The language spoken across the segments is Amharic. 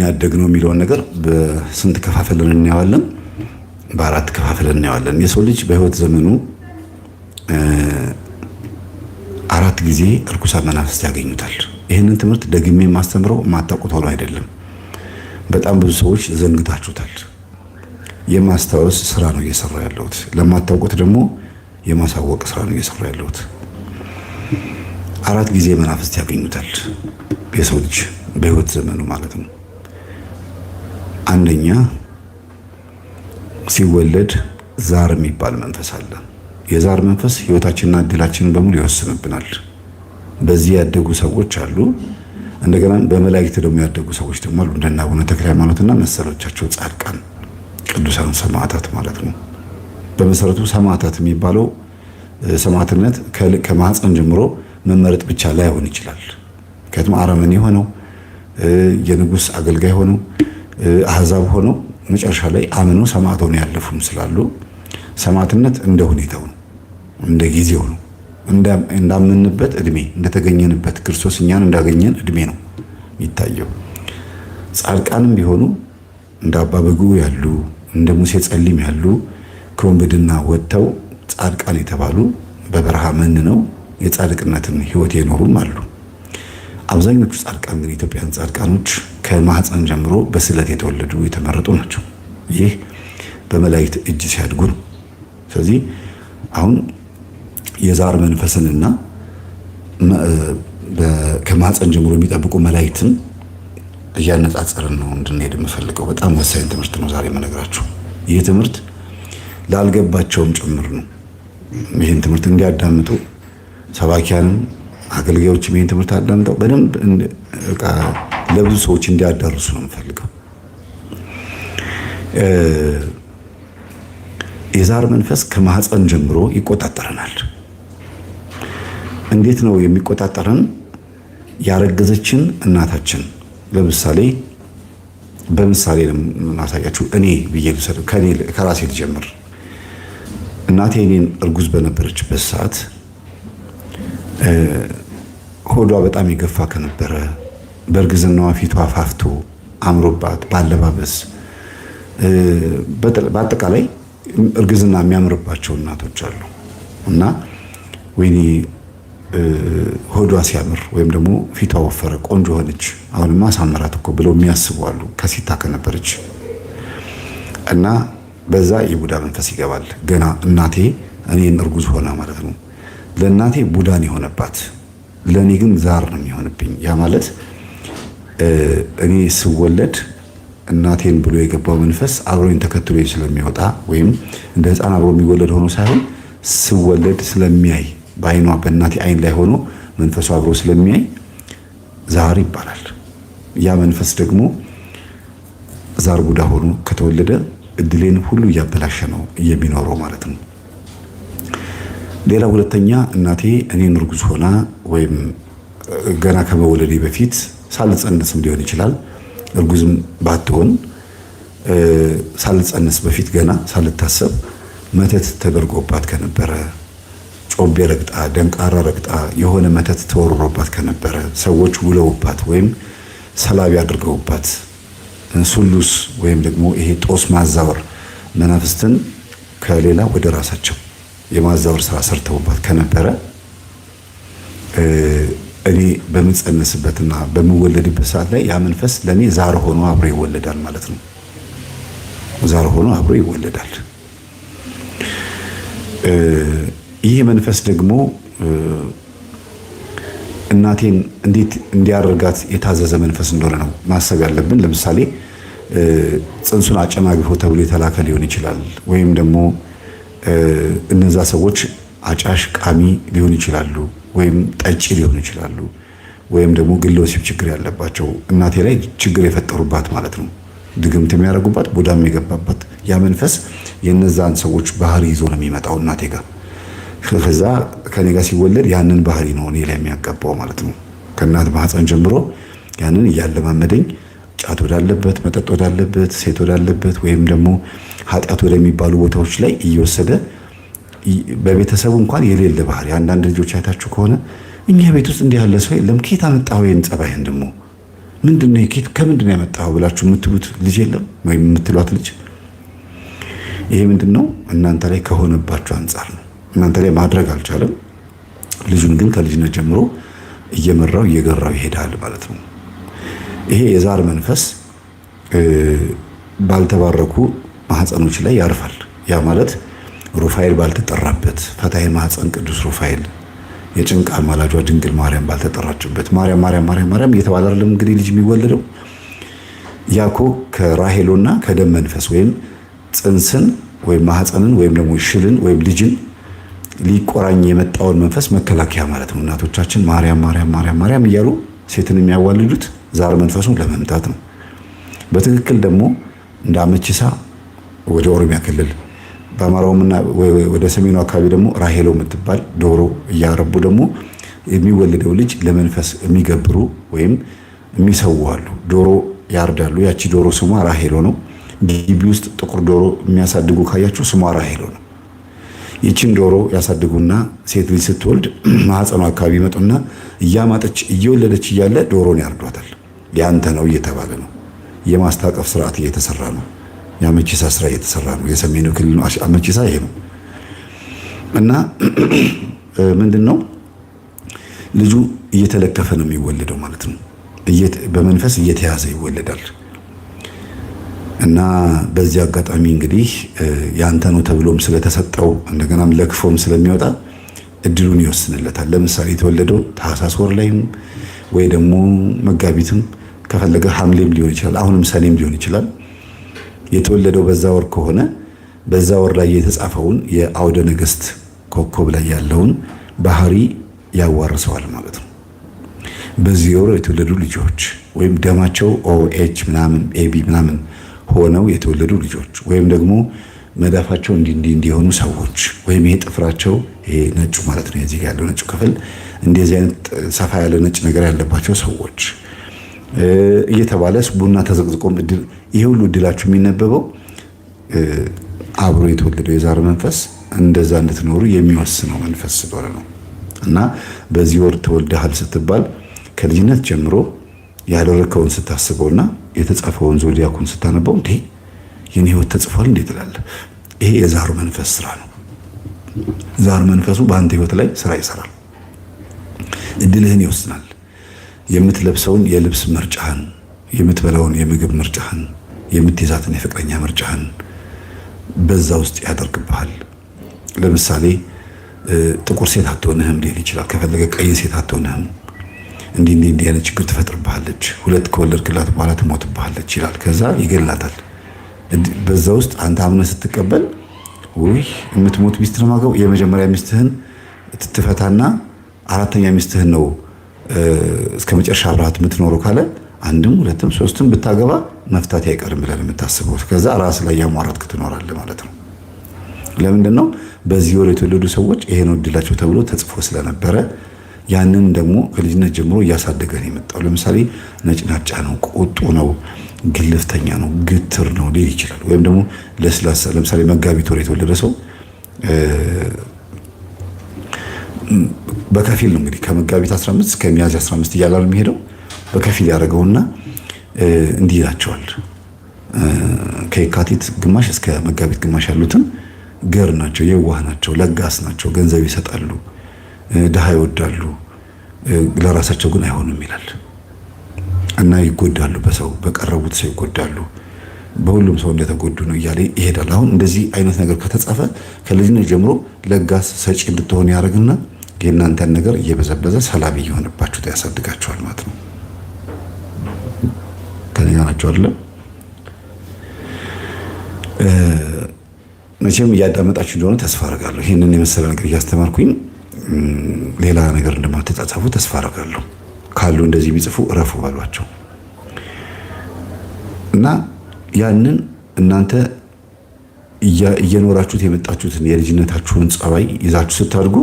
ያደግነው የሚለውን ነገር በስንት ከፋፍለን እናየዋለን? በአራት ከፋፍለን እናየዋለን። የሰው ልጅ በህይወት ዘመኑ አራት ጊዜ እርኩሳን መናፍስት ያገኙታል። ይህንን ትምህርት ደግሜ የማስተምረው ማታውቁት ሆኖ አይደለም። በጣም ብዙ ሰዎች ዘንግታችሁታል። የማስታወስ ስራ ነው እየሰራ ያለሁት። ለማታውቁት ደግሞ የማሳወቅ ስራ ነው እየሰራ ያለሁት። አራት ጊዜ መናፍስት ያገኙታል የሰው ልጅ በህይወት ዘመኑ ማለት ነው። አንደኛ ሲወለድ ዛር የሚባል መንፈስ አለ። የዛር መንፈስ ህይወታችንና እድላችንን በሙሉ ይወስንብናል። በዚህ ያደጉ ሰዎች አሉ። እንደገና በመላእክት ደግሞ ያደጉ ሰዎች ደግሞ አሉ። እንደና አቡነ ተክለ ሃይማኖትና መሰሎቻቸው ጻድቃን፣ ቅዱሳን ሰማዕታት ማለት ነው። በመሰረቱ ሰማዕታት የሚባለው ሰማዕትነት ከማህፀን ጀምሮ መመረጥ ብቻ ላይሆን ይችላል። ከየትም አረመኔ ሆነው የንጉስ አገልጋይ ሆነው አህዛብ ሆነው መጨረሻ ላይ አምነው ሰማዕት ሆነው ያለፉም ስላሉ ሰማዕትነት እንደ ሁኔታው ነው፣ እንደ ጊዜው ነው። እንዳመንበት እድሜ፣ እንደተገኘንበት ክርስቶስ እኛን እንዳገኘን እድሜ ነው የሚታየው። ጻድቃንም ቢሆኑ እንደ አባ በጉ ያሉ እንደ ሙሴ ጸሊም ያሉ ከወንበድና ወጥተው ጻድቃን የተባሉ በበረሃ መንነው የጻድቅነትን ህይወት የኖሩም አሉ። አብዛኞቹ ጻድቃን ግን ኢትዮጵያን ጻድቃኖች ከማህፀን ጀምሮ በስለት የተወለዱ የተመረጡ ናቸው። ይህ በመላእክት እጅ ሲያድጉ ነው። ስለዚህ አሁን የዛር መንፈስንና ከማህፀን ጀምሮ የሚጠብቁ መላእክትን እያነጻጸርን ነው እንድንሄድ የምፈልገው። በጣም ወሳኝ ትምህርት ነው ዛሬ የምነግራችሁ። ይህ ትምህርት ላልገባቸውም ጭምር ነው። ይህን ትምህርት እንዲያዳምጡ ሰባኪያንም አገልጋዮችም ይህን ትምህርት አዳምጠው በደንብ ለብዙ ሰዎች እንዲያዳርሱ ነው የምፈልገው። የዛር መንፈስ ከማህፀን ጀምሮ ይቆጣጠረናል። እንዴት ነው የሚቆጣጠረን? ያረገዘችን እናታችን ለምሳሌ በምሳሌ ለማሳያችሁ እኔ ብዬ ልሰድ፣ ከራሴ ልጀምር። እናቴ እኔን እርጉዝ በነበረችበት ሰዓት ሆዷ በጣም የገፋ ከነበረ በእርግዝናዋ ፊቷ ፋፍቶ አምሮባት ባለባበስ በአጠቃላይ እርግዝና የሚያምርባቸው እናቶች አሉ እና ወይኔ ሆዷ ሲያምር ወይም ደግሞ ፊቷ ወፈረ፣ ቆንጆ ሆነች፣ አሁንማ ሳመራት እኮ ብለው የሚያስቡ አሉ። ከሲታ ከነበረች እና በዛ የቡዳ መንፈስ ይገባል። ገና እናቴ እኔን እርጉዝ ሆና ማለት ነው። ለእናቴ ቡዳን የሆነባት ለእኔ ግን ዛር ነው የሚሆንብኝ። ያ ማለት እኔ ስወለድ እናቴን ብሎ የገባው መንፈስ አብሮኝ ተከትሎኝ ስለሚወጣ ወይም እንደ ሕፃን አብሮ የሚወለድ ሆኖ ሳይሆን ስወለድ ስለሚያይ በአይኗ በእናቴ አይን ላይ ሆኖ መንፈሱ አብሮ ስለሚያይ ዛር ይባላል። ያ መንፈስ ደግሞ ዛር ቡዳ ሆኖ ከተወለደ እድሌን ሁሉ እያበላሸ ነው የሚኖረው ማለት ነው። ሌላ ሁለተኛ እናቴ እኔን እርጉዝ ሆና ወይም ገና ከመወለዴ በፊት ሳልጸነስም ሊሆን ይችላል። እርጉዝም ባትሆን ሳልጸነስ በፊት ገና ሳልታሰብ መተት ተደርጎባት ከነበረ፣ ጮቤ ረግጣ፣ ደንቃራ ረግጣ የሆነ መተት ተወርሮባት ከነበረ፣ ሰዎች ውለውባት ወይም ሰላቢ አድርገውባት፣ ሱሉስ ወይም ደግሞ ይሄ ጦስ ማዛወር መናፍስትን ከሌላ ወደ ራሳቸው የማዛወር ስራ ሰርተውባት ከነበረ እኔ በምጸነስበትና በምወለድበት ሰዓት ላይ ያ መንፈስ ለኔ ዛር ሆኖ አብሮ ይወለዳል ማለት ነው። ዛር ሆኖ አብሮ ይወለዳል። ይህ መንፈስ ደግሞ እናቴን እንዴት እንዲያደርጋት የታዘዘ መንፈስ እንደሆነ ነው ማሰብ ያለብን። ለምሳሌ ጽንሱን አጨናግፎ ተብሎ የተላከ ሊሆን ይችላል። ወይም ደግሞ እነዛ ሰዎች አጫሽ ቃሚ ሊሆን ይችላሉ፣ ወይም ጠጪ ሊሆኑ ይችላሉ፣ ወይም ደግሞ ግለ ወሲብ ችግር ያለባቸው እናቴ ላይ ችግር የፈጠሩባት ማለት ነው። ድግምት የሚያደርጉባት፣ ቡዳም የገባባት ያ መንፈስ የነዛን ሰዎች ባህሪ ይዞ ነው የሚመጣው እናቴ ጋር። ከዛ ከኔ ጋር ሲወለድ ያንን ባህሪ ነው እኔ ላይ የሚያቀባው ማለት ነው። ከእናት ማህፀን ጀምሮ ያንን እያለማመደኝ ጫት ወዳለበት፣ መጠጥ ወዳለበት፣ ሴት ወዳለበት ወይም ደግሞ ኃጢአት ወደሚባሉ ቦታዎች ላይ እየወሰደ በቤተሰቡ እንኳን የሌለ ባህሪ። አንዳንድ ልጆች አይታችሁ ከሆነ እኛ ቤት ውስጥ እንዲህ ያለ ሰው የለም፣ ከየት አመጣኸው ይሄን ጸባይህን ደግሞ ምንድነው ከምንድነው ያመጣው ብላችሁ የምትሉት ልጅ የለም ወይም የምትሏት ልጅ? ይሄ ምንድነው እናንተ ላይ ከሆነባችሁ አንጻር ነው። እናንተ ላይ ማድረግ አልቻለም። ልጁን ግን ከልጅነት ጀምሮ እየመራው እየገራው ይሄዳል ማለት ነው። ይሄ የዛር መንፈስ ባልተባረኩ ማህፀኖች ላይ ያርፋል። ያ ማለት ሩፋኤል ባልተጠራበት ፈታሄ ማህፀን ቅዱስ ሩፋኤል የጭንቅ አማላጇ ድንግል ማርያም ባልተጠራችበት ማርያም ማርያም ማርያም ማርያም እየተባለ አይደለም እንግዲህ ልጅ የሚወለደው። ያኮ ከራሄሎና ከደም መንፈስ ወይም ጽንስን ወይም ማህፀንን ወይም ደግሞ ሽልን ወይም ልጅን ሊቆራኝ የመጣውን መንፈስ መከላከያ ማለት ነው። እናቶቻችን ማርያም ማርያም ማርያም ማርያም እያሉ ሴትን የሚያዋልዱት ዛር መንፈሱን ለመምታት ነው። በትክክል ደግሞ እንደ አመቺሳ ወደ ኦሮሚያ ክልል በአማራውምና ወደ ሰሜኑ አካባቢ ደግሞ ራሄሎ የምትባል ዶሮ እያረቡ ደግሞ የሚወለደው ልጅ ለመንፈስ የሚገብሩ ወይም የሚሰዉ አሉ። ዶሮ ያርዳሉ። ያቺ ዶሮ ስሟ ራሄሎ ነው። ግቢ ውስጥ ጥቁር ዶሮ የሚያሳድጉ ካያችሁ ስሟ ራሄሎ ነው። ይቺን ዶሮ ያሳድጉና ሴት ልጅ ስትወልድ ማህፀኗ አካባቢ ይመጡና እያማጠች እየወለደች እያለ ዶሮን ያርዷታል። ያንተ ነው እየተባለ ነው። የማስታቀፍ ስርዓት እየተሰራ ነው። የአመቺሳ ስራ እየተሰራ ነው። የሰሜኑ ክልል አመቺሳ ይሄ ነው። እና ምንድነው ልጁ እየተለከፈ ነው የሚወለደው ማለት ነው። በመንፈስ እየተያዘ ይወለዳል። እና በዚህ አጋጣሚ እንግዲህ ያንተ ነው ተብሎም ስለተሰጠው እንደገናም ለክፎም ስለሚወጣ እድሉን ይወስንለታል። ለምሳሌ የተወለደው ታህሳስ ወር ላይም ወይ ደግሞ መጋቢትም ከፈለገ ሐምሌም ሊሆን ይችላል። አሁንም ሰኔም ሊሆን ይችላል። የተወለደው በዛ ወር ከሆነ በዛ ወር ላይ የተጻፈውን የአውደ ነገስት ኮከብ ላይ ያለውን ባህሪ ያዋርሰዋል ማለት ነው። በዚህ ወር የተወለዱ ልጆች ወይም ደማቸው ኦኤች ምናምን ኤቢ ምናምን ሆነው የተወለዱ ልጆች ወይም ደግሞ መዳፋቸው እንዲሆኑ ሰዎች ወይም ይሄ ጥፍራቸው ይሄ ነጩ ማለት ነው እዚህ ያለው ነጩ ክፍል እንደዚህ አይነት ሰፋ ያለ ነጭ ነገር ያለባቸው ሰዎች እየተባለ ቡና ተዘቅዝቆም እድል ይሄ ሁሉ እድላችሁ የሚነበበው አብሮ የተወለደው የዛር መንፈስ እንደዛ እንድትኖሩ የሚወስነው መንፈስ ስለሆነ ነው። እና በዚህ ወር ተወልደሃል ስትባል ከልጅነት ጀምሮ ያደረከውን ስታስበውና የተጻፈውን ዞዲያኩን ስታነበው እንዴ የኔ ህይወት ተጽፏል እንዴ ትላለህ። ይሄ የዛር መንፈስ ስራ ነው። ዛር መንፈሱ በአንተ ህይወት ላይ ስራ ይሰራል። እድልህን ይወስናል። የምትለብሰውን የልብስ ምርጫህን፣ የምትበላውን የምግብ ምርጫህን፣ የምትይዛትን የፍቅረኛ ምርጫህን በዛ ውስጥ ያደርግብሃል። ለምሳሌ ጥቁር ሴት አትሆንህም ሊል ይችላል። ከፈለገ ቀይ ሴት አትሆንህም። እንዲህ አይነት ችግር ትፈጥርብሃለች። ሁለት ከወለድክላት በኋላ ትሞትብሃለች ይላል። ከዛ ይገላታል። በዛ ውስጥ አንተ አምነህ ስትቀበል ወይ የምትሞት ሚስት ነው ማገው የመጀመሪያ ሚስትህን ትፈታና አራተኛ ሚስትህን ነው እስከ መጨረሻ አብረሃት የምትኖረው ካለ አንድም ሁለትም ሶስትም ብታገባ መፍታት አይቀርም ብለን የምታስበው ከዛ ራስ ላይ ያሟረትክ ትኖራለህ ማለት ነው። ለምንድን ነው በዚህ ወር የተወለዱ ሰዎች ይሄ ነው እድላቸው ተብሎ ተጽፎ ስለነበረ ያንን ደግሞ ከልጅነት ጀምሮ እያሳደገ ነው የመጣው። ለምሳሌ ነጭናጫ ነው፣ ቁጡ ነው፣ ግልፍተኛ ነው፣ ግትር ነው ሊል ይችላል። ወይም ደግሞ ለስላሳ ለምሳሌ መጋቢት ወር የተወለደ ሰው በከፊል ነው እንግዲህ ከመጋቢት 15 እስከ ሚያዝያ 15 እያለ ነው የሚሄደው። በከፊል ያደረገውና እንዲህ ይላቸዋል። ከየካቲት ግማሽ እስከ መጋቢት ግማሽ ያሉትን ገር ናቸው፣ የዋህ ናቸው፣ ለጋስ ናቸው፣ ገንዘብ ይሰጣሉ፣ ድሃ ይወዳሉ፣ ለራሳቸው ግን አይሆንም ይላል እና ይጎዳሉ። በሰው በቀረቡት ሰው ይጎዳሉ። በሁሉም ሰው እንደተጎዱ ነው እያለ ይሄዳል። አሁን እንደዚህ አይነት ነገር ከተጻፈ ከልጅነት ጀምሮ ለጋስ ሰጪ እንድትሆን ያደርግና የእናንተን ነገር እየበዘበዘ ሰላቢ እየሆነባችሁ ያሳድጋችኋል ማለት ነው። ከኛ ናቸው አይደለም። መቼም እያዳመጣችሁ እንደሆነ ተስፋ አደርጋለሁ። ይህንን የመሰለ ነገር እያስተማርኩኝ ሌላ ነገር እንደማትጻጻፉ ተስፋ አደርጋለሁ። ካሉ እንደዚህ ቢጽፉ እረፉ ባሏቸው እና ያንን እናንተ እየኖራችሁት የመጣችሁትን የልጅነታችሁን ጸባይ ይዛችሁ ስታድጉ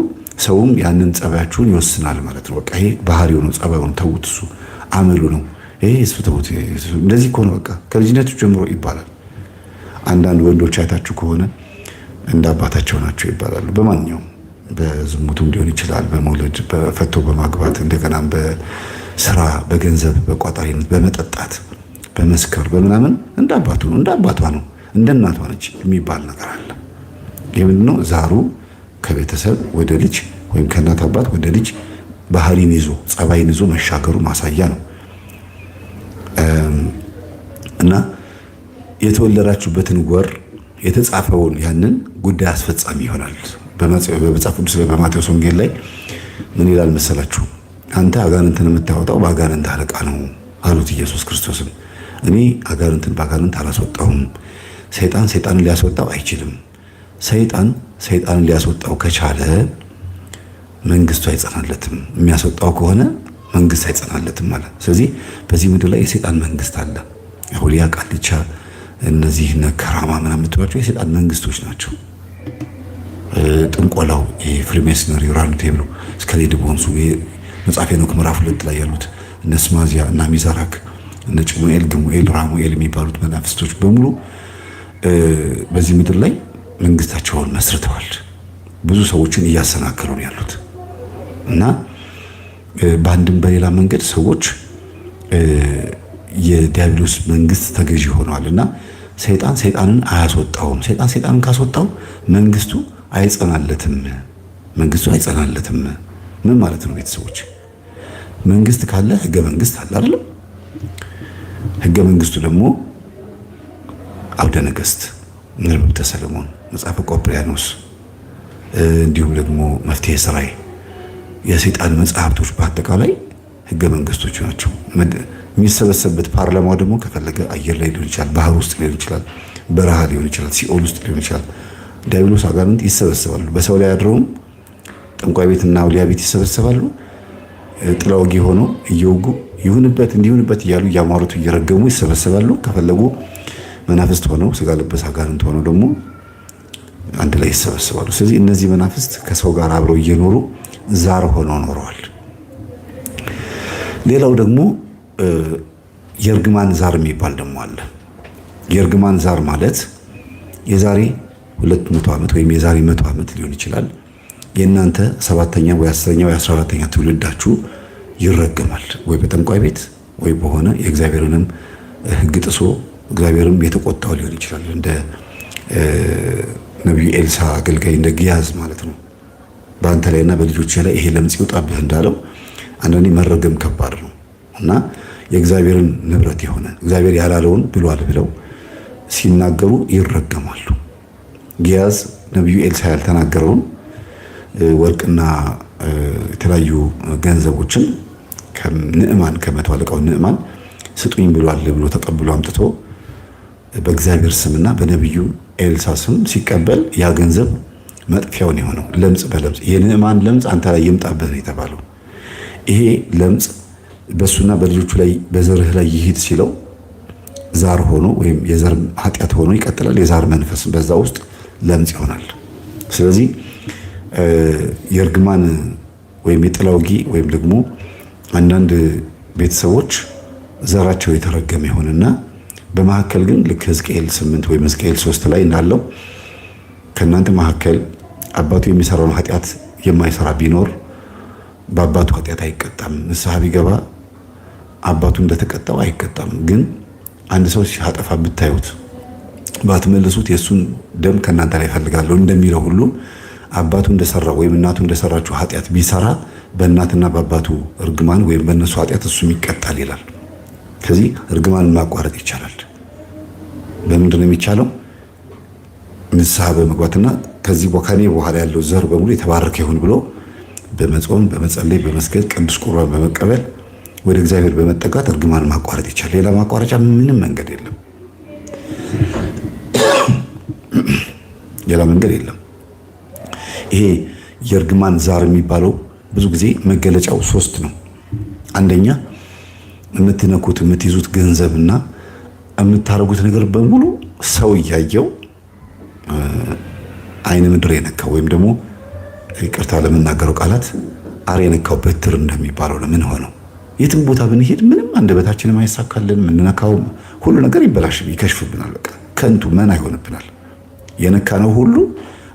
ሰውም ያንን ጸባያችሁን ይወስናል ማለት ነው። በቃ ይሄ ባህሪው ነው፣ ጸባዩ ነው፣ ተውት፣ እሱ አመሉ ነው፣ ይሄ እሱ ተውት፣ እንደዚህ ከሆነ በቃ ከልጅነቱ ጀምሮ ይባላል። አንዳንድ ወንዶች አይታችሁ ከሆነ እንደ አባታቸው ናቸው ይባላሉ። በማንኛውም በዝሙቱም ሊሆን ይችላል፣ በመውለድ በፈቶ በማግባት እንደገናም ስራ፣ በገንዘብ፣ በቋጣሪነት፣ በመጠጣት፣ በመስከር፣ በምናምን እንደ አባቱ ነው፣ እንደ አባቷ ነው፣ እንደ እናቷ ነች የሚባል ነገር አለ። ይህ ምንድነው? ዛሩ ከቤተሰብ ወደ ልጅ ወይም ከእናት አባት ወደ ልጅ ባህሪን ይዞ ጸባይን ይዞ መሻገሩ ማሳያ ነው። እና የተወለዳችሁበትን ወር የተጻፈውን ያንን ጉዳይ አስፈጻሚ ይሆናል። በመጽሐፍ ቅዱስ ላይ በማቴዎስ ወንጌል ላይ ምን ይላል መሰላችሁ? አንተ አጋንንትን የምታወጣው በአጋንንት አለቃ ነው አሉት ኢየሱስ ክርስቶስን። እኔ አጋንንትን በአጋንንት አላስወጣውም። ሰይጣን ሰይጣንን ሊያስወጣው አይችልም። ሰይጣን ሰይጣንን ሊያስወጣው ከቻለ መንግስቱ አይጸናለትም። የሚያስወጣው ከሆነ መንግስት አይጸናለትም ማለት። ስለዚህ በዚህ ምድር ላይ የሰይጣን መንግስት አለ። አሁሊያ፣ ቃልቻ፣ እነዚህ ከራማ ምናምን የምትሏቸው የሰይጣን መንግስቶች ናቸው። ጥንቆላው፣ የፍሪሜስነሪ ራውንድ ቴብሉ፣ ስኬሌድ ቦንሱ፣ መጽሐፈ ሄኖክ ምዕራፍ 2 ላይ ያሉት እነ ስማዚያ እና ሚዛራክ፣ እነ ጭሙኤል፣ ግሙኤል፣ ራሙኤል የሚባሉት መናፍስቶች በሙሉ በዚህ ምድር ላይ መንግስታቸውን መስርተዋል። ብዙ ሰዎችን እያሰናከሉ ነው ያሉት እና በአንድም በሌላ መንገድ ሰዎች የዲያብሎስ መንግስት ተገዢ ሆነዋል እና ሰይጣን ሰይጣንን አያስወጣውም። ሰይጣን ሰይጣንን ካስወጣው መንግስቱ አይጸናለትም። መንግስቱ አይጸናለትም። ምን ማለት ነው ቤተሰቦች? መንግስት ካለ ህገ መንግስት አለ አይደለም? ህገ መንግስቱ ደግሞ አውደ ነገስት፣ መርበብተ ሰለሞን፣ መጽሐፈ ቆጵርያኖስ እንዲሁም ደግሞ መፍትሔ ሥራይ የሰይጣን መጽሐፍቶች በአጠቃላይ ህገ መንግስቶች ናቸው። የሚሰበሰብበት ፓርላማው ደግሞ ከፈለገ አየር ላይ ሊሆን ይችላል፣ ባህር ውስጥ ሊሆን ይችላል፣ በረሃ ሊሆን ይችላል፣ ሲኦል ውስጥ ሊሆን ይችላል። ዲያብሎስ አጋንንት ይሰበሰባሉ። በሰው ላይ አድረውም ጠንቋይ ቤትና አውሊያ ቤት ይሰበሰባሉ። ጥላ ወጊ ሆኖ እየወጉ ይሁንበት እንዲሁንበት እያሉ እያማሩት እየረገሙ ይሰበሰባሉ። ከፈለጉ መናፍስት ሆነው ስጋ ለበስ አጋንንት ሆነው ደግሞ አንድ ላይ ይሰበሰባሉ። ስለዚህ እነዚህ መናፍስት ከሰው ጋር አብረው እየኖሩ ዛር ሆነው ኖረዋል። ሌላው ደግሞ የእርግማን ዛር የሚባል ደግሞ አለ። የእርግማን ዛር ማለት የዛሬ 200 ዓመት ወይም የዛሬ 100 ዓመት ሊሆን ይችላል የእናንተ 7ኛ ወይ 10ኛ ወይ 14ኛ ትውልዳችሁ ይረገማል። ወይ በጠንቋይ ቤት ወይ በሆነ የእግዚአብሔርንም ሕግ ጥሶ እግዚአብሔርም የተቆጣው ሊሆን ይችላል። እንደ ነቢዩ ኤልሳ አገልጋይ እንደ ግያዝ ማለት ነው። በአንተ ላይና በልጆች ላይ ይሄ ለምጽ ይውጣብህ እንዳለው አንዳንዴ መረገም ከባድ ነው እና የእግዚአብሔርን ንብረት የሆነ እግዚአብሔር ያላለውን ብሏል ብለው ሲናገሩ ይረገማሉ። ግያዝ ነቢዩ ኤልሳ ያልተናገረውን ወርቅና የተለያዩ ገንዘቦችን ከንዕማን ከመቶ አለቃው ንዕማን ስጡኝ ብሏል ብሎ ተቀብሎ አምጥቶ በእግዚአብሔር ስምና በነቢዩ ኤልሳ ስም ሲቀበል ያ ገንዘብ መጥፊያውን የሆነው ለምጽ በለምጽ የንዕማን ለምጽ አንተ ላይ ይምጣብህ ነው የተባለው። ይሄ ለምጽ በሱና በልጆቹ ላይ በዘርህ ላይ ይሂድ ሲለው ዛር ሆኖ ወይም የዘር ኃጢአት ሆኖ ይቀጥላል። የዛር መንፈስ በዛ ውስጥ ለምጽ ይሆናል። ስለዚህ የእርግማን ወይም የጥላ ወጊ ወይም ደግሞ አንዳንድ ቤተሰቦች ዘራቸው የተረገመ ይሆንና በመካከል ግን ልክ ሕዝቅኤል 8 ወይም ሕዝቅኤል 3 ላይ እንዳለው ከእናንተ መካከል አባቱ የሚሰራውን ኃጢአት የማይሰራ ቢኖር በአባቱ ኃጢአት አይቀጣም። ንስሐ ቢገባ አባቱ እንደተቀጣው አይቀጣም። ግን አንድ ሰው ሲያጠፋ ብታዩት ባትመልሱት የእሱን ደም ከእናንተ ላይ እፈልጋለሁ እንደሚለው ሁሉ አባቱ እንደሰራው ወይም እናቱ እንደሰራችው ኃጢአት ቢሰራ በእናትና በአባቱ እርግማን ወይም በእነሱ ኃጢአት እሱም ይቀጣል ይላል። ከዚህ እርግማንን ማቋረጥ ይቻላል። በምንድን ነው የሚቻለው? ንስሐ በመግባትና ከዚህ ከኔ በኋላ ያለው ዘር በሙሉ የተባረከ ይሁን ብሎ በመጾም በመጸለይ በመስገድ ቅዱስ ቁርባን በመቀበል ወደ እግዚአብሔር በመጠጋት እርግማንን ማቋረጥ ይቻላል። ሌላ ማቋረጫ ምንም መንገድ የለም። ሌላ መንገድ የለም። ይሄ የእርግማን ዛር የሚባለው ብዙ ጊዜ መገለጫው 3 ነው። አንደኛ የምትነኩት የምትይዙት ገንዘብና የምታረጉት ነገር በሙሉ ሰው እያየው አይነ ምድር የነካው ወይም ደግሞ ይቅርታ ለምናገረው ቃላት አር የነካው በትር እንደሚባለው ለምን ሆነው የትም ቦታ ብንሄድ ምንም አንደበታችንም አይሳካልን። የምንነካው ሁሉ ነገር ይበላሽ ይከሽፍብናል። በቃ ከንቱ መና ይሆንብናል። የነካነው ሁሉ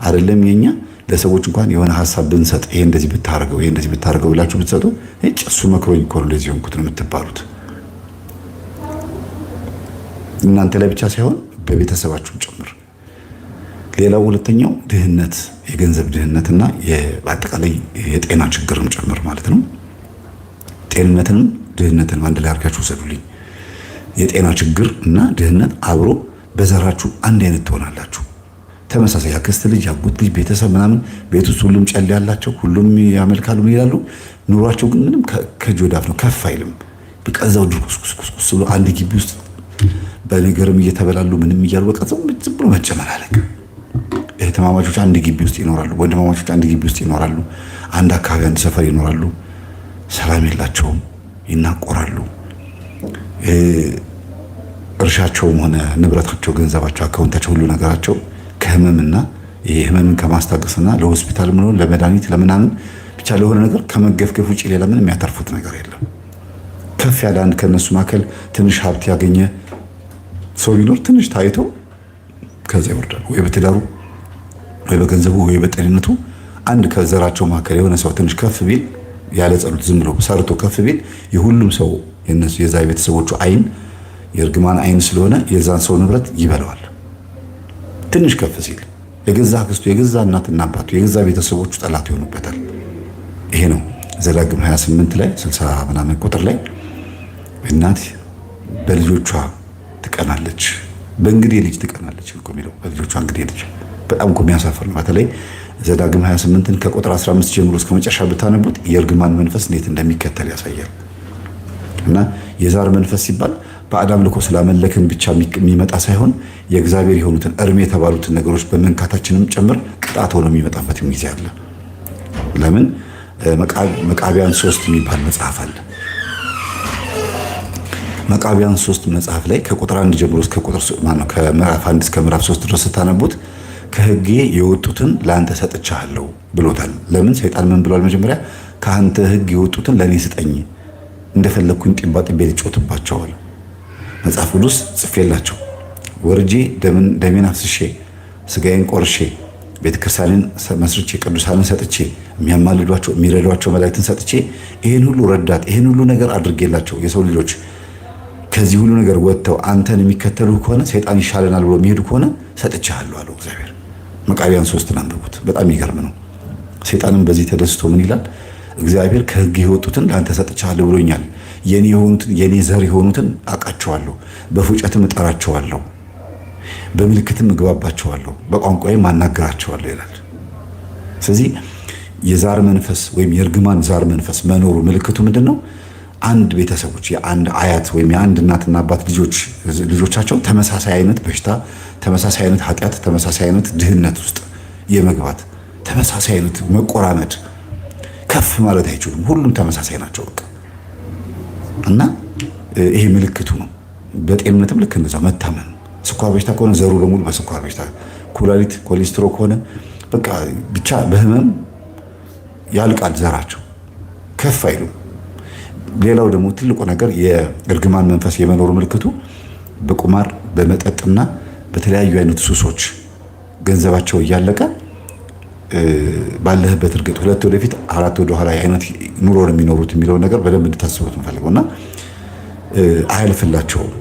አይደለም የኛ ለሰዎች እንኳን የሆነ ሐሳብ ብንሰጥ ይሄ እንደዚህ ብታረገው ይሄ እንደዚህ ብታረገው ብላችሁ ብትሰጡ እሱ መክሮኝ እኮ ነው እንደዚህ ሆንኩት ነው የምትባሉት። እናንተ ላይ ብቻ ሳይሆን በቤተሰባችሁም ጭምር። ሌላው ሁለተኛው ድህነት፣ የገንዘብ ድህነትና በአጠቃላይ የጤና ችግርም ጭምር ማለት ነው። ጤንነትንም ድህነትንም አንድ ላይ አድርጋችሁ ውሰዱልኝ። የጤና ችግር እና ድህነት አብሮ በዘራችሁ አንድ አይነት ትሆናላችሁ። ተመሳሳይ ያክስት ልጅ፣ ያጎት ልጅ፣ ቤተሰብ ምናምን ቤት ውስጥ ሁሉም ጨል ያላቸው ሁሉም ያመልካሉ ይላሉ። ኑሯቸው ግን ምንም ከእጅ ወደ አፍ ነው፣ ከፍ አይልም። በቃ እዛው ድርቁስቁስቁስ ብሎ አንድ ግቢ ውስጥ በነገርም እየተበላሉ ምንም እያሉ በቃ ዝም ብሎ መጨመላለቅ። እህትማማቾች አንድ ግቢ ውስጥ ይኖራሉ፣ ወንድማማቾች አንድ ግቢ ውስጥ ይኖራሉ፣ አንድ አካባቢ አንድ ሰፈር ይኖራሉ። ሰላም የላቸውም፣ ይናቆራሉ። እርሻቸውም ሆነ ንብረታቸው፣ ገንዘባቸው፣ አካውንታቸው፣ ሁሉ ነገራቸው ከህመምና ህመምን ከማስታገስና ለሆስፒታል ምን ለመድኃኒት ለምናምን ብቻ ለሆነ ነገር ከመገፍገፍ ውጪ ሌላ ምንም የሚያተርፉት ነገር የለም። ከፍ ያለ አንድ ከነሱ መካከል ትንሽ ሀብት ያገኘ ሰው ቢኖር ትንሽ ታይቶ ከዛ ይወርዳል። ወይ በትዳሩ ወይ በገንዘቡ ወይ በጤንነቱ አንድ ከዘራቸው መካከል የሆነ ሰው ትንሽ ከፍ ቢል ያለ ጸሎት ዝም ብሎ ሰርቶ ከፍ ቢል የሁሉም ሰው የነሱ የዛ ቤተሰቦቹ አይን የእርግማን አይን ስለሆነ የዛን ሰው ንብረት ይበላዋል። ትንሽ ከፍ ሲል የገዛ አክስቱ የገዛ እናትና አባቱ የገዛ ቤተሰቦቹ ጠላት ይሆኑበታል። ይሄ ነው ዘዳግም 28 ላይ 60 ምናምን ቁጥር ላይ እናት በልጆቿ ትቀናለች፣ በእንግዲህ ልጅ ትቀናለች እኮ የሚለው በልጆቿ እንግዲህ ልጅ በጣም እኮ የሚያሳፍር ነው። በተለይ ዘዳግም 28ን ከቁጥር 15 ጀምሮ እስከ መጨረሻ ብታነቡት የእርግማን መንፈስ እንዴት እንደሚከተል ያሳያል። እና የዛር መንፈስ ሲባል በአዳም ልኮ ስላመለክን ብቻ የሚመጣ ሳይሆን የእግዚአብሔር የሆኑትን እርም የተባሉትን ነገሮች በመንካታችንም ጭምር ቅጣት ሆኖ የሚመጣበት ጊዜ አለ። ለምን መቃቢያን 3 የሚባል መጽሐፍ አለ። መቃቢያን 3 መጽሐፍ ላይ ከቁጥር 1 ጀምሮ እስከ ቁጥር ማነው ከምዕራፍ 1 እስከ ምዕራፍ 3 ድረስ ስታነቡት ከሕጌ የወጡትን ለአንተ ሰጥቻለሁ ብሎታል። ለምን ሰይጣን ምን ብሏል? መጀመሪያ ከአንተ ሕግ የወጡትን ለእኔ ስጠኝ፣ እንደፈለግኩኝ ጢባ ጢቤ ልጮትባቸዋል። መጽሐፍ ቅዱስ ጽፌላቸው ወርጄ ደሜን አፍስሼ ስጋዬን ቆርሼ ቤተክርስቲያንን መስርቼ ቅዱሳንን ሰጥቼ የሚያማልዷቸው የሚረዷቸው መላእክትን ሰጥቼ ይሄን ሁሉ ረዳት ይሄን ሁሉ ነገር አድርጌላቸው የሰው ልጆች ከዚህ ሁሉ ነገር ወጥተው አንተን የሚከተሉ ከሆነ ሰይጣን ይሻለናል ብሎ የሚሄዱ ከሆነ ሰጥቻለሁ አለው እግዚአብሔር። መቃቢያን 3 አንብቡት፣ በጣም ይገርም ነው። ሰይጣንም በዚህ ተደስቶ ምን ይላል? እግዚአብሔር ከሕግ የወጡትን ለአንተ ሰጥቻለሁ ብሎኛል። የኔ የሆኑትን የኔ ዘር የሆኑትን አውቃቸዋለሁ፣ በፉጨትም እጠራቸዋለሁ፣ በምልክትም እግባባቸዋለሁ፣ በቋንቋዬም አናግራቸዋለሁ ይላል። ስለዚህ የዛር መንፈስ ወይም የእርግማን ዛር መንፈስ መኖሩ ምልክቱ ምንድን ነው? አንድ ቤተሰቦች የአንድ አያት ወይም የአንድ እናትና አባት ልጆቻቸው ተመሳሳይ አይነት በሽታ፣ ተመሳሳይ አይነት ኃጢአት፣ ተመሳሳይ አይነት ድህነት ውስጥ የመግባት ተመሳሳይ አይነት መቆራመድ፣ ከፍ ማለት አይችሉም። ሁሉም ተመሳሳይ ናቸው በቃ። እና ይሄ ምልክቱ ነው። በጤንነትም ልክ እንደዛ መታመን። ስኳር በሽታ ከሆነ ዘሩ በሙሉ በስኳር በሽታ፣ ኩላሊት ኮሌስትሮ ከሆነ በቃ ብቻ በህመም ያልቃል ዘራቸው፣ ከፍ አይሉም። ሌላው ደግሞ ትልቁ ነገር የእርግማን መንፈስ የመኖሩ ምልክቱ በቁማር በመጠጥና በተለያዩ አይነት ሱሶች ገንዘባቸው እያለቀ ባለህበት እርግጥ 2 ወደፊት 4 ወደ ኋላ አይነት ኑሮ ነው የሚኖሩት የሚለው ነገር በደንብ እንድታስቡት እንፈልገውና አያልፍላቸውም።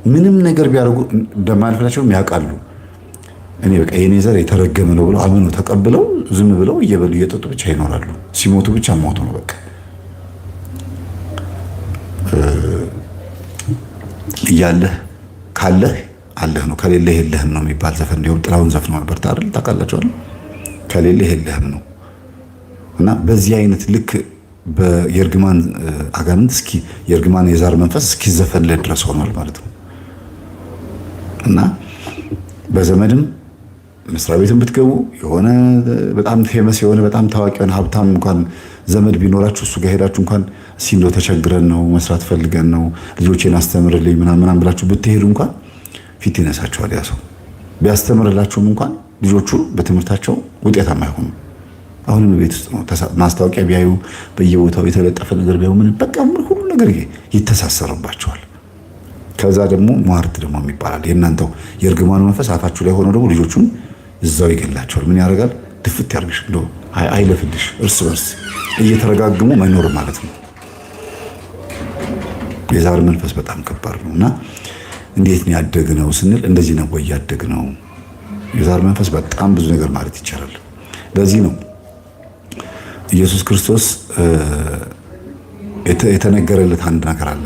ምንም ነገር ቢያደርጉ እንደማያልፍላቸውም ያውቃሉ። እኔ በቃ የኔ ዘር የተረገመ ነው ብለው አምነው ተቀብለው ዝም ብለው እየበሉ እየጠጡ ብቻ ይኖራሉ። ሲሞቱ ብቻ ሞቱ ነው በቃ። እያለህ ካለህ አለህ ነው፣ ከሌለህ የለህም ነው የሚባል ዘፈን እንዲሁም ጥላሁን ዘፍኖ ነበር አይደል? ታውቃላችሁ? ከሌለህ የለህም ነው። እና በዚህ አይነት ልክ የእርግማን አጋንንት እስኪ የእርግማን የዛር መንፈስ እስኪዘፈንልህ ድረስ ሆኗል ማለት ነው። እና በዘመድም መስሪያ ቤትም ብትገቡ የሆነ በጣም ፌመስ የሆነ በጣም ታዋቂ የሆነ ሀብታም እንኳን ዘመድ ቢኖራችሁ እሱ ጋር ሄዳችሁ እንኳን እስኪ እንደው ተቸግረን ነው መስራት ፈልገን ነው ልጆቼን አስተምርልኝ ምናምን ብላችሁ ብትሄዱ እንኳን ፊት ይነሳችኋል። ያ ሰው ቢያስተምርላችሁም እንኳን ልጆቹ በትምህርታቸው ውጤታማ አይሆኑም። አሁንም ቤት ውስጥ ነው ማስታወቂያ ቢያዩ በየቦታው የተለጠፈ ነገር ቢያዩ ምን በቃ ሁሉ ነገር ይተሳሰርባቸዋል። ከዛ ደግሞ ሟርት ደግሞ ይባላል። የእናንተው የእርግማኑ መንፈስ አፋችሁ ላይ ሆኖ ደግሞ ልጆቹን እዛው ይገላቸዋል። ምን ያደርጋል? ድፍት ያርግሽ፣ እንደው አይለፍልሽ። እርስ በርስ እየተረጋግሙ መኖር ማለት ነው። የዛር መንፈስ በጣም ከባድ ነው እና እንዴት ነው ያደግነው ስንል እንደዚህ ነው ወይ ያደግነው? የዛር መንፈስ በጣም ብዙ ነገር ማለት ይቻላል። ለዚህ ነው ኢየሱስ ክርስቶስ የተነገረለት አንድ ነገር አለ።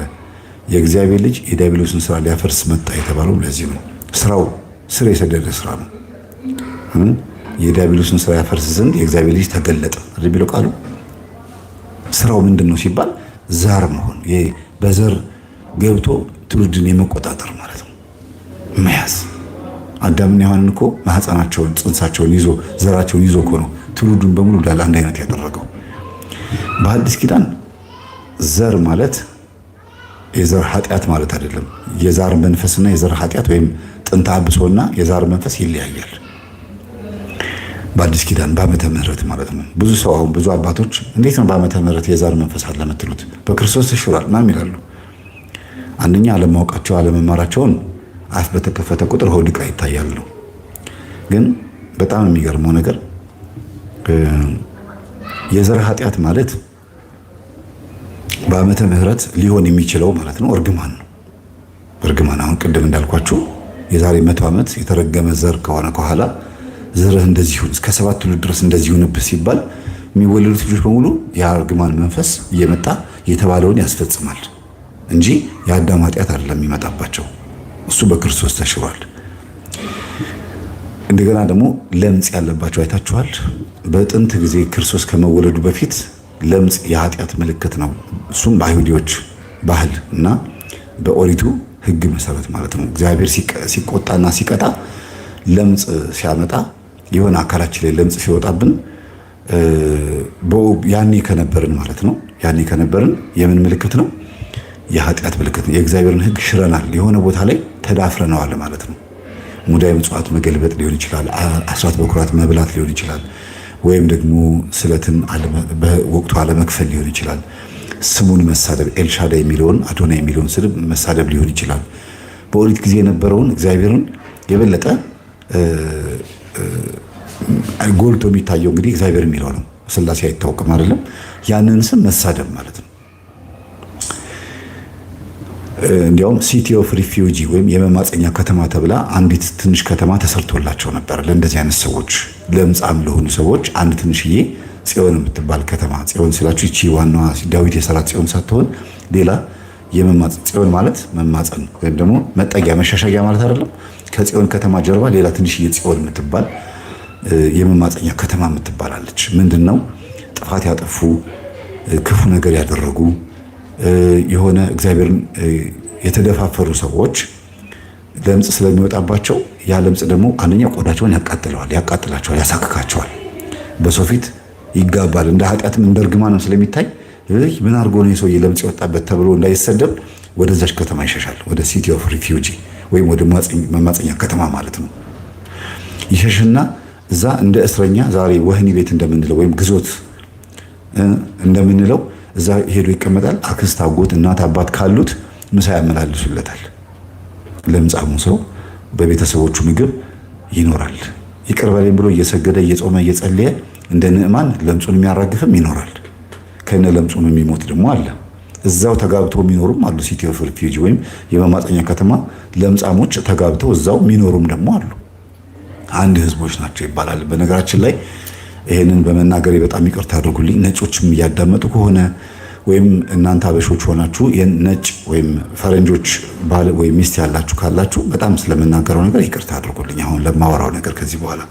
የእግዚአብሔር ልጅ የዲያብሎስን ስራ ሊያፈርስ መጣ የተባለው ለዚህ ነው። ስራው ስር የሰደደ ስራ ነው። የዲያብሎስን ስራ ያፈርስ ዘንድ የእግዚአብሔር ልጅ ተገለጠ ቢለው ቃሉ ስራው ምንድን ነው ሲባል ዛር መሆን፣ በዘር ገብቶ ትውልድን የመቆጣጠር ማለት ነው። መያዝ አዳምና ሔዋንን እኮ ማህፀናቸውን ጽንሳቸውን ይዞ ዘራቸውን ይዞ እኮ ነው ትውልዱን በሙሉ እንዳለ አንድ አይነት ያደረገው። በአዲስ ኪዳን ዘር ማለት የዘር ኃጢአት ማለት አይደለም። የዛር መንፈስና የዘር ኃጢአት ወይም ጥንተ አብሶና የዛር መንፈስ ይለያያል። በአዲስ ኪዳን በዓመተ ምሕረት ማለት ነው። ብዙ ሰው አሁን ብዙ አባቶች እንዴት ነው በዓመተ ምሕረት የዛር መንፈስ አለ የምትሉት? በክርስቶስ ተሽሯል ምናምን ይላሉ። አንደኛ አለማወቃቸው አለመማራቸውን አፍ በተከፈተ ቁጥር ሆድ ዕቃ ይታያል ነው። ግን በጣም የሚገርመው ነገር የዘር ኃጢአት ማለት በዓመተ ምሕረት ሊሆን የሚችለው ማለት ነው እርግማን ነው። እርግማን አሁን ቅድም እንዳልኳችሁ የዛሬ 100 ዓመት የተረገመ ዘር ከሆነ ከኋላ ዘርህ እንደዚህ ይሁን እስከ 7 ትውልድ ድረስ እንደዚህ ይሁንብህ ሲባል የሚወለዱት ልጆች በሙሉ የእርግማን መንፈስ እየመጣ የተባለውን ያስፈጽማል እንጂ የአዳም ኃጢአት አይደለም የሚመጣባቸው። እሱ በክርስቶስ ተሽሯል። እንደገና ደግሞ ለምጽ ያለባቸው አይታችኋል። በጥንት ጊዜ ክርስቶስ ከመወለዱ በፊት ለምጽ የኃጢአት ምልክት ነው። እሱም በአይሁዲዎች ባህል እና በኦሪቱ ሕግ መሰረት ማለት ነው። እግዚአብሔር ሲቆጣና ሲቀጣ ለምጽ ሲያመጣ የሆነ አካላችን ላይ ለምጽ ሲወጣብን ያኔ ከነበርን ማለት ነው። ያኔ ከነበርን የምን ምልክት ነው? የኃጢአት ምልክት ነው። የእግዚአብሔርን ሕግ ሽረናል፣ የሆነ ቦታ ላይ ተዳፍረነዋል ማለት ነው። ሙዳየ ምጽዋት መገልበጥ ሊሆን ይችላል። አስራት በኩራት መብላት ሊሆን ይችላል። ወይም ደግሞ ስለትን በወቅቱ አለመክፈል ሊሆን ይችላል። ስሙን መሳደብ፣ ኤልሻዳ የሚለውን አዶና የሚለውን ስድብ መሳደብ ሊሆን ይችላል። በኦሪት ጊዜ የነበረውን እግዚአብሔርን የበለጠ ጎልቶ የሚታየው እንግዲህ እግዚአብሔር የሚለው ነው። ስላሴ አይታወቅም አይደለም። ያንን ስም መሳደብ ማለት ነው። እንዲያውም ሲቲ ኦፍ ሪፊውጂ ወይም የመማፀኛ ከተማ ተብላ አንዲት ትንሽ ከተማ ተሰርቶላቸው ነበር። ለእንደዚህ አይነት ሰዎች ለምጻም ለሆኑ ሰዎች አንድ ትንሽዬ ጽዮን የምትባል ከተማ። ጽዮን ስላችሁ ይቺ ዋናዋ ዳዊት የሰራት ጽዮን ሳትሆን ሌላ ጽዮን ማለት መማፀን ወይም ደግሞ መጠጊያ መሻሻጊያ ማለት አይደለም። ከጽዮን ከተማ ጀርባ ሌላ ትንሽዬ ጽዮን የምትባል የመማፀኛ ከተማ የምትባላለች። ምንድነው? ጥፋት ያጠፉ ክፉ ነገር ያደረጉ የሆነ እግዚአብሔርን የተደፋፈሩ ሰዎች ለምጽ ስለሚወጣባቸው ያ ለምጽ ደግሞ አንደኛ ቆዳቸውን ያቃጥላቸዋል፣ ያሳክካቸዋል። በሰው ፊት ይጋባል። እንደ ኃጢአትም እንደ እርግማንም ስለሚታይ ምን አድርጎ ነው የሰውዬ ለምጽ የወጣበት ተብሎ እንዳይሰደብ ወደዛች ከተማ ይሸሻል። ወደ ሲቲ ኦፍ ሪፊውጂ ወይም ወደ መማፀኛ ከተማ ማለት ነው። ይሸሽና እዛ እንደ እስረኛ ዛሬ ወህኒ ቤት እንደምንለው ወይም ግዞት እንደምንለው እዛ ሄዶ ይቀመጣል። አክስት፣ አጎት፣ እናት፣ አባት ካሉት ምሳ ያመላልሱለታል። ለምጻሙ ሰው በቤተሰቦቹ ምግብ ይኖራል። ይቅር በለኝ ብሎ እየሰገደ እየጾመ እየጸለየ እንደ ንዕማን ለምጹን የሚያራግፍም ይኖራል። ከነ ለምጹን የሚሞት ደግሞ አለ። እዛው ተጋብተው የሚኖሩም አሉ። ሲቲ ኦፍ ሪፊውጂ ወይም የመማፀኛ ከተማ ለምጻሞች ተጋብተው እዛው የሚኖሩም ደግሞ አሉ። አንድ ህዝቦች ናቸው ይባላል። በነገራችን ላይ ይሄንን በመናገሬ በጣም ይቅርታ አድርጉልኝ። ነጮችም እያዳመጡ ከሆነ ወይም እናንተ አበሾች ሆናችሁ ነጭ ወይም ፈረንጆች ባል ወይም ሚስት ያላችሁ ካላችሁ በጣም ስለምናገረው ነገር ይቅርታ አድርጉልኝ። አሁን ለማወራው ነገር ከዚህ በኋላ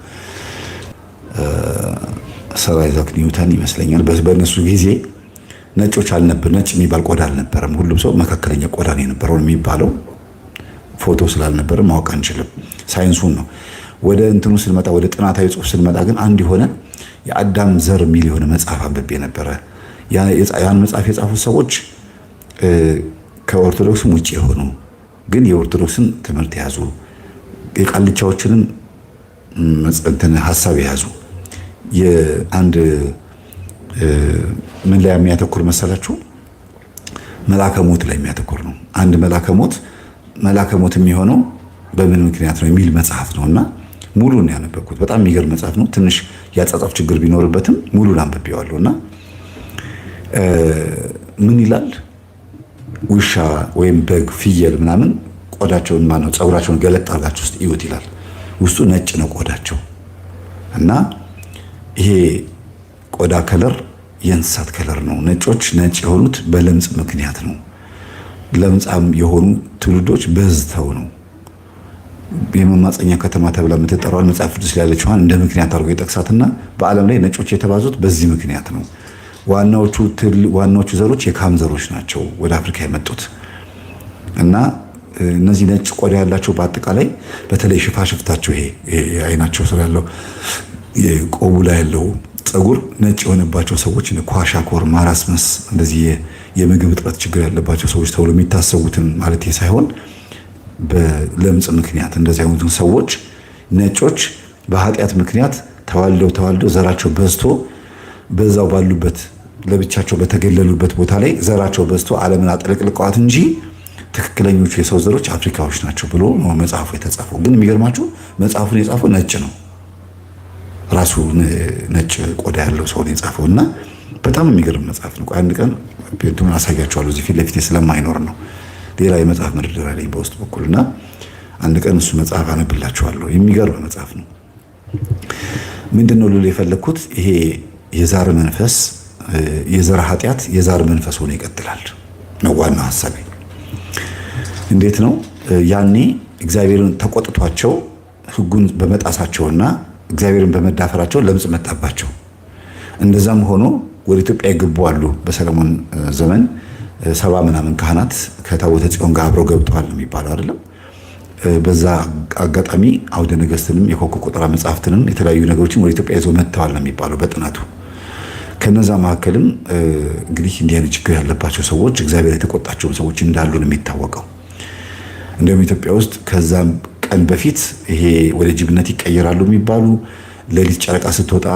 ሰር አይዛክ ኒውተን ይመስለኛል በእነሱ ጊዜ ነጮች አልነበር፣ ነጭ የሚባል ቆዳ አልነበረም። ሁሉም ሰው መካከለኛ ቆዳ ነው የነበረው የሚባለው። ፎቶ ስላልነበረ ማወቅ አንችልም። ሳይንሱን ነው። ወደ እንትኑ ስንመጣ ወደ ጥናታዊ ጽሑፍ ስንመጣ ግን አንድ የሆነ የአዳም ዘር የሚል የሆነ መጽሐፍ አንብቤ ነበረ። ያን መጽሐፍ የጻፉት ሰዎች ከኦርቶዶክስም ውጭ የሆኑ ግን የኦርቶዶክስን ትምህርት የያዙ የቃልቻዎችንም ሀሳብ የያዙ የአንድ ምን ላይ የሚያተኩር መሰላችሁ? መላከ ሞት ላይ የሚያተኩር ነው። አንድ መላከ ሞት የሚሆነው በምን ምክንያት ነው የሚል መጽሐፍ ነውና ሙሉን ያነበብኩት። በጣም የሚገርም መጽሐፍ ነው። ትንሽ ያጻጻፍ ችግር ቢኖርበትም ሙሉን አንብቤዋለሁና ምን ይላል? ውሻ ወይም በግ፣ ፍየል ምናምን ቆዳቸውን ማነው ፀጉራቸውን ገለጥ አድርጋችሁ ውስጥ ይዩት ይላል። ውስጡ ነጭ ነው ቆዳቸው እና ይሄ ቆዳ ከለር የእንስሳት ከለር ነው። ነጮች ነጭ የሆኑት በለምጽ ምክንያት ነው። ለምጻም የሆኑ ትውልዶች በዝተው ነው። የመማፀኛ ከተማ ተብላ የምትጠራው መጽሐፍ ቅዱስ ላይ ያለችዋን እንደ ምክንያት አድርጎ የጠቅሳትና በዓለም ላይ ነጮች የተባዙት በዚህ ምክንያት ነው። ዋናዎቹ ዘሮች የካም ዘሮች ናቸው ወደ አፍሪካ የመጡት እና እነዚህ ነጭ ቆዳ ያላቸው በአጠቃላይ በተለይ ሽፋሽፍታቸው ይሄ አይናቸው ስር ያለው የቆቡ ላይ ያለው ፀጉር ነጭ የሆነባቸው ሰዎች ኳሻኮር፣ ማራስመስ እንደዚህ የምግብ እጥረት ችግር ያለባቸው ሰዎች ተብሎ የሚታሰቡትን ማለት ሳይሆን በለምጽ ምክንያት እንደዚህ አይነቱ ሰዎች ነጮች በኃጢአት ምክንያት ተዋልደው ዘራቸው በዝቶ በዛው ባሉበት ለብቻቸው በተገለሉበት ቦታ ላይ ዘራቸው በዝቶ ዓለምን አጥለቅልቀዋት እንጂ ትክክለኞቹ የሰው ዘሮች አፍሪካዎች ናቸው ብሎ ነው መጽሐፉ የተጻፈው። ግን የሚገርማችሁ መጽሐፉን የጻፈው ነጭ ነው። ራሱ ነጭ ቆዳ ያለው ሰው ነው የጻፈው እና በጣም የሚገርም መጽሐፍ ነው። አንድ ቀን ቤቱን አሳያችኋለሁ። እዚህ ፊት ለፊት ስለማይኖር ነው። ሌላ የመጽሐፍ መደርደሪያ ላይ በውስጥ በኩልና አንድ ቀን እሱ መጽሐፍ አነብላችኋለሁ። የሚገርም መጽሐፍ ነው። ምንድነው ልል የፈለኩት ይሄ የዛር መንፈስ የዘር ኃጢአት የዛር መንፈስ ሆኖ ይቀጥላል ነው ዋና ሐሳቤ። እንዴት ነው? ያኔ እግዚአብሔርን ተቆጥቷቸው ሕጉን በመጣሳቸውና እግዚአብሔርን በመዳፈራቸው ለምጽ መጣባቸው። እንደዛም ሆኖ ወደ ኢትዮጵያ የገቡ አሉ። በሰለሞን ዘመን 70 ምናምን ካህናት ከታቦተ ጽዮን ጋር አብረው ገብተዋል ነው የሚባለው አይደለም። በዛ አጋጣሚ አውደ ነገሥትንም የኮከብ ቆጠራ መጽሐፍትንም የተለያዩ ነገሮችን ወደ ኢትዮጵያ ይዘው መጥተዋል ነው የሚባለው በጥናቱ። ከነዛ መካከልም እንግዲህ እንዲህ አይነት ችግር ያለባቸው ሰዎች እግዚአብሔር የተቆጣቸውን ሰዎች እንዳሉ ነው የሚታወቀው። እንደውም ኢትዮጵያ ውስጥ ከዛም ቀን በፊት ይሄ ወደ ጅብነት ይቀየራሉ የሚባሉ ሌሊት ጨረቃ ስትወጣ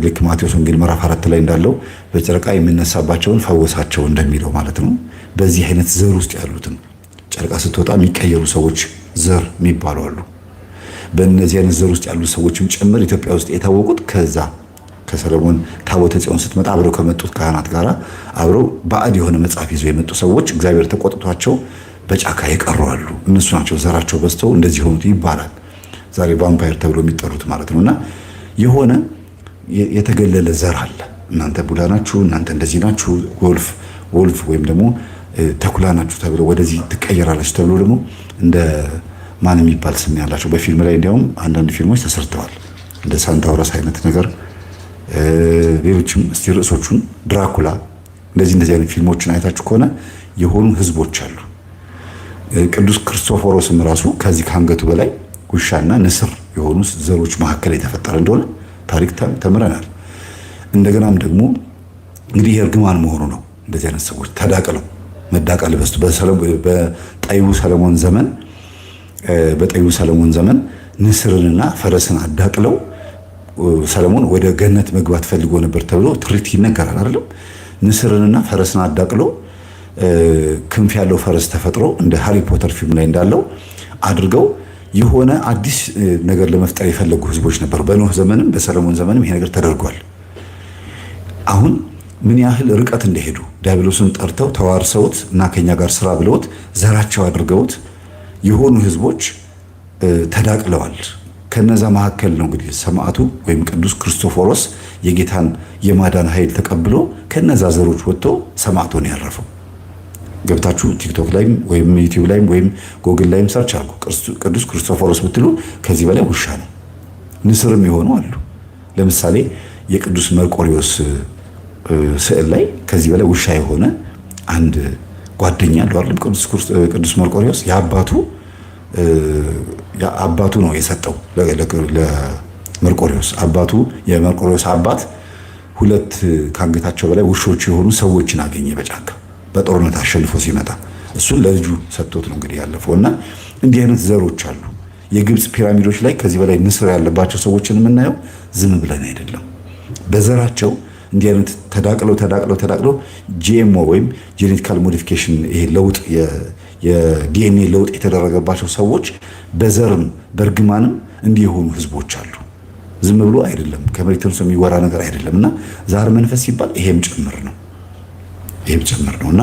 ልክ ማቴዎስ ወንጌል ምዕራፍ 4 ላይ እንዳለው በጨረቃ የሚነሳባቸውን ፈወሳቸው እንደሚለው ማለት ነው። በዚህ አይነት ዘር ውስጥ ያሉትን ጨረቃ ስትወጣ የሚቀየሩ ሰዎች ዘር የሚባሉ አሉ። በእነዚህ አይነት ዘር ውስጥ ያሉ ሰዎችም ጭምር ኢትዮጵያ ውስጥ የታወቁት ከዛ ከሰለሞን ታቦተ ጽዮን ስትመጣ አብረው ከመጡት ካህናት ጋር አብረው ባዕድ የሆነ መጽሐፍ ይዘው የመጡ ሰዎች እግዚአብሔር ተቆጥቷቸው በጫካ የቀሩ አሉ። እነሱ ናቸው ዘራቸው በዝተው እንደዚህ ሆኑት ይባላል። ዛሬ ቫምፓየር ተብሎ የሚጠሩት ማለት ነውና የሆነ የተገለለ ዘር አለ። እናንተ ቡዳ ናችሁ፣ እናንተ እንደዚህ ናችሁ፣ ወልፍ ወይም ደግሞ ተኩላ ናችሁ ተብሎ ወደዚህ ትቀየራላችሁ ተብሎ ደግሞ እንደ ማን የሚባል ስም ያላቸው በፊልም ላይ እንዲያውም አንዳንድ ፊልሞች ተሰርተዋል። እንደ ሳንታውረስ አይነት ነገር ሌሎችም እስቲ ርዕሶቹን ድራኩላ እንደዚህ አይነት ፊልሞችን አይታችሁ ከሆነ የሆኑ ህዝቦች አሉ። ቅዱስ ክርስቶፎሮስም ራሱ ከዚህ ከአንገቱ በላይ ውሻና ንስር የሆኑ ዘሮች መካከል የተፈጠረ እንደሆነ ታሪክ ተምረናል። እንደገናም ደግሞ እንግዲህ እርግማን መሆኑ ነው። እንደዚህ አይነት ሰዎች ተዳቅለው መዳቀል በስቱ በጠይቡ ሰለሞን ዘመን ንስርንና ፈረስን አዳቅለው ሰለሞን ወደ ገነት መግባት ፈልጎ ነበር ተብሎ ትርኢት ይነገራል አይደለም። ንስርንና ፈረስን አዳቅለው ክንፍ ያለው ፈረስ ተፈጥሮ እንደ ሃሪ ፖተር ፊልም ላይ እንዳለው አድርገው የሆነ አዲስ ነገር ለመፍጠር የፈለጉ ህዝቦች ነበሩ። በኖህ ዘመንም በሰለሞን ዘመንም ይሄ ነገር ተደርጓል። አሁን ምን ያህል ርቀት እንደሄዱ ዲያብሎስን ጠርተው ተዋርሰውት እና ከኛ ጋር ስራ ብለውት ዘራቸው አድርገውት የሆኑ ህዝቦች ተዳቅለዋል። ከነዛ መካከል ነው እንግዲህ ሰማዕቱ ወይም ቅዱስ ክርስቶፎሮስ የጌታን የማዳን ኃይል ተቀብሎ ከነዛ ዘሮች ወጥቶ ሰማዕት ሆኖ ያረፈው። ገብታችሁ ቲክቶክ ላይም ወይም ዩቲዩብ ላይም ወይም ጎግል ላይም ሰርች አድርጉ። ቅዱስ ክርስቶፎሮስ ብትሉ ከዚህ በላይ ውሻ ነው። ንስርም የሆኑ አሉ። ለምሳሌ የቅዱስ መርቆሪዎስ ስዕል ላይ ከዚህ በላይ ውሻ የሆነ አንድ ጓደኛ አለው አይደል? ቅዱስ መርቆሪዎስ አባቱ ነው የሰጠው ለመርቆሪዎስ። የመርቆሪዎስ አባት ሁለት ከአንገታቸው በላይ ውሾች የሆኑ ሰዎችን አገኘ በጫካ በጦርነት አሸንፎ ሲመጣ እሱን ለልጁ ሰጥቶት ነው እንግዲህ ያለፈውና እንዲህ አይነት ዘሮች አሉ። የግብጽ ፒራሚዶች ላይ ከዚህ በላይ ንስር ያለባቸው ሰዎችን የምናየው ዝም ብለን አይደለም። በዘራቸው እንዲህ አይነት ተዳቅለው ጂኤምኦ ወይም ጄኔቲካል ሞዲፊኬሽን ይሄ ለውጥ የዲኤንኤ ለውጥ የተደረገባቸው ሰዎች በዘርም በእርግማንም እንዲህ የሆኑ ህዝቦች አሉ። ዝም ብሎ አይደለም፣ ከመሬት ተነስቶ የሚወራ ነገር አይደለም። እና ዛር መንፈስ ሲባል ይሄም ጭምር ነው እና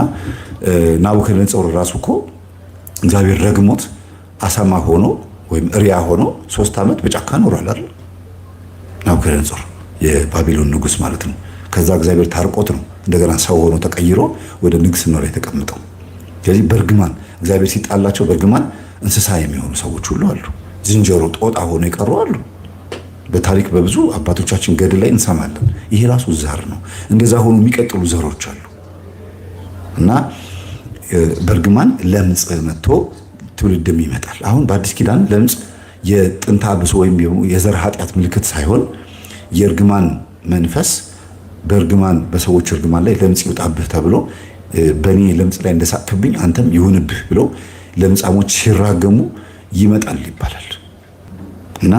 ናቡከደነፆር ራሱ እኮ እግዚአብሔር ረግሞት አሳማ ሆኖ ወይም እሪያ ሆኖ 3 ዓመት በጫካ ኖሯል አይደል? ናቡከደነፆር የባቢሎን ንጉስ ማለት ነው። ከዛ እግዚአብሔር ታርቆት ነው እንደገና ሰው ሆኖ ተቀይሮ ወደ ንግስና ላይ ተቀምጠው። ስለዚህ በእርግማን እግዚአብሔር ሲጣላቸው በእርግማን እንስሳ የሚሆኑ ሰዎች ሁሉ አሉ። ዝንጀሮ፣ ጦጣ ሆኖ የቀሩ አሉ። በታሪክ በብዙ አባቶቻችን ገድል ላይ እንሰማለን። ይሄ ራሱ ዛር ነው። እንደዛ ሆኖ የሚቀጥሉ ዘሮች አሉ እና በእርግማን ለምጽ መጥቶ ትውልድም ይመጣል። አሁን በአዲስ ኪዳን ለምጽ የጥንተ አብሶ ወይም የዘር ኃጢአት ምልክት ሳይሆን የእርግማን መንፈስ በእርግማን በሰዎች እርግማን ላይ ለምጽ ይውጣብህ ተብሎ በእኔ ለምጽ ላይ እንደሳቅብኝ አንተም ይሁንብህ ብሎ ለምጻሞች ሲራገሙ ይመጣል ይባላል እና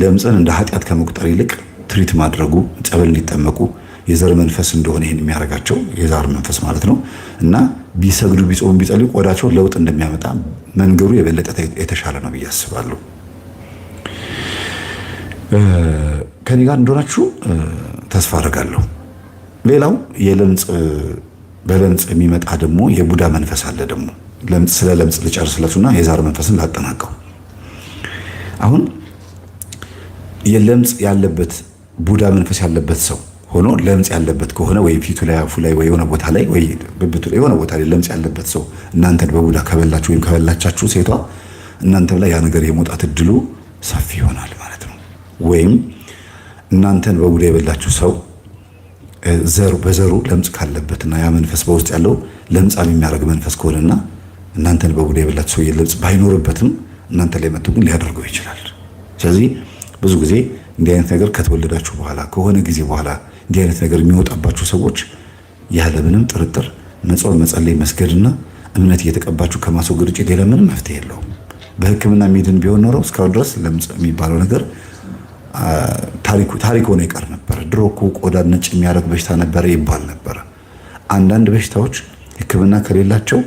ለምጽን እንደ ኃጢአት ከመቁጠር ይልቅ ትሪት ማድረጉ ጸበል እንዲጠመቁ የዘር መንፈስ እንደሆነ ይሄን የሚያደርጋቸው የዛር መንፈስ ማለት ነው እና ቢሰግዱ ቢጾሙ ቢጸልዩ ቆዳቸው ለውጥ እንደሚያመጣ መንገሩ የበለጠ የተሻለ ነው ብዬ አስባለሁ። ከኔ ጋር እንደሆናችሁ ተስፋ አደርጋለሁ። ሌላው በለምጽ የሚመጣ ደግሞ የቡዳ መንፈስ አለ። ደግሞ ስለ ለምጽ ልጨርስላችሁና የዛር መንፈስን ላጠናቀው። አሁን የለምጽ ያለበት ቡዳ መንፈስ ያለበት ሰው ሆኖ ለምጽ ያለበት ከሆነ ወይ ፊቱ ላይ አፉ ላይ ወይ የሆነ ቦታ ላይ ወይ ብብቱ ላይ የሆነ ቦታ ላይ ለምጽ ያለበት ሰው እናንተን በቡዳ ከበላችሁ ወይም ከበላቻችሁ ሴቷ እናንተም ላይ ያ ነገር የመውጣት እድሉ ሰፊ ይሆናል ማለት ነው። ወይም እናንተን በቡዳ የበላችሁ ሰው በዘሩ ለምጽ ካለበትና ያ መንፈስ በውስጥ ያለው ለምጻም የሚያደርግ መንፈስ ከሆነና እናንተን በቡዳ የበላችሁ ሰው ለምጽ ባይኖርበትም እናንተ ላይ መጥቶ ግን ሊያደርገው ይችላል። ስለዚህ ብዙ ጊዜ እንዲህ አይነት ነገር ከተወለዳችሁ በኋላ ከሆነ ጊዜ በኋላ እንዲህ አይነት ነገር የሚወጣባችሁ ሰዎች ያለምንም ጥርጥር መጾም፣ መጸለይ፣ መስገድና እምነት እየተቀባችሁ ከማስወገድ ውጭ ሌላ ምንም መፍትሄ የለውም። በሕክምና ሚድን ቢሆን ኖረው እስካሁን ድረስ ለምጽ የሚባለው ነገር ታሪክ ሆኖ ይቀር ነበር። ድሮ እኮ ቆዳ ነጭ የሚያደርግ በሽታ ነበረ ይባል ነበረ። አንዳንድ በሽታዎች ሕክምና ከሌላቸው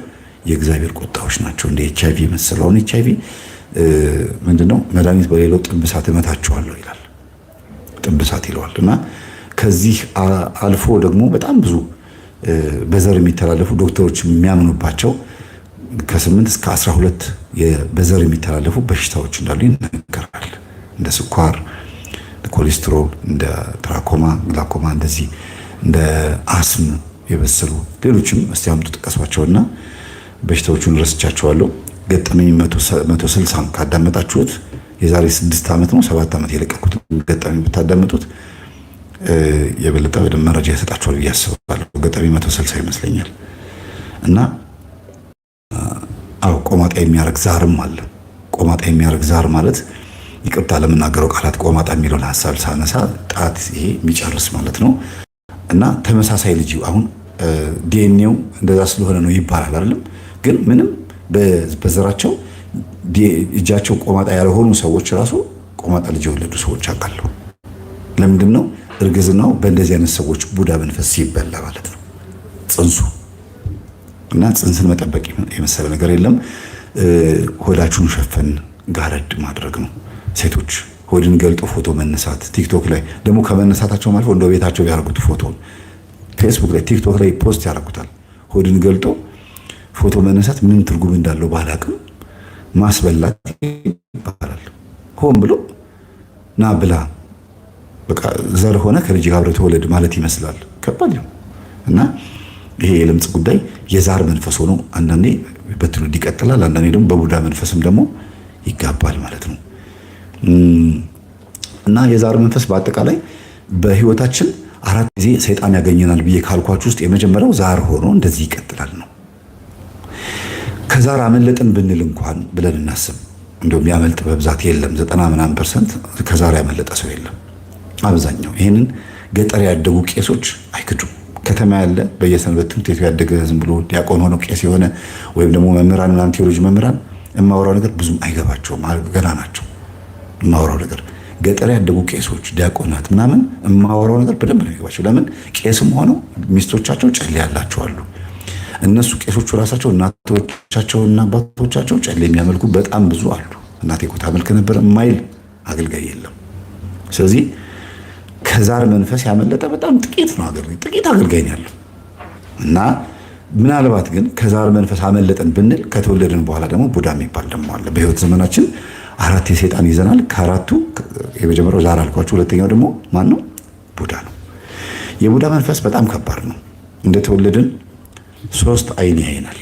የእግዚአብሔር ቁጣዎች ናቸው። እንደ ኤችአይቪ መሰለውን ኤችአይቪ ምንድነው መድኃኒት በሌለው ጥብሳት እመታቸዋለሁ ይላል። ጥብሳት ይለዋል እና ከዚህ አልፎ ደግሞ በጣም ብዙ በዘር የሚተላለፉ ዶክተሮች የሚያምኑባቸው ከ8 እስከ 12 በዘር የሚተላለፉ በሽታዎች እንዳሉ ይነገራል። እንደ ስኳር፣ ኮሌስትሮል፣ እንደ ትራኮማ፣ ግላኮማ፣ እንደዚህ እንደ አስም የበሰሉ ሌሎችም እስቲ አምጡ ጥቀሷቸውና በሽታዎቹን ረስቻቸዋለሁ። ገጠመኝ 160 ካዳመጣችሁት የዛሬ 6 ዓመት ነው 7 ዓመት የለቀኩት ገጠመኝ ብታዳምጡት የበለጠ በደንብ መረጃ ይሰጣችኋል ብዬ አስባለሁ። ገጠመኝ 160 ይመስለኛል እና ቆማጣ የሚያረግ ዛርም አለ። ቆማጣ የሚያረግ ዛር ማለት ይቅርታ ለምናገረው ቃላት ቆማጣ የሚለውን ሐሳብ ሳነሳ ጣት ይሄ የሚጨርስ ማለት ነው እና ተመሳሳይ ልጅ አሁን ዲኤንኤው እንደዛ ስለሆነ ነው ይባላል አይደለም። ግን ምንም በዘራቸው እጃቸው ቆማጣ ያልሆኑ ሰዎች ራሱ ቆማጣ ልጅ የወለዱ ሰዎች አውቃለሁ። ለምንድን ነው? እርግዝናው በእንደዚህ አይነት ሰዎች ቡዳ መንፈስ ሲበላ ማለት ነው ጽንሱ እና ጽንስን መጠበቅ የመሰለ ነገር የለም። ሆዳችሁን ሸፈን ጋረድ ማድረግ ነው። ሴቶች ሆድን ገልጦ ፎቶ መነሳት ቲክቶክ ላይ ደግሞ ከመነሳታቸው ማለት እንደ ቤታቸው ያደርጉት ፎቶን ፌስቡክ ላይ ቲክቶክ ላይ ፖስት ያደርጉታል። ሆድን ገልጦ ፎቶ መነሳት ምን ትርጉም እንዳለው ባላቅም ማስበላት ይባላል። ሆን ብሎ ና ብላ በቃ ዘር ሆነ ከልጅ ጋር አብረህ ተወለድ ማለት ይመስላል። ከባድ ነው እና ይሄ የለምጽ ጉዳይ የዛር መንፈስ ሆኖ አንዳንዴ በትውልድ ይቀጥላል፣ አንዳንዴ ደግሞ በቡዳ መንፈስም ደግሞ ይጋባል ማለት ነው እና የዛር መንፈስ በአጠቃላይ በህይወታችን 4 ጊዜ ሰይጣን ያገኘናል ብዬ ካልኳችሁ ውስጥ የመጀመሪያው ዛር ሆኖ እንደዚህ ይቀጥላል ነው። ከዛር አመለጥን ብንል እንኳን ብለን እናስብ፣ እንደውም ያመልጥ በብዛት የለም። 90% ከዛር ያመለጠ ሰው የለም። አብዛኛው ይሄንን ገጠር ያደጉ ቄሶች አይክዱም። ከተማ ያለ በየሰንበት ትምህርት ቤቱ ያደገ ዝም ብሎ ዲያቆን ሆኖ ቄስ የሆነ ወይም ደግሞ መምህራን እና ቴዎሎጂ መምህራን የማወራው ነገር ብዙም አይገባቸውም፣ ገና ናቸው። የማወራው ነገር ገጠር ያደጉ ቄሶች ዲያቆናት ምናምን የማወራው ነገር በደንብ ነው የሚገባቸው። ለምን? ቄስም ሆነው ሚስቶቻቸው ጨሌ ያላቸው አሉ። እነሱ ቄሶቹ ራሳቸው እናቶቻቸውና አባቶቻቸው ጨሌ የሚያመልኩ በጣም ብዙ አሉ። እናቴ እኮ ታመልክ ነበር የማይል አገልጋይ የለም። ስለዚህ ከዛር መንፈስ ያመለጠ በጣም ጥቂት ነው ጥቂት አገልጋይ ያለው እና ምናልባት ግን ከዛር መንፈስ አመለጠን ብንል ከተወለድን በኋላ ደግሞ ቡዳ የሚባል ደግሞ አለ። በህይወት ዘመናችን 4 የሰይጣን ይዘናል። ከአራቱ የመጀመሪያው ዛር አልኳችሁ፣ ሁለተኛው ደግሞ ማን ነው? ቡዳ ነው። የቡዳ መንፈስ በጣም ከባድ ነው። እንደተወለድን 3 አይን ያይናል።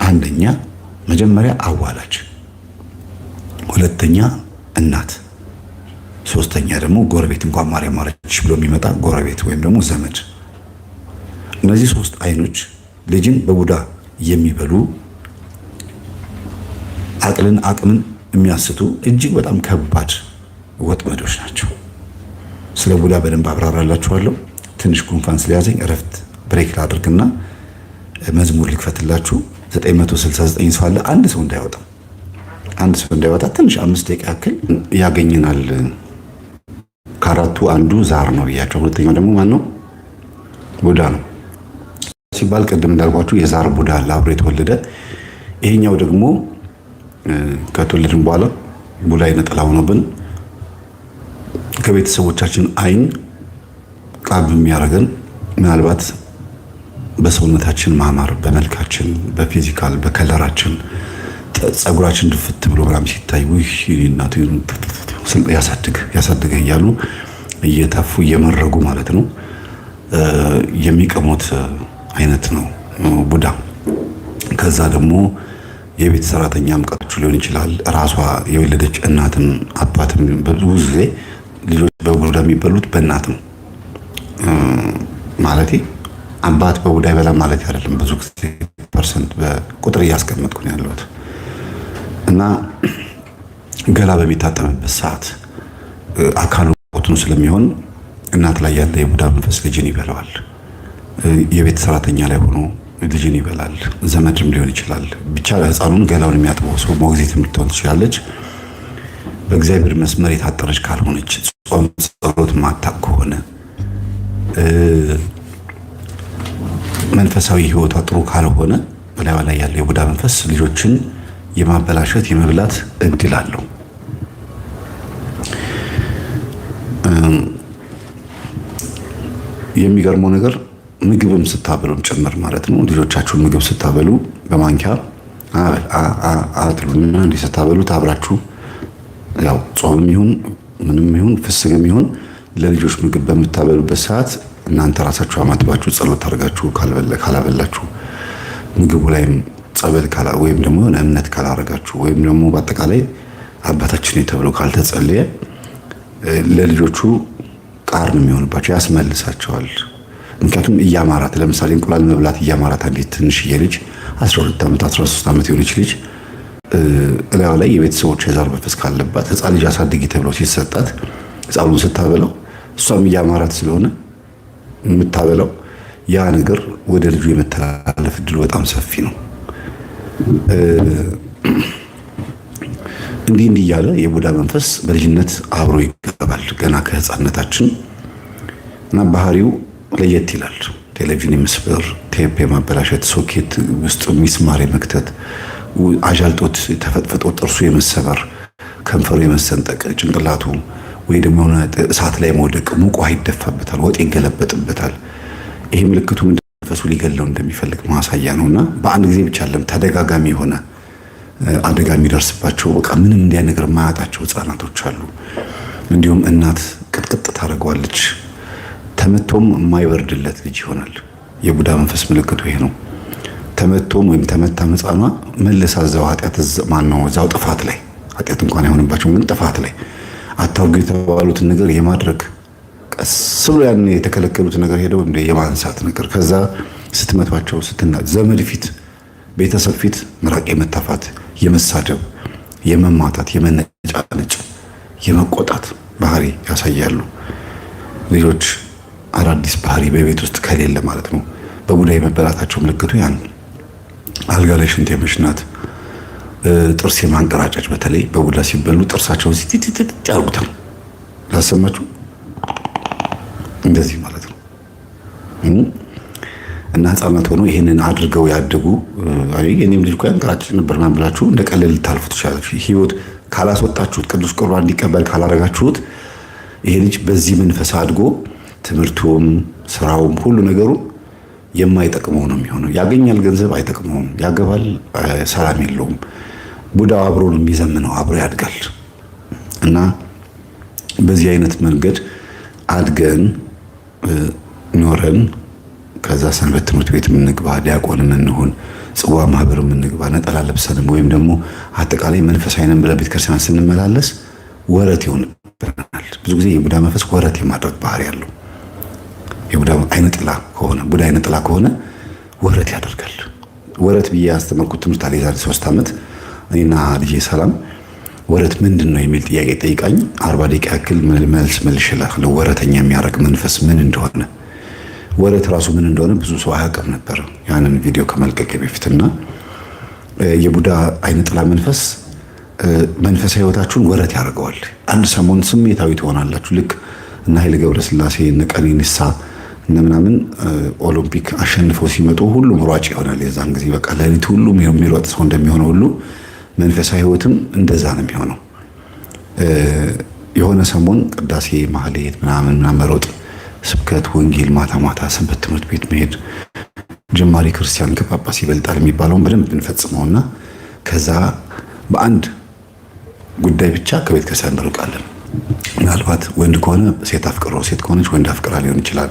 አንደኛ መጀመሪያ አዋላጅ፣ ሁለተኛ እናት፣ ሶስተኛ ደግሞ ጎረቤት። እንኳን ማርያም ማረች ብሎ የሚመጣ ጎረቤት ወይም ደግሞ ዘመድ። እነዚህ 3 አይኖች ልጅን በቡዳ የሚበሉ አቅምን የሚያስቱ እጅግ በጣም ከባድ ወጥመዶች ናቸው። ስለ ቡዳ በደንብ አብራራላችኋለሁ። ትንሽ ጉንፋን ስለያዘኝ እረፍት ብሬክ ላድርግና መዝሙር ልክፈትላችሁ። 969 ሰው አለ። አንድ ሰው እንዳይወጣ ትንሽ 5 ደቂቃ ያክል ያገኝናል። ከአራቱ አንዱ ዛር ነው ብያቸው፣ ሁለተኛው ደግሞ ማን ነው? ቡዳ ነው ሲባል ቅድም እንዳልኳችሁ የዛር ቡዳ አለ አብሮ የተወለደ። ይሄኛው ደግሞ ከተወለድን በኋላ ቡዳ ነጠላ ሆኖብን ከቤተሰቦቻችን አይን ቃብ የሚያደርገን ምናልባት በሰውነታችን ማማር፣ በመልካችን፣ በፊዚካል በከለራችን ጸጉራችን ድፍት ብሎ ምናምን ሲታይ ውይ እናቱ ያሳድገ እያሉ እየተፉ እየመረጉ ማለት ነው የሚቀሙት አይነት ነው ቡዳ። ከዛ ደግሞ የቤት ሰራተኛም ቀጥቹ ሊሆን ይችላል። ራሷ የወለደች እናትም አባትም ብዙ ጊዜ ልጆች በቡዳ የሚበሉት በእናት ነው ማለት አባት በቡዳ ይበላል ማለት አይደለም። ብዙ ጊዜ ፐርሰንት በቁጥር እያስቀመጥኩ ነው ያለሁት እና ገላ በሚታጠብበት ሰዓት አካሉ ቁጥኑ ስለሚሆን እናት ላይ ያለ የቡዳ መንፈስ ልጅን ይበላዋል። የቤት ሰራተኛ ላይ ሆኖ ልጅን ይበላል። ዘመድም ሊሆን ይችላል። ብቻ ህፃኑን ገላውን የሚያጥበው ሰው ሞግዚት የምትሆን ትችላለች። በእግዚአብሔር መስመር የታጠረች ካልሆነች፣ ጾም ጸሎት ማታቅ ከሆነ፣ መንፈሳዊ ህይወቷ ጥሩ ካልሆነ በላይዋ ላይ ያለ የቡዳ መንፈስ ልጆችን የማበላሸት የመብላት እድል አለው። የሚገርመው ነገር ምግብም ስታበሉም ጭምር ማለት ነው። ልጆቻችሁን ምግብ ስታበሉ በማንኪያ አጥሉና እንዲህ ስታበሉት አብራችሁ ያው ጾምም ይሁን ምንም ይሁን ፍስግም ይሁን ለልጆች ምግብ በምታበሉበት ሰዓት እናንተ ራሳችሁ አማትባችሁ ጸሎት አድርጋችሁ ካላበላችሁ ምግቡ ላይም ጸበል ወይም ደግሞ የሆነ እምነት ካላረጋችሁ ወይም ደግሞ በአጠቃላይ አባታችን የተብሎ ካልተጸለየ ለልጆቹ ቃር ነው የሚሆንባቸው፣ ያስመልሳቸዋል። ምክንያቱም እያማራት ለምሳሌ እንቁላል መብላት እያማራት አንዲት ትንሽዬ ልጅ 12 ዓመት 13 ዓመት የሆነች ልጅ እላዩ ላይ የቤተሰቦች የዛር መንፈስ ካለባት ህፃን ልጅ አሳድጊ ተብሎ ሲሰጣት ህፃኑን ስታበላው እሷም እያማራት ስለሆነ የምታበላው ያ ነገር ወደ ልጁ የመተላለፍ እድሉ በጣም ሰፊ ነው። እንዲህ እያለ የቡዳ መንፈስ በልጅነት አብሮ ይገባል ገና ከህፃንነታችን እና ባህሪው ለየት ይላል። ቴሌቪዥን የመስበር፣ ቴፕ የማበላሸት፣ ሶኬት ውስጥ ሚስማር የመክተት፣ አጃልጦት ተፈጥፍጦ ጥርሱ የመሰበር፣ ከንፈሩ የመሰንጠቅ፣ ጭንቅላቱ ወይ ደግሞ የሆነ እሳት ላይ መውደቅ፣ ሙቅ ውሃ ይደፋበታል፣ ወጥ ይገለበጥበታል። ይሄ ምልክቱ መንፈሱ ሊገለው እንደሚፈልግ ማሳያ ነውና በአንድ ጊዜ ብቻ አይደለም ተደጋጋሚ የሆነ አደጋ የሚደርስባቸው በቃ ምንም እንዲያ ነገር ማያጣቸው ህፃናቶች አሉ። እንዲሁም እናት ቅጥቅጥ ታደርገዋለች። ተመቶም የማይበርድለት ልጅ ይሆናል። የቡዳ መንፈስ ምልክቱ ይሄ ነው። ተመቶም ወይም ተመታ ህፃኗ መልሳ እዛው ኃጢአት እዛው ጥፋት ላይ ኃጢአት እንኳን አይሆንባቸው ግን ጥፋት ላይ አታውጉ የተባሉትን ነገር የማድረግ ቀስ ብሎ ያን የተከለከሉት ነገር ሄደው እንደ የማንሳት ነገር ከዛ ስትመቷቸው ዘመድ ፊት ቤተሰብ ፊት ምራቅ የመታፋት የመሳደብ የመማታት የመነጫነጭ የመቆጣት ባህሪ ያሳያሉ። ልጆች አዳዲስ ባህሪ በቤት ውስጥ ከሌለ ማለት ነው በቡዳ የመበላታቸው ምልክቱ ያን አልጋ ላይ ሽንት የመሽናት፣ ጥርስ የማንቀራጨጭ በተለይ በቡዳ ሲበሉ ጥርሳቸው ሲቲቲት ያርጉታል። ላሰማችሁ እንደዚህ ማለት ነው። እና ህፃናት ሆኖ ይሄንን አድርገው ያደጉ የኔም ልጅ እኮ ያንቀራጭጭ ነበር ምናምን ብላችሁ እንደ ቀለል ልታልፉ ትችላላችሁ። ህይወት ካላስወጣችሁት ቅዱስ ቁርባን እንዲቀበል ካላረጋችሁት ይሄ ልጅ በዚህ መንፈስ አድጎ ትምህርቱም ስራውም ሁሉ ነገሩ የማይጠቅመው ነው የሚሆነው። ያገኛል ገንዘብ አይጠቅመውም፣ ያገባል ሰላም የለውም። ቡዳው አብሮ ነው የሚዘምነው፣ አብሮ ያድጋል። እና በዚህ አይነት መንገድ አድገን ኖረን ከዛ ሰንበት ትምህርት ቤት የምንግባ፣ ዲያቆን የምንሆን፣ ጽዋ ማህበር የምንግባ፣ ነጠላ ለብሰንም ወይም ደግሞ አጠቃላይ መንፈሳዊ ነን ብለን ቤተክርስቲያን ስንመላለስ ወረት ይሆንብናል። ብዙ ጊዜ የቡዳ መንፈስ ወረት የማድረግ ባህሪ ያለው የቡዳ አይነ ጥላ ከሆነ ቡዳ አይነ ጥላ ከሆነ ወረት ያደርጋል። ወረት ብዬ ያስተማርኩት ትምህርት አለ የዛሬ 3 ዓመት እኔና ልጄ ሰላም ወረት ምንድን ነው የሚል ጥያቄ ጠይቃኝ 40 ደቂቃ ያክል መልስ መልሼላታለሁ። ወረተኛ የሚያደርግ መንፈስ ምን እንደሆነ ወረት ራሱ ምን እንደሆነ ብዙ ሰው አያውቅም ነበር ያንን ቪዲዮ ከመልቀቄ በፊትና የቡዳ አይነ ጥላ መንፈስ መንፈሳዊ ህይወታችሁን ወረት ያደርገዋል። አንድ ሰሞን ስሜታዊ ትሆናላችሁ። ልክ እና ኃይለ ገብረስላሴ እነ ቀነኒሳ እነ ምናምን ኦሎምፒክ አሸንፈው ሲመጡ ሁሉም ሯጭ ይሆናል። የዛን ጊዜ በቃ ለሊት ሁሉም የሚሮጥ ሰው እንደሚሆነው ሁሉ መንፈሳዊ ህይወትም እንደዛ ነው የሚሆነው። የሆነ ሰሞን ቅዳሴ ማህሌት ምናምን መሮጥ፣ ስብከት ወንጌል፣ ማታ ማታ ሰንበት ትምህርት ቤት መሄድ፣ ጀማሪ ክርስቲያን ከጳጳስ ይበልጣል የሚባለውን በደንብ እንፈጽመውና ከዛ በአንድ ጉዳይ ብቻ ከቤተ ክርስቲያን እንርቃለን። ምናልባት ወንድ ከሆነ ሴት አፍቅሮ፣ ሴት ከሆነች ወንድ አፍቅራ ሊሆን ይችላል።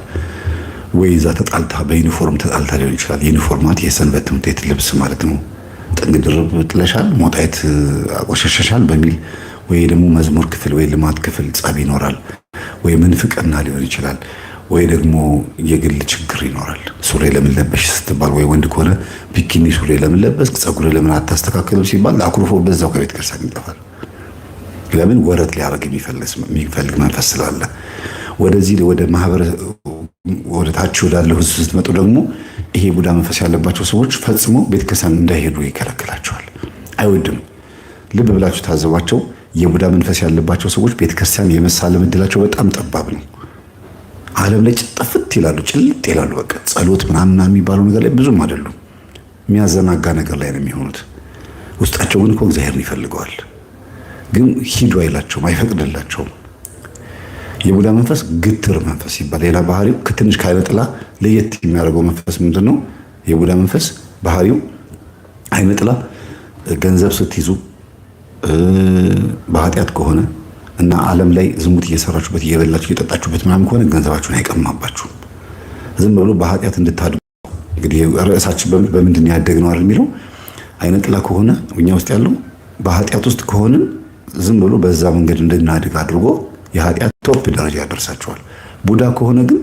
ወይ እዛ ተጣልታ በዩኒፎርም ተጣልታ ሊሆን ይችላል። ዩኒፎርማት የሰንበት ትምህርት ቤት ልብስ ማለት ነው። ጥንግ ድርብ ጥለሻል፣ ሞጣይት አቆሸሸሻል በሚል ወይ ደግሞ መዝሙር ክፍል ወይ ልማት ክፍል ጸብ ይኖራል። ወይ ምንፍቅና ሊሆን ይችላል። ወይ ደግሞ የግል ችግር ይኖራል። ሱሪ ለምን ለበሽ ስትባል ወይ ወንድ ከሆነ ቢኪኒ ሱሪ ለምን ለበስክ፣ ጸጉር ለምን አታስተካክልም ሲባል አኩርፎ በዛው ከቤተ ክርስቲያን ይጠፋል። ለምን? ወረት ሊያደርግ የሚፈልግ መንፈስ ስላለ። ወደዚህ ወደ ማህበረ ወደ ታች ወዳለው ህዝብ ስትመጡ ደግሞ ይሄ ቡዳ መንፈስ ያለባቸው ሰዎች ፈጽሞ ቤተክርስቲያን እንዳይሄዱ ይከለክላቸዋል፣ አይወድም። ልብ ብላችሁ ታዘቧቸው። የቡዳ መንፈስ ያለባቸው ሰዎች ቤተክርስቲያን የመሳለም እድላቸው በጣም ጠባብ ነው። ዓለም ላይ ጥፍት ይላሉ፣ ጭልጥ ይላሉ። በቃ ጸሎት ምናምን የሚባለው ነገር ላይ ብዙም አይደሉም። የሚያዘናጋ ነገር ላይ ነው የሚሆኑት። ውስጣቸው ግን እኮ እግዚአብሔርን ይፈልገዋል። ግን ሂዱ አይላቸውም፣ አይፈቅድላቸውም። የቡዳ መንፈስ ግትር መንፈስ ይባላል። ሌላ ባህሪው ከትንሽ ከዓይነ ጥላ ለየት የሚያደርገው መንፈስ ምንድነው? የቡዳ መንፈስ ባህሪው ዓይነ ጥላ ገንዘብ ስትይዙ በኃጢአት ከሆነ እና ዓለም ላይ ዝሙት እየሰራችሁበት እየበላችሁ እየጠጣችሁበት ምናምን ከሆነ ገንዘባችሁን አይቀማባችሁም። ዝም ብሎ በኃጢአት እንድታድጉ እንግዲህ ርዕሳችን በምንድን ያደግነው አይደል የሚለው ዓይነ ጥላ ከሆነ እኛ ውስጥ ያለው በኃጢአት ውስጥ ከሆንን ዝም ብሎ በዛ መንገድ እንድናድግ አድርጎ የኃጢአት ቶፕ ደረጃ ያደርሳቸዋል። ቡዳ ከሆነ ግን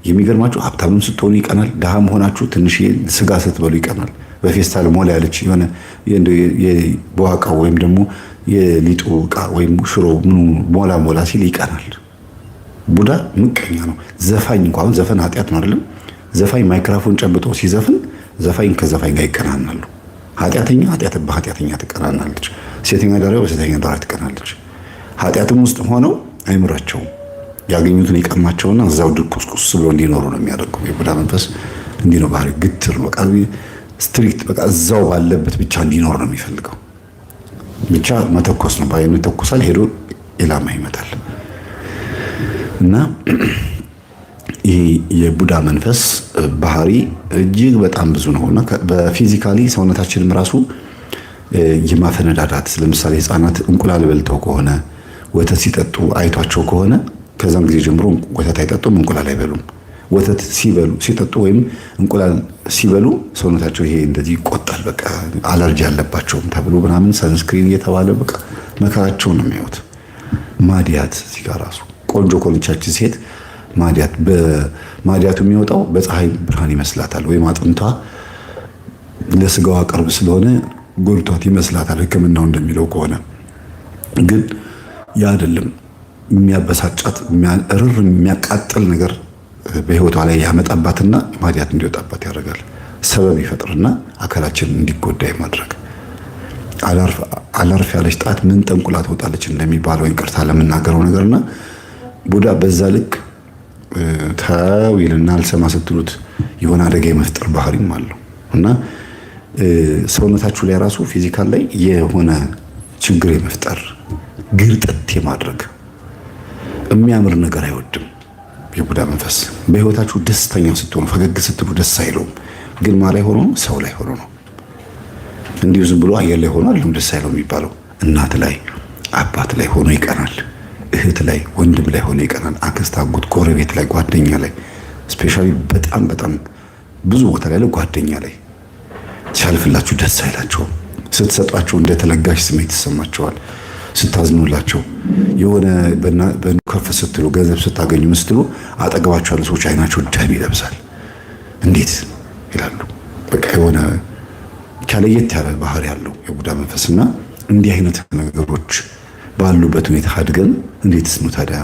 የሚገርማችሁ ሀብታምም ስትሆኑ ይቀናል፣ ድሃም ሆናችሁ ትንሽ ስጋ ስትበሉ ይቀናል። በፌስታል ሞላ ያለች የሆነ የበዋቃው ወይም ደግሞ የሊጡ ዕቃ ወይም ሽሮ ምኑ ሞላ ሲል ይቀናል። ቡዳ ምቀኛ ነው። ዘፋኝ እንኳን ዘፈን ኃጢአት ነው አይደለም? ዘፋኝ ማይክሮፎን ጨብጦ ሲዘፍን ዘፋኝ ከዘፋኝ ጋር ይቀናናሉ። ኃጢአተኛ በኃጢአተኛ ትቀናናለች። ሴተኛ ዳሪው በሴተኛ ዳሪ ትቀናለች። ኃጢአትም ውስጥ ሆነው አይምራቸውም። ያገኙትን ይቀማቸውና እዛው ድቁስቁስ ብሎ እንዲኖሩ ነው የሚያደርገው። የቡዳ መንፈስ እንዲህ ነው ባህሪ፣ ግትር በቃ ስትሪክት፣ በቃ እዛው ባለበት ብቻ እንዲኖር ነው የሚፈልገው። ብቻ መተኮስ ነው፣ ባይኑ ይተኮሳል፣ ሄዶ ኢላማ ይመታል። እና ይሄ የቡዳ መንፈስ ባህሪ እጅግ በጣም ብዙ ነውና በፊዚካሊ ሰውነታችንም ራሱ የማፈነዳዳት ለምሳሌ ህፃናት እንቁላል በልተው ከሆነ ወተት ሲጠጡ አይቷቸው ከሆነ ከዛም ጊዜ ጀምሮ ወተት አይጠጡም፣ እንቁላል አይበሉም። ወተት ሲጠጡ ወይም እንቁላል ሲበሉ ሰውነታቸው ይሄ እንደዚህ ይቆጣል። በቃ አለርጂ አለባቸውም ተብሎ ምናምን ሰንስክሪን እየተባለ በቃ መከራቸውን ነው የሚያዩት። ማዲያት እዚህ ጋር ራሱ ቆንጆ ኮልቻችን ሴት ማዲያት በማዲያቱ የሚወጣው በፀሐይ ብርሃን ይመስላታል፣ ወይም አጥንቷ ለስጋዋ ቅርብ ስለሆነ ጎልቷት ይመስላታል ሕክምናው እንደሚለው ከሆነ ግን ያ አይደለም። የሚያበሳጫት የሚያቃጥል ነገር በህይወቷ ላይ ያመጣባትና ማዲያት እንዲወጣባት ያደርጋል። ሰበብ ይፈጥርና አካላችን እንዲጎዳ ማድረግ። አላርፍ ያለች ጣት ምን ጠንቁላ ትወጣለች እንደሚባለው ይቅርታ ለምናገረው ነገርና ቡዳ በዛ ልክ ተው ይልና አልሰማ ስትሉት የሆነ አደጋ የመፍጠር ባህሪም አለው እና ሰውነታችሁ ላይ ራሱ ፊዚካል ላይ የሆነ ችግር የመፍጠር ግርጠት የማድረግ የሚያምር ነገር አይወድም። የቡዳ መንፈስ በህይወታችሁ ደስተኛ ስትሆኑ ፈገግ ስትሉ ደስ አይለውም። ግን ማ ላይ ሆኖ ሰው ላይ ሆኖ ነው። እንዲሁ ዝም ብሎ አየር ላይ ሆኖ አይደለም ደስ አይለው የሚባለው። እናት ላይ አባት ላይ ሆኖ ይቀናል። እህት ላይ ወንድም ላይ ሆኖ ይቀናል። አክስት፣ አጎት፣ ጎረቤት ላይ፣ ጓደኛ ላይ ስፔሻሊ በጣም ብዙ ቦታ ላይ ጓደኛ ላይ ሲያልፍላችሁ ደስ አይላቸውም። ስትሰጧቸው እንደተለጋሽ ስሜት ይሰማቸዋል። ስታዝኑላቸው የሆነ ከፍ ስትሉ ገንዘብ ስታገኙ ስትሉ አጠገባቸው ያሉ ሰዎች አይናቸው ደም ይለብሳል። እንዴት ይላሉ። በቃ የሆነ ከለየት ያለ ባህሪ ያለው የቡዳ መንፈስና እንዲህ አይነት ነገሮች ባሉበት ሁኔታ አድገን እንዴትስ ነው ታዲያ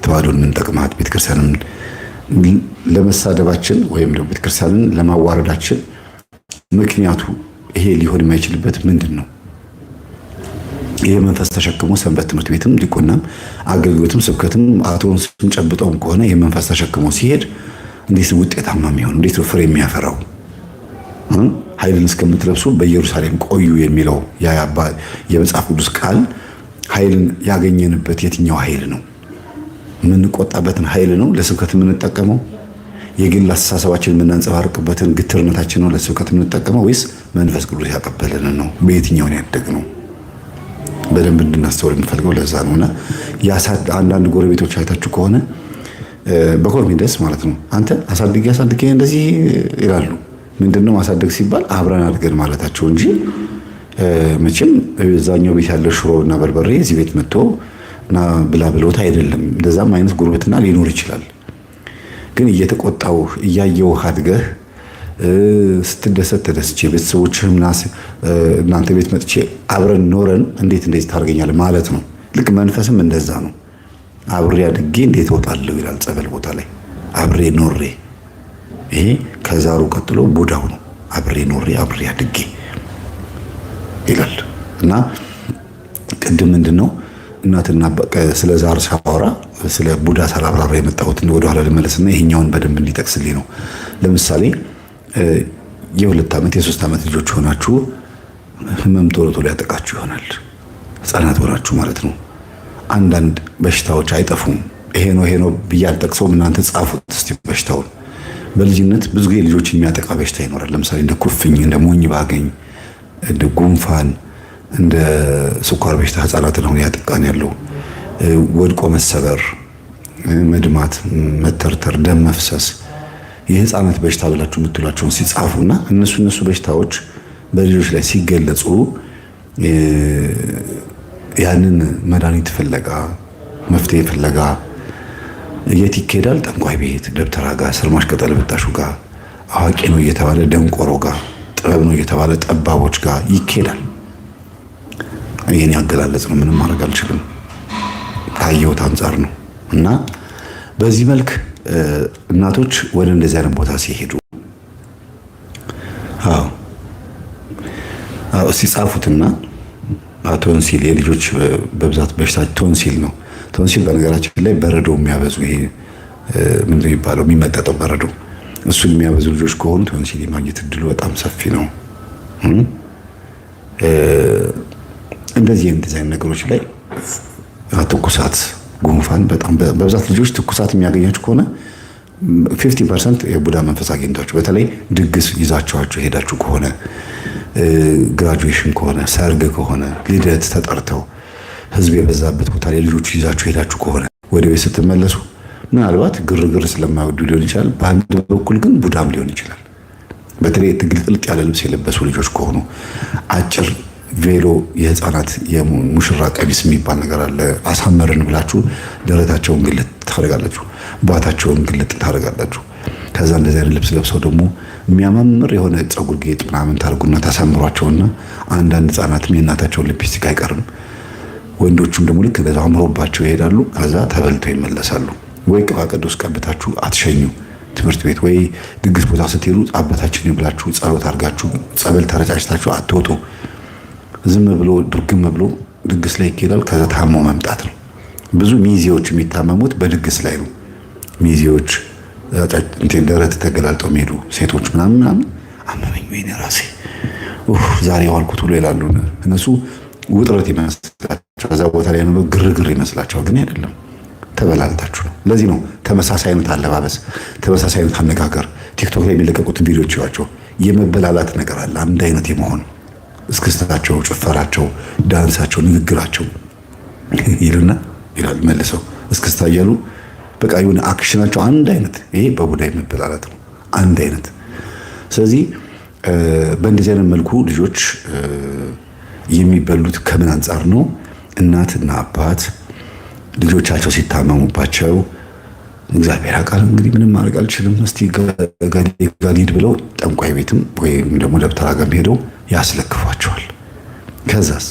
ተዋህዶን የምንጠቅማት? ቤተክርስቲያንን ለመሳደባችን ወይም ደግሞ ቤተክርስቲያንን ለማዋረዳችን ምክንያቱ ይሄ ሊሆን የማይችልበት ምንድን ነው? ይሄ መንፈስ ተሸክሞ ሰንበት ትምህርት ቤትም ዲቁናም አገልግሎትም ስብከትም አቶን ስም ጨብጠውም ከሆነ ይሄ መንፈስ ተሸክሞ ሲሄድ እንዴት ውጤታማ የሚሆን? እንዴት ፍሬ የሚያፈራው? ኃይልን እስከምትለብሱ በኢየሩሳሌም ቆዩ የሚለው የመጽሐፍ ቅዱስ ቃል ኃይልን ያገኘንበት የትኛው ኃይል ነው? የምንቆጣበትን ኃይል ነው ለስብከት የምንጠቀመው? የግል አስተሳሰባችን የምናንጸባርቅበትን ግትርነታችን ነው ለስብከት የምንጠቀመው? ወይስ መንፈስ ቅዱስ ያቀበለን ነው? በየትኛው ነው ያደግነው? በደንብ እንድናስተውል የምፈልገው ለዛ ነውና አንዳንድ ጎረቤቶች አይታችሁ ከሆነ በኮንፊደንስ ማለት ነው አንተ አሳድጌ እንደዚህ ይላሉ። ምንድነው ማሳደግ ሲባል አብረን አድገን ማለታቸው እንጂ መቼም እዛኛው ቤት ያለ ሽሮ እና በርበሬ እዚህ ቤት መጥቶ እና ብላ ብሎት አይደለም። እንደዛም አይነት ጉርብትና ሊኖር ይችላል። ግን እየተቆጣው እያየው አድገህ ስትደሰት ተደስቼ ቤተሰቦችህም እናንተ ቤት መጥቼ አብረን ኖረን እንዴት እንደዚህ ታርገኛለህ ማለት ነው። ልክ መንፈስም እንደዛ ነው። አብሬ አድጌ እንዴት እወጣለሁ ይላል ጸበል ቦታ ላይ አብሬ ኖሬ። ይሄ ከዛሩ ቀጥሎ ቡዳው ነው። አብሬ ኖሬ አብሬ አድጌ ይላል እና ቅድም ምንድነው እናትና ስለ ዛር ሳወራ ስለ ቡዳ ሳላብራራ የመጣሁት ወደ ኋላ ልመለስና ይሄኛውን በደንብ እንዲጠቅስልኝ ነው። ለምሳሌ የ2 ዓመት የ3 ዓመት ልጆች ሆናችሁ ህመም ቶሎ ያጠቃችሁ ይሆናል። ህፃናት ሆናችሁ ማለት ነው። አንዳንድ በሽታዎች አይጠፉም። ይሄ ነው ብዬ አልጠቅሰውም። እናንተ ጻፉት እስቲ በሽታውን። በልጅነት ብዙ ጊዜ ልጆች የሚያጠቃ በሽታ ይኖራል። ለምሳሌ እንደ ኩፍኝ፣ እንደ ሞኝ ባገኝ፣ እንደ ጉንፋን፣ እንደ ስኳር በሽታ ህፃናትን አሁን ያጠቃን ያለው ወድቆ መሰበር፣ መድማት፣ መተርተር፣ ደም መፍሰስ የህፃናት በሽታ ብላችሁ የምትሏቸውን ሲጻፉና እነሱ በሽታዎች በልጆች ላይ ሲገለጹ ያንን መድኃኒት ፍለጋ መፍትሄ ፍለጋ የት ይኬዳል? ጠንቋይ ቤት፣ ደብተራ ጋር፣ ስርማሽ ቅጠል ብጣሹ ጋር፣ አዋቂ ነው እየተባለ ደንቆሮ ጋር፣ ጥበብ ነው እየተባለ ጠባቦች ጋር ይኬዳል። ይሄን ያገላለጽ ነው። ምንም ማድረግ አልችልም። ካየሁት አንጻር ነው። እና በዚህ መልክ እናቶች ወደ እንደዚህ አይነት ቦታ ሲሄዱ ሲጻፉትና ቶንሲል የልጆች በብዛት በሽታ ቶንሲል ነው። ቶንሲል በነገራችን ላይ በረዶ የሚያበዙ ይሄ ምንድነው የሚባለው የሚመጠጠው በረዶ እሱን የሚያበዙ ልጆች ከሆኑ ቶንሲል የማግኘት እድሉ በጣም ሰፊ ነው። እንደዚህ አይነት ነገሮች ላይ ትኩሳት፣ ጉንፋን በጣም በብዛት ልጆች ትኩሳት የሚያገኛቸው ከሆነ 50% የቡዳ መንፈስ አግኝቷቸው፣ በተለይ ድግስ ይዛቸዋቸው ሄዳችሁ ከሆነ ግራጁዌሽን ከሆነ ሰርግ ከሆነ ልደት ተጠርተው ህዝብ የበዛበት ቦታ ላይ ልጆቹ ይዛችሁ ሄዳችሁ ከሆነ ወደ ቤት ስትመለሱ ምናልባት ግርግር ስለማይወዱ ሊሆን ይችላል። በአንድ በኩል ግን ቡዳም ሊሆን ይችላል። በተለይ ግልጥልጥ ያለ ልብስ የለበሱ ልጆች ከሆኑ አጭር ቬሎ የህፃናት የሙሽራ ቀሚስ የሚባል ነገር አለ። አሳመርን ብላችሁ ደረታቸውን ግልጥ ታደርጋላችሁ፣ ባታቸውን ግልጥ ታደርጋላችሁ። ከዛ እንደዚህ አይነት ልብስ ለብሰው ደግሞ የሚያማምር የሆነ ፀጉር ጌጥ ምናምን ታርጉና ታሳምሯቸውና አንዳንድ ህፃናትም የእናታቸውን ሊፕስቲክ አይቀርም። ወንዶቹም ደግሞ ልክ እንደዛ አምሮባቸው ይሄዳሉ። ከዛ ተበልተው ይመለሳሉ። ወይ ቅባ ቅዱስ ቀብታችሁ አትሸኙ ትምህርት ቤት ወይ ድግስ ቦታ ስትሄዱ አባታችን ይብላችሁ ጸሎት አድርጋችሁ ጸበል ተረጫጭታችሁ አትወጡ። ዝም ብሎ ድርግም ብሎ ድግስ ላይ ይኬዳል። ከዛ ታሞ መምጣት ነው። ብዙ ሚዜዎች የሚታመሙት በድግስ ላይ ነው። ሚዜዎች ደረት ተገላልጠው የሚሄዱ ሴቶች ምናምን አመመኝ ወይኔ ራሴ ዛሬ ዋልኩት ብሎ ይላሉ። እነሱ ውጥረት ይመስላቸው ከዛ ቦታ ላይ ነው ግርግር ይመስላቸው፣ ግን አይደለም። ተበላልታችሁ ነው። ለዚህ ነው ተመሳሳይ አይነት አለባበስ፣ ተመሳሳይ አይነት አነጋገር ቲክቶክ ላይ የሚለቀቁትን ቪዲዮዎች ይዋቸው የመበላላት ነገር አለ። አንድ አይነት የመሆን እስክስታቸው፣ ጭፈራቸው፣ ዳንሳቸው፣ ንግግራቸው ይልና ይላል መልሰው እስክስታ እያሉ በቃ የሆነ አክሽናቸው አንድ አይነት። ይሄ በቡዳ መበላላት ነው፣ አንድ አይነት። ስለዚህ በእንደዚህ አይነት መልኩ ልጆች የሚበሉት ከምን አንጻር ነው? እናትና አባት ልጆቻቸው ሲታመሙባቸው እግዚአብሔር ያውቃል እንግዲህ ምንም ማድረግ አልችልም፣ እስቲ ጋሊድ ብለው ጠንቋይ ቤትም ወይም ደግሞ ደብተራ ጋር ሄደው ያስለክፏቸዋል። ከዛስ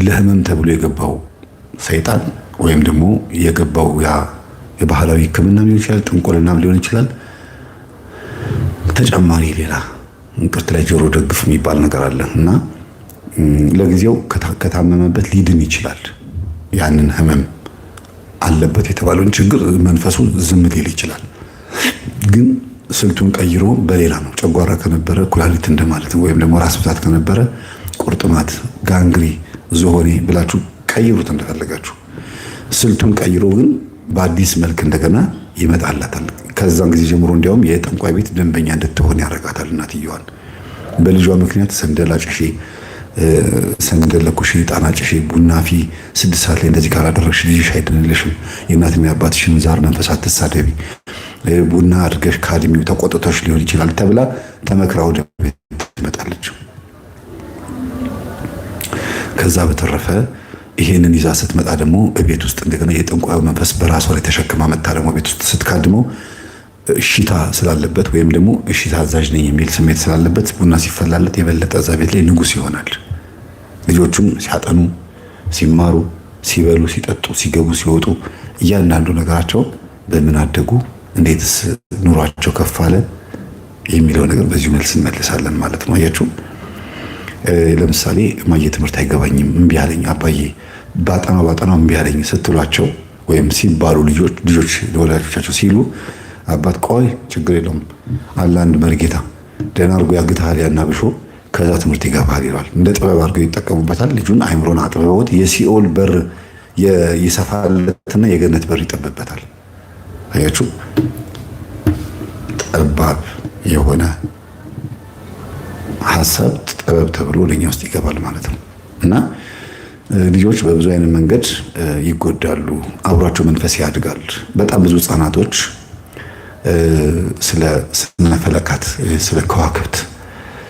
ለህመም ተብሎ የገባው ሰይጣን ወይም ደግሞ የገባው ያ የባህላዊ ሕክምና ሊሆን ይችላል፣ ጥንቆልናም ሊሆን ይችላል። ተጨማሪ ሌላ እንቅርት ላይ ጆሮ ደግፍ የሚባል ነገር አለ እና ለጊዜው ከታመመበት ሊድን ይችላል። ያንን ህመም አለበት የተባለውን ችግር መንፈሱ ዝም ሊል ይችላል። ግን ስልቱን ቀይሮ በሌላ ነው። ጨጓራ ከነበረ ኩላሊት እንደማለት ነው። ወይም ደግሞ ራስ ምታት ከነበረ ቁርጥማት፣ ጋንግሪ፣ ዝሆኔ ብላችሁ ቀይሩት እንደፈለጋችሁ። ስልቱን ቀይሮ ግን በአዲስ መልክ እንደገና ይመጣላታል። ከዛን ጊዜ ጀምሮ እንዲያውም የጠንቋይ ቤት ደንበኛ እንድትሆን ያደርጋታል። እናትየዋን በልጇ ምክንያት ሰንደል አጭሼ፣ ሰንደል ለኩሼ፣ ጣና ጭሼ፣ ቡና ፊ 6 ሰዓት ላይ እንደዚህ ካላደረግሽ ልጅሽ አይድንልሽም፣ የእናትና የአባትሽን ዛር መንፈስ አትሳደቢ፣ ቡና አድርገሽ ከአድሜው ተቆጥቶሽ ሊሆን ይችላል ተብላ ተመክራ ወደ ቤት ትመጣለች። ከዛ በተረፈ ይሄንን ይዛ ስትመጣ ደግሞ ቤት ውስጥ እንደገና የጠንቋዩ መንፈስ በራሷ ላይ ተሸክማ መጣ ደግሞ ቤት ውስጥ ስትካድመው እሺታ ስላለበት ወይም ደግሞ እሺታ አዛዥ ነኝ የሚል ስሜት ስላለበት ቡና ሲፈላለት የበለጠ እዛ ቤት ላይ ንጉስ ይሆናል። ልጆቹም ሲያጠኑ፣ ሲማሩ፣ ሲበሉ፣ ሲጠጡ፣ ሲገቡ፣ ሲወጡ እያንዳንዱ ነገራቸው በምን አደጉ፣ እንዴትስ ኑሯቸው ከፍ አለ የሚለው ነገር በዚሁ መልስ እንመልሳለን ማለት ነው። አያችሁ፣ ለምሳሌ እማዬ ትምህርት አይገባኝም እምቢ አለኝ፣ አባዬ ባጠናው እምቢ አለኝ ስትሏቸው ወይም ሲባሉ ልጆች ለወላጆቻቸው ሲሉ አባት ቆይ ችግር የለውም አለ አንድ መርጌታ ደህና አድርጎ ያግታል ያናብሾ ከዛ ትምህርት ይገባል ይላል። እንደ ጥበብ አድርገው ይጠቀሙበታል። ልጁን አይምሮን አጥበውት የሲኦል በር ይሰፋለትና የገነት በር ይጠብበታል። አያችሁ፣ ጠባብ የሆነ ሐሳብ ጥበብ ተብሎ ወደኛ ውስጥ ይገባል ማለት ነው። እና ልጆች በብዙ አይነት መንገድ ይጎዳሉ። አብሯቸው መንፈስ ያድጋል። በጣም ብዙ ህጻናቶች ስለ ስነፈለካት፣ ስለ ከዋክብት፣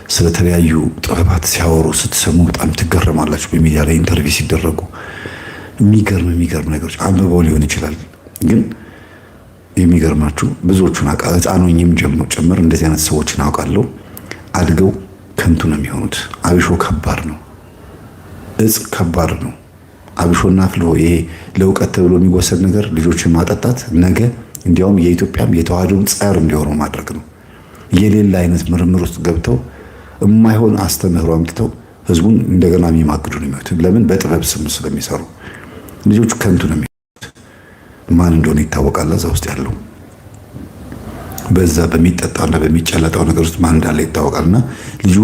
ስለተለያዩ ጥበባት ሲያወሩ ስትሰሙ በጣም ትገረማላችሁ። በሚዲያ ላይ ኢንተርቪው ሲደረጉ የሚገርም ነገሮች አንብበው ሊሆን ይችላል። ግን የሚገርማችሁ ብዙዎቹን ህፃኖኝም ጭምር እንደዚህ አይነት ሰዎችን አውቃለሁ። አድገው ከንቱ ነው የሚሆኑት። አብሾ ከባድ ነው። እጽ ከባድ ነው። አብሾና ፍልሆ ይሄ ለእውቀት ተብሎ የሚወሰድ ነገር ልጆችን ማጠጣት ነገ እንዲያውም የኢትዮጵያም የተዋህዶም ጸር እንዲሆኑ ማድረግ ነው። የሌላ አይነት ምርምር ውስጥ ገብተው የማይሆን አስተምህሮ አምጥተው ህዝቡን እንደገና የሚማግዱ ነው የሚሆኑት። ለምን? በጥበብ ስም ስለሚሰሩ። ልጆቹ ከንቱ ነው የሚሆኑት። ማን እንደሆነ ይታወቃል እዛ ውስጥ ያለው። በዛ በሚጠጣና በሚጨለጠው ነገር ውስጥ ማን እንዳለ ይታወቃልና ልጁ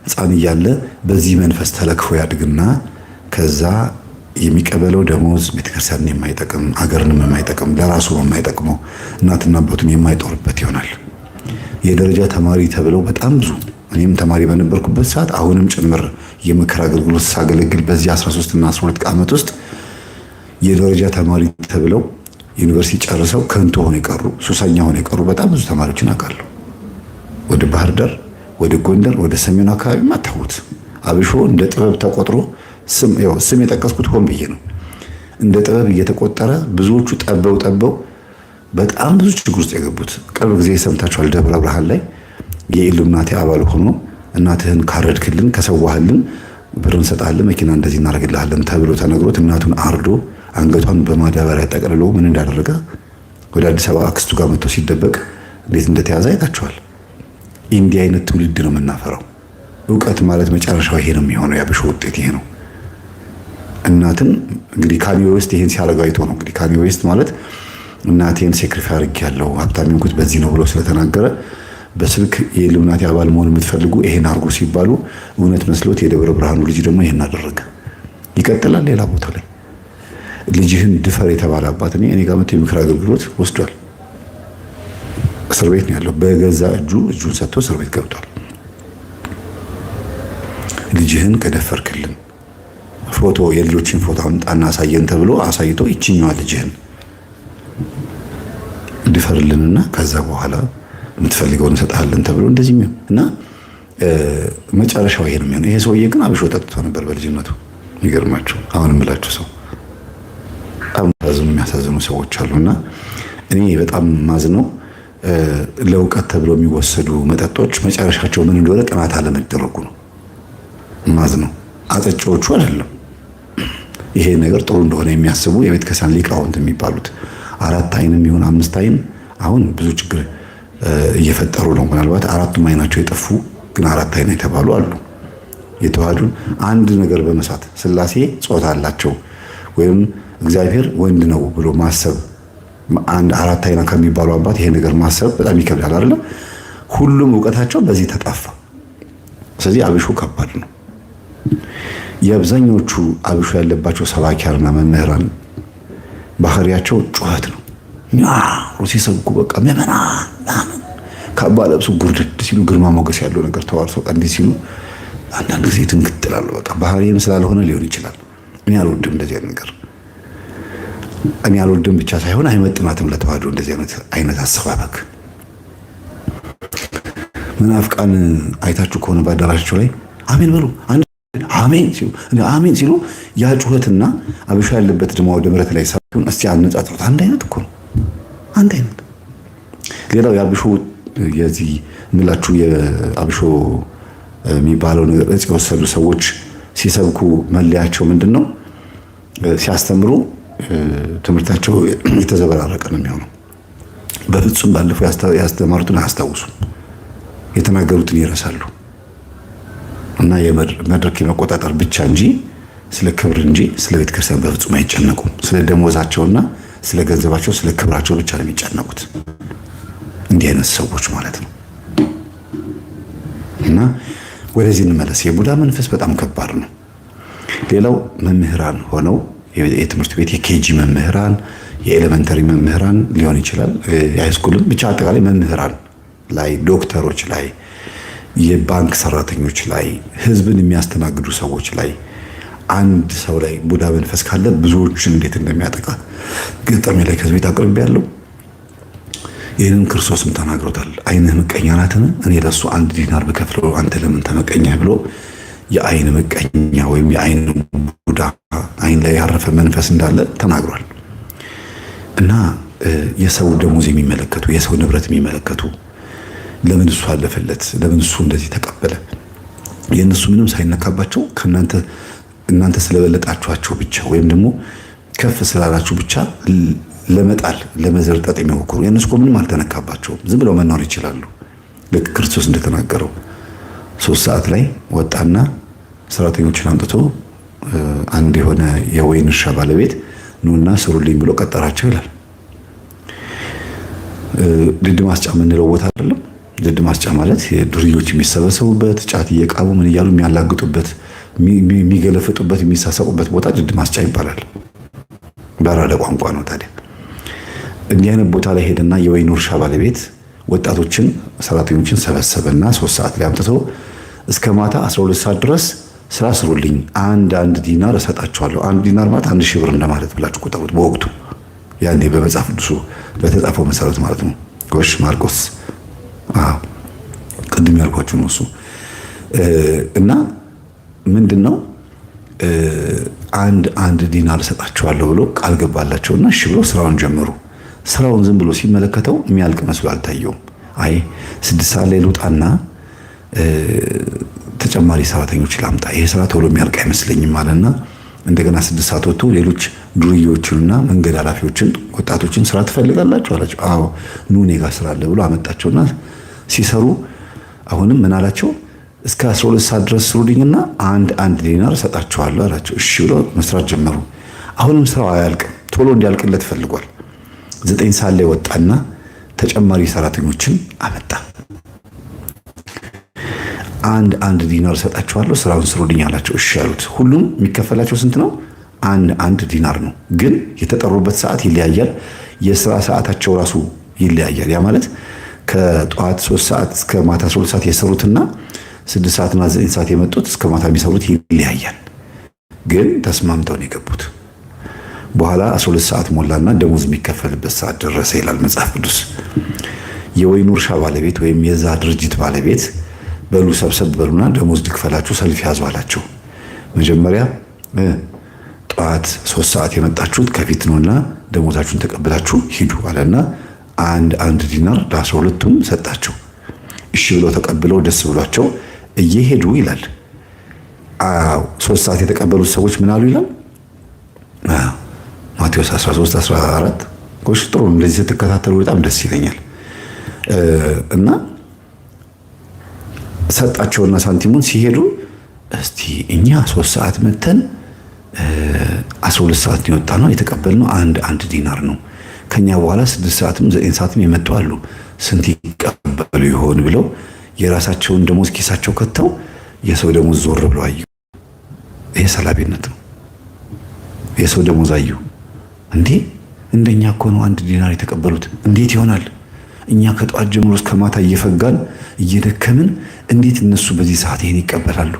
ህፃን እያለ በዚህ መንፈስ ተለክፎ ያድግና ከዛ የሚቀበለው ደሞዝ ቤተክርስቲያንን የማይጠቅም አገርንም የማይጠቅም ለራሱ የማይጠቅመው እናትና አባቱን የማይጦርበት ይሆናል። የደረጃ ተማሪ ተብለው በጣም ብዙ እኔም ተማሪ በነበርኩበት ሰዓት አሁንም ጭምር የምክር አገልግሎት ሳገለግል በዚህ 13 እና 12 ዓመት ውስጥ የደረጃ ተማሪ ተብለው ዩኒቨርሲቲ ጨርሰው ከንቱ ሆነው የቀሩ ሱሰኛ ሆነው የቀሩ በጣም ብዙ ተማሪዎችን አውቃለሁ። ወደ ባህር ዳር፣ ወደ ጎንደር፣ ወደ ሰሜኑ አካባቢ ማታውት አብሾ እንደ ጥበብ ተቆጥሮ ስም የጠቀስኩት ሆን ብዬ ነው። እንደ ጥበብ እየተቆጠረ ብዙዎቹ ጠበው በጣም ብዙ ችግር ውስጥ የገቡት ቅርብ ጊዜ ሰምታችኋል። ደብረ ብርሃን ላይ የኢሉሚናቲ አባል ሆኖ እናትህን ካረድክልን ከሰዋህልን ብር እንሰጣለን፣ መኪና እንደዚህ እናደርግልሃለን ተብሎ ተነግሮት እናቱን አርዶ አንገቷን በማዳበሪያ ጠቅልሎ ምን እንዳደረገ ወደ አዲስ አበባ አክስቱ ጋር መጥቶ ሲደበቅ እንዴት እንደተያዘ አይታችኋል። እንዲህ አይነት ትውልድ ነው የምናፈራው። እውቀት ማለት መጨረሻው ይሄ ነው የሚሆነው። ያብሾ ውጤት ይሄ ነው። እናትን እንግዲህ ካኒ ዌስት ይሄን ሲያደርገው አይቶ ነው እንግዲህ ካኒ ዌስት ማለት እናቴን ሴክሪፋይ አድርጌያለሁ ሀብታም የሆንኩት በዚህ ነው ብሎ ስለተናገረ በስልክ የኢሉሚናቲ አባል መሆን የምትፈልጉ ይሄን አድርጉ ሲባሉ እውነት መስሎት የደብረ ብርሃኑ ልጅ ደግሞ ይሄን አደረገ። ይቀጥላል ሌላ ቦታ ላይ ልጅህን ድፈር የተባለ አባት እኔ ጋር መጥቶ የምክር አገልግሎት ወስዷል። እስር ቤት ነው ያለው። በገዛ እጁን ሰጥቶ እስር ቤት ገብቷል። ልጅህን ከደፈርክልን ፎቶ የልጆችን ፎቶ አምጣና አሳየን ተብሎ አሳይቶ ይችኛዋ ልጅህን ድፈርልንና ከዛ በኋላ የምትፈልገውን እንሰጥሃለን ተብሎ እንደዚህ ነው እና መጨረሻው ይሄ ነው የሚሆነው። ይሄ ሰውዬ ግን አብሾ ጠጥቶ ነበር በልጅነቱ። ይገርማችሁ። አሁን የምላችሁ ሰው በጣም የሚያሳዝኑ ሰዎች አሉና እኔ በጣም ማዝነው ለእውቀት ተብለው የሚወሰዱ መጠጦች መጨረሻቸው ምን እንደሆነ ጥናት አለመደረጉ ነው። ማዝነው አጠጪዎቹ አይደለም። ይሄ ነገር ጥሩ እንደሆነ የሚያስቡ የቤተ ክርስቲያን ሊቃውንት የሚባሉት 4 አይንም ይሁን 5 አይን አሁን ብዙ ችግር እየፈጠሩ ነው። ምናልባት 4ቱም አይናቸው የጠፉ ግን 4 አይን የተባሉ አሉ። የተዋህዱን አንድ ነገር በመሳት ሥላሴ ጾታ አላቸው ወይም እግዚአብሔር ወንድ ነው ብሎ ማሰብ አንድ 4 አይና ከሚባሉ አባት ይሄ ነገር ማሰብ በጣም ይከብዳል አይደል? ሁሉም ዕውቀታቸው በዚህ ተጣፋ። ስለዚህ አብሾ ከባድ ነው። የአብዛኞቹ አብሾ ያለባቸው ሰባኪያንና መምህራን ባህሪያቸው ጩኸት ነው። ሲሰብኩ በቃ ምዕመናን ካባ ለብሱ ጉርድድ ሲሉ ግርማ ሞገስ ያለው ነገር ተዋርሶ እንዲህ ሲሉ አንዳንድ ጊዜ ትንክት እላለሁ። በቃ ባህሪዬም ስላልሆነ ሊሆን ይችላል። እኔ አልወድም እንደዚህ ነገር። እኔ አልወድም ብቻ ሳይሆን አይመጥናትም ለተዋህዶ እንደዚህ አይነት አሰባበክ። መናፍቃን አይታችሁ ከሆነ በአዳራሻቸው ላይ አሜን በሉ አሜን ሲሉ ያ ጩኸትና አብሾ ያለበት ደግሞ ወደ ምሕረት ላይ ሳይሆን እስቲ አነጻጽሩት። አንድ አይነት እኮ ነው። አንድ አይነት። ሌላው የአብሾ የዚህ ምላችሁ የአብሾ የሚባለው ነገር እጽ የወሰዱ ሰዎች ሲሰብኩ መለያቸው ምንድነው? ሲያስተምሩ ትምህርታቸው የተዘበራረቀ ነው የሚሆነው። በፍጹም ባለፈው ያስተማሩትን አያስታውሱም። የተናገሩትን ይረሳሉ እና የመድረክ የመቆጣጠር ብቻ እንጂ ስለ ክብር እንጂ ስለ ቤተ ክርስቲያን በፍጹም አይጨነቁም። ስለ ደሞዛቸውና ስለ ገንዘባቸው ስለ ክብራቸው ብቻ ነው የሚጨነቁት። እንዲህ አይነት ሰዎች ማለት ነው። እና ወደዚህ እንመለስ። የቡዳ መንፈስ በጣም ከባድ ነው። ሌላው መምህራን ሆነው የትምህርት ቤት የኬጂ መምህራን፣ የኤሌመንተሪ መምህራን ሊሆን ይችላል፣ የሃይስኩልም ብቻ አጠቃላይ መምህራን ላይ፣ ዶክተሮች ላይ፣ የባንክ ሰራተኞች ላይ፣ ህዝብን የሚያስተናግዱ ሰዎች ላይ አንድ ሰው ላይ ቡዳ መንፈስ ካለ ብዙዎችን እንዴት እንደሚያጠቃ ግጠሜ ላይ ከዚህ ቤት አቅርቤያለሁ። ይህንን ክርስቶስም ተናግሮታል። ዓይንህ ምቀኛ ናትን? እኔ ለሱ 1 ዲናር ብከፍለው አንተ ለምን ተመቀኛ ብሎ የዓይን ምቀኛ ወይም የዓይን ቡዳ ዓይን ላይ ያረፈ መንፈስ እንዳለ ተናግሯል። እና የሰው ደሞዝ የሚመለከቱ የሰው ንብረት የሚመለከቱ ለምን እሱ አለፈለት፣ ለምን እሱ እንደዚህ ተቀበለ፣ የእነሱ ምንም ሳይነካባቸው እናንተ ስለበለጣችኋቸው ብቻ ወይም ደግሞ ከፍ ስላላችሁ ብቻ ለመጣል ለመዘርጠጥ የሚሞክሩ የእነሱ ምንም አልተነካባቸውም። ዝም ብለው መኖር ይችላሉ። ልክ ክርስቶስ እንደተናገረው 3 ሰዓት ላይ ወጣና ሰራተኞችን አምጥቶ አንድ የሆነ የወይን እርሻ ባለቤት ኑና ስሩልኝ ብሎ ቀጠራቸው ይላል። ድድ ማስጫ የምንለው ቦታ አይደለም። ድድ ማስጫ ማለት የዱርዮች የሚሰበሰቡበት ጫት እየቃሙ ምን እያሉ የሚያላግጡበት የሚገለፍጡበት የሚሳሰቁበት ቦታ ድድ ማስጫ ይባላል። በአራዳ ቋንቋ ነው። ታዲያ እንዲህ አይነት ቦታ ላይ ሄደና የወይን እርሻ ባለቤት ወጣቶችን ሰራተኞችን ሰበሰበና 3 ሰዓት ላይ አምጥቶ እስከ ማታ 12 ሰዓት ድረስ ስራ ስሩልኝ፣ አንድ ዲናር እሰጣቸዋለሁ። 1 ዲናር ማለት 1000 ብር እንደማለት ብላችሁ ቁጠሩት። በወቅቱ ያኔ በመጽሐፍ ቅዱስ በተጻፈው መሰረት ማለት ነው። ጎሽ ማርቆስ ቅድም ያልኳችሁ ነው እሱ። እና ምንድነው አንድ ዲናር እሰጣቸዋለሁ ብሎ ቃል ገባላቸውና እሺ ብሎ ስራውን ጀመሩ። ስራውን ዝም ብሎ ሲመለከተው የሚያልቅ መስሎ አልታየውም። አይ 6 ሰዓት ላይ ልውጣና ተጨማሪ ሰራተኞች ላምጣ፣ ይሄ ስራ ቶሎ የሚያልቅ አይመስለኝም አለና እንደገና 6 ሰዓት ወጥቶ ሌሎች ዱርዮችንና መንገድ ኃላፊዎችን ወጣቶችን ስራ ትፈልጋላችሁ አላቸው። አዎ ኑ እኔ ጋር ስራ አለ ብሎ አመጣቸውና ሲሰሩ አሁንም ምን አላቸው? እስከ 12 ሰዓት ድረስ ስሩልኝና አንድ ዲናር እሰጣቸዋለሁ አላቸው። እሺ ብሎ መስራት ጀመሩ። አሁንም ስራው አያልቅም፣ ቶሎ እንዲያልቅለት ፈልጓል። 9 ሰዓት ላይ ወጣና ተጨማሪ ሰራተኞችን አመጣ። አንድ ዲናር እሰጣቸዋለሁ ስራውን ስሩልኝ አላቸው። እሺ ያሉት። ሁሉም የሚከፈላቸው ስንት ነው? አንድ ዲናር ነው። ግን የተጠሩበት ሰዓት ይለያያል። የስራ ሰዓታቸው ራሱ ይለያያል። ያ ማለት ከጠዋት 3 ሰዓት እስከ ማታ 12 ሰዓት የሰሩትና 6 ሰዓትና 9 ሰዓት የመጡት እስከ ማታ የሚሰሩት ይለያያል። ግን ተስማምተው ነው የገቡት። በኋላ 12 ሰዓት ሞላና ደሞዝ የሚከፈልበት ሰዓት ደረሰ ይላል መጽሐፍ ቅዱስ። የወይኑ እርሻ ባለቤት ወይም የዛ ድርጅት ባለቤት በሉ ሰብሰብ በሉና ደሞዝ ልክፈላችሁ ሰልፍ ያዙ አላቸው። መጀመሪያ ጠዋት 3 ሰዓት የመጣችሁት ከፊት ነውና ደሞዛችሁን ተቀብላችሁ ሂዱ አለና አንድ ዲናር ለ12ቱም ሰጣቸው። እሺ ብለው ተቀብለው ደስ ብሏቸው እየሄዱ ይላል። 3 ሰዓት የተቀበሉት ሰዎች ምን አሉ ይላል ማቴዎስ 13 14 ጎሽ ጥሩ እንደዚህ ስትከታተሉ በጣም ደስ ይለኛል። እና ሰጣቸውና ሳንቲሙን ሲሄዱ እስቲ እኛ 3 ሰዓት መተን 12 ሰዓት ነው የወጣነው የተቀበልነው አንድ ዲናር ነው። ከኛ በኋላ 6 ሰዓትም 9 ሰዓትም የመጡ አሉ። ስንት ይቀበሉ ይሆን ብለው የራሳቸውን ደሞዝ ኪሳቸው ከተው የሰው ደሞዝ ዞር ብለው አዩ። ይሄ ሰላቢነት ነው። የሰው ደሞዝ አዩ። እንዴ እንደኛ እኮ ነው 1 ዲናር የተቀበሉት። እንዴት ይሆናል? እኛ ከጧት ጀምሮ እስከ ማታ እየፈጋን እየደከምን እንዴት እነሱ በዚህ ሰዓት ይሄን ይቀበላሉ?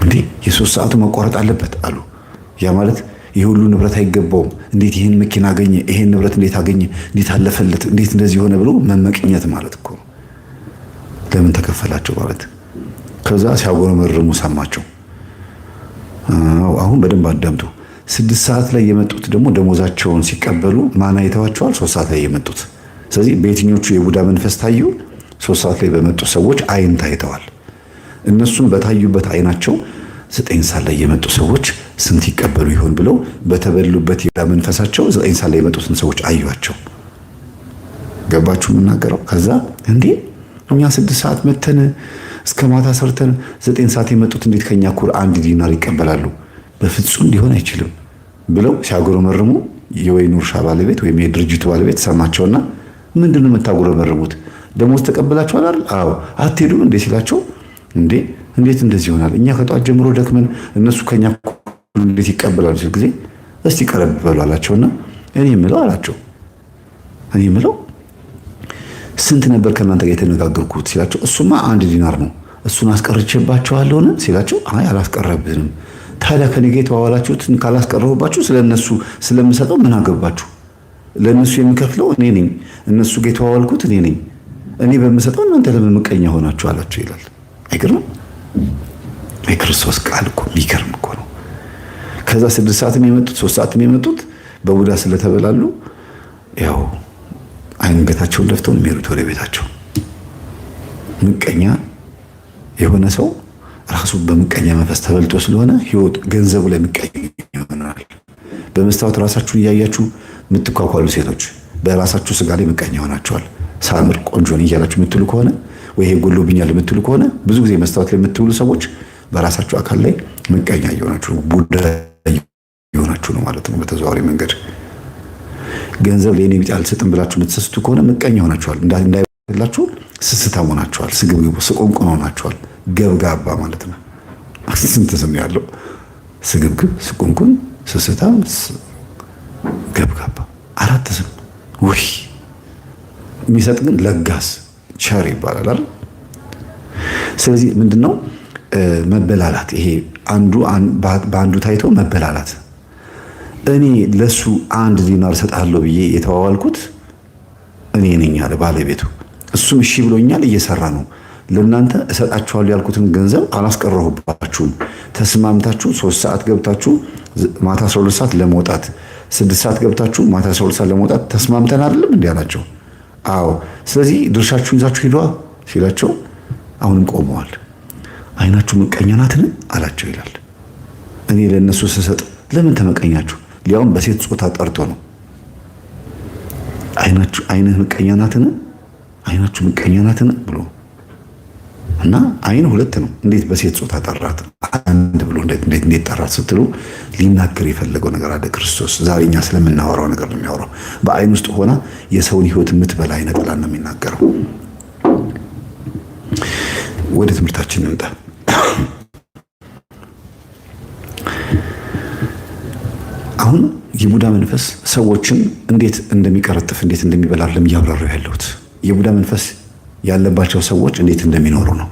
እንዴ የ3 ሰዓቱ መቋረጥ አለበት አሉ። ያ ማለት ይሄ ሁሉ ንብረት አይገባውም። እንዴት ይሄን መኪና አገኘ? ይሄን ንብረት እንዴት አገኘ? እንዴት አለፈለት? እንዴት እንደዚህ ሆነ ብሎ መመቅኘት ማለት እኮ ለምን ተከፈላቸው ማለት። ከዛ ሲያጎረመርሙ ሰማቸው። አሁን በደንብ አዳምጡ። 6 ሰዓት ላይ የመጡት ደግሞ ደሞዛቸውን ሲቀበሉ ማን አይተዋቸዋል? 3 ሰዓት ላይ የመጡት። ስለዚህ በየትኞቹ የቡዳ መንፈስ ታዩ? 3 ሰዓት ላይ በመጡ ሰዎች አይን ታይተዋል። እነሱም በታዩበት አይናቸው 9 ሰዓት ላይ የመጡ ሰዎች ስንት ይቀበሉ ይሆን ብለው በተበሉበት የቡዳ መንፈሳቸው 9 ሰዓት ላይ የመጡትን ሰዎች አዩአቸው። ገባችሁ የምናገረው? ከዛ እንዴ እኛ 6 ሰዓት መተን እስከ ማታ ሰርተን 9 ሰዓት የመጡት እንዴት ከኛ እኩል 1 ዲናር ይቀበላሉ? በፍጹም ሊሆን አይችልም ብለው ሲያጎረመርሙ የወይኑ እርሻ ባለቤት ወይም የድርጅቱ ባለቤት ሰማቸውና ምንድነው የምታጎረመርሙት? ደሞዝ ተቀበላችኋል አይደል? አዎ። አትሄዱም እንዴ ሲላቸው እንዴ እንዴት እንደዚህ ይሆናል? እኛ ከጧት ጀምሮ ደክመን እነሱ ከኛ እንዴት ይቀበላሉ? ሲል ጊዜ እስቲ ቀረብ በሉ አላቸውና እኔ የምለው አላቸው እኔ የምለው ስንት ነበር ከእናንተ ጋር የተነጋገርኩት ሲላቸው እሱማ 1 ዲናር ነው እሱን አስቀርቼባቸዋለሁን ሲላቸው አይ አላስቀረብንም። ታዲያ ከኔ ጋር የተዋዋላችሁትን ካላስቀረሁባችሁ ስለነሱ ስለምሰጠው ምን አገባችሁ? ለነሱ የሚከፍለው እኔ ነኝ፣ እነሱ ጋር የተዋዋልኩት እኔ ነኝ። እኔ በምሰጠው እናንተ ለምን ምቀኛ ሆናችሁ አላቸው ይላል። አይገርም? የክርስቶስ ቃል እኮ የሚገርም እኮ ነው። ከዛ 6 ሰዓትም የመጡት 3 ሰዓትም የመጡት በቡዳ ስለተበላሉ ያው አንገታቸውን ደፍተው ነው የሚሄዱት ወደ ቤታቸው። ምቀኛ የሆነ ሰው ራሱ በምቀኛ መንፈስ ተበልጦ ስለሆነ ህይወት ገንዘቡ ላይ ምቀኛ ይሆናል። በመስታወት ራሳችሁን እያያችሁ የምትኳኳሉ ሴቶች በራሳችሁ ስጋ ላይ ምቀኛ ሆናችኋል። ሳምር ቆንጆ ነኝ እያላችሁ የምትሉ ከሆነ ወይ ይሄ ጎሎብኛል የምትሉ ከሆነ ብዙ ጊዜ መስታወት ላይ የምትውሉ ሰዎች በራሳችሁ አካል ላይ ምቀኛ እየሆናችሁ ቡዳ እየሆናችሁ ነው ማለት ነው። በተዘዋዋሪ መንገድ ገንዘብ ለኔ ቢጤ አልሰጥም ብላችሁ የምትሰስቱ ከሆነ ምቀኛ ሆናችኋል። እንዳይላችሁ ስስታም ሆናችኋል። ስግብግቡ ስቆንቁን ሆናችኋል። ገብጋባ ማለት ነው። ስንት ስም ያለው ስግብግብ፣ ስቆንቁን፣ ስስታም፣ ገብጋባ 4 ስም። ውይ የሚሰጥ ግን ለጋስ ቸር ይባላል አይደል? ስለዚህ ምንድነው መበላላት? ይሄ አንዱ በአንዱ ታይቶ መበላላት። እኔ ለሱ 1 ዲናር ሰጣለሁ ብዬ የተዋዋልኩት እኔ ነኝ አለ ባለቤቱ። እሱም እሺ ብሎኛል፣ እየሰራ ነው። ለእናንተ እሰጣችኋለሁ ያልኩትን ገንዘብ አላስቀረሁባችሁም። ተስማምታችሁ 3 ሰዓት ገብታችሁ ማታ 12 ሰዓት ለመውጣት 6 ሰዓት ገብታችሁ ማታ 12 ሰዓት ለመውጣት ተስማምተን አይደለም እንዴ አላቸው። አዎ። ስለዚህ ድርሻችሁን ይዛችሁ ሂዷ ሲላቸው አሁንም ቆመዋል። አይናችሁ ምቀኛ ናትን አላቸው ይላል። እኔ ለነሱ ስሰጥ ለምን ተመቀኛችሁ? ሊያውም በሴት ጾታ ጠርቶ ነው። አይንህ ምቀኛ ናትን? አይናችሁ ምቀኛ ናትን ብሎ እና አይን 2 ነው። እንዴት በሴት ጾታ ጠራት? አንድ ብሎ እንዴት ጠራት ስትሉ ሊናገር የፈለገው ነገር አለ ክርስቶስ። ዛሬ እኛ ስለምናወራው ነገር ነው የሚያወራው። በአይን ውስጥ ሆና የሰውን ሕይወት የምትበላ አይነ ጥላ ነው የሚናገረው። ወደ ትምህርታችን እንምጣ። አሁን የቡዳ መንፈስ ሰዎችን እንዴት እንደሚቀረጥፍ እንዴት እንደሚበላ እያብራራሁ ያለሁት። የቡዳ መንፈስ ያለባቸው ሰዎች እንዴት እንደሚኖሩ ነው።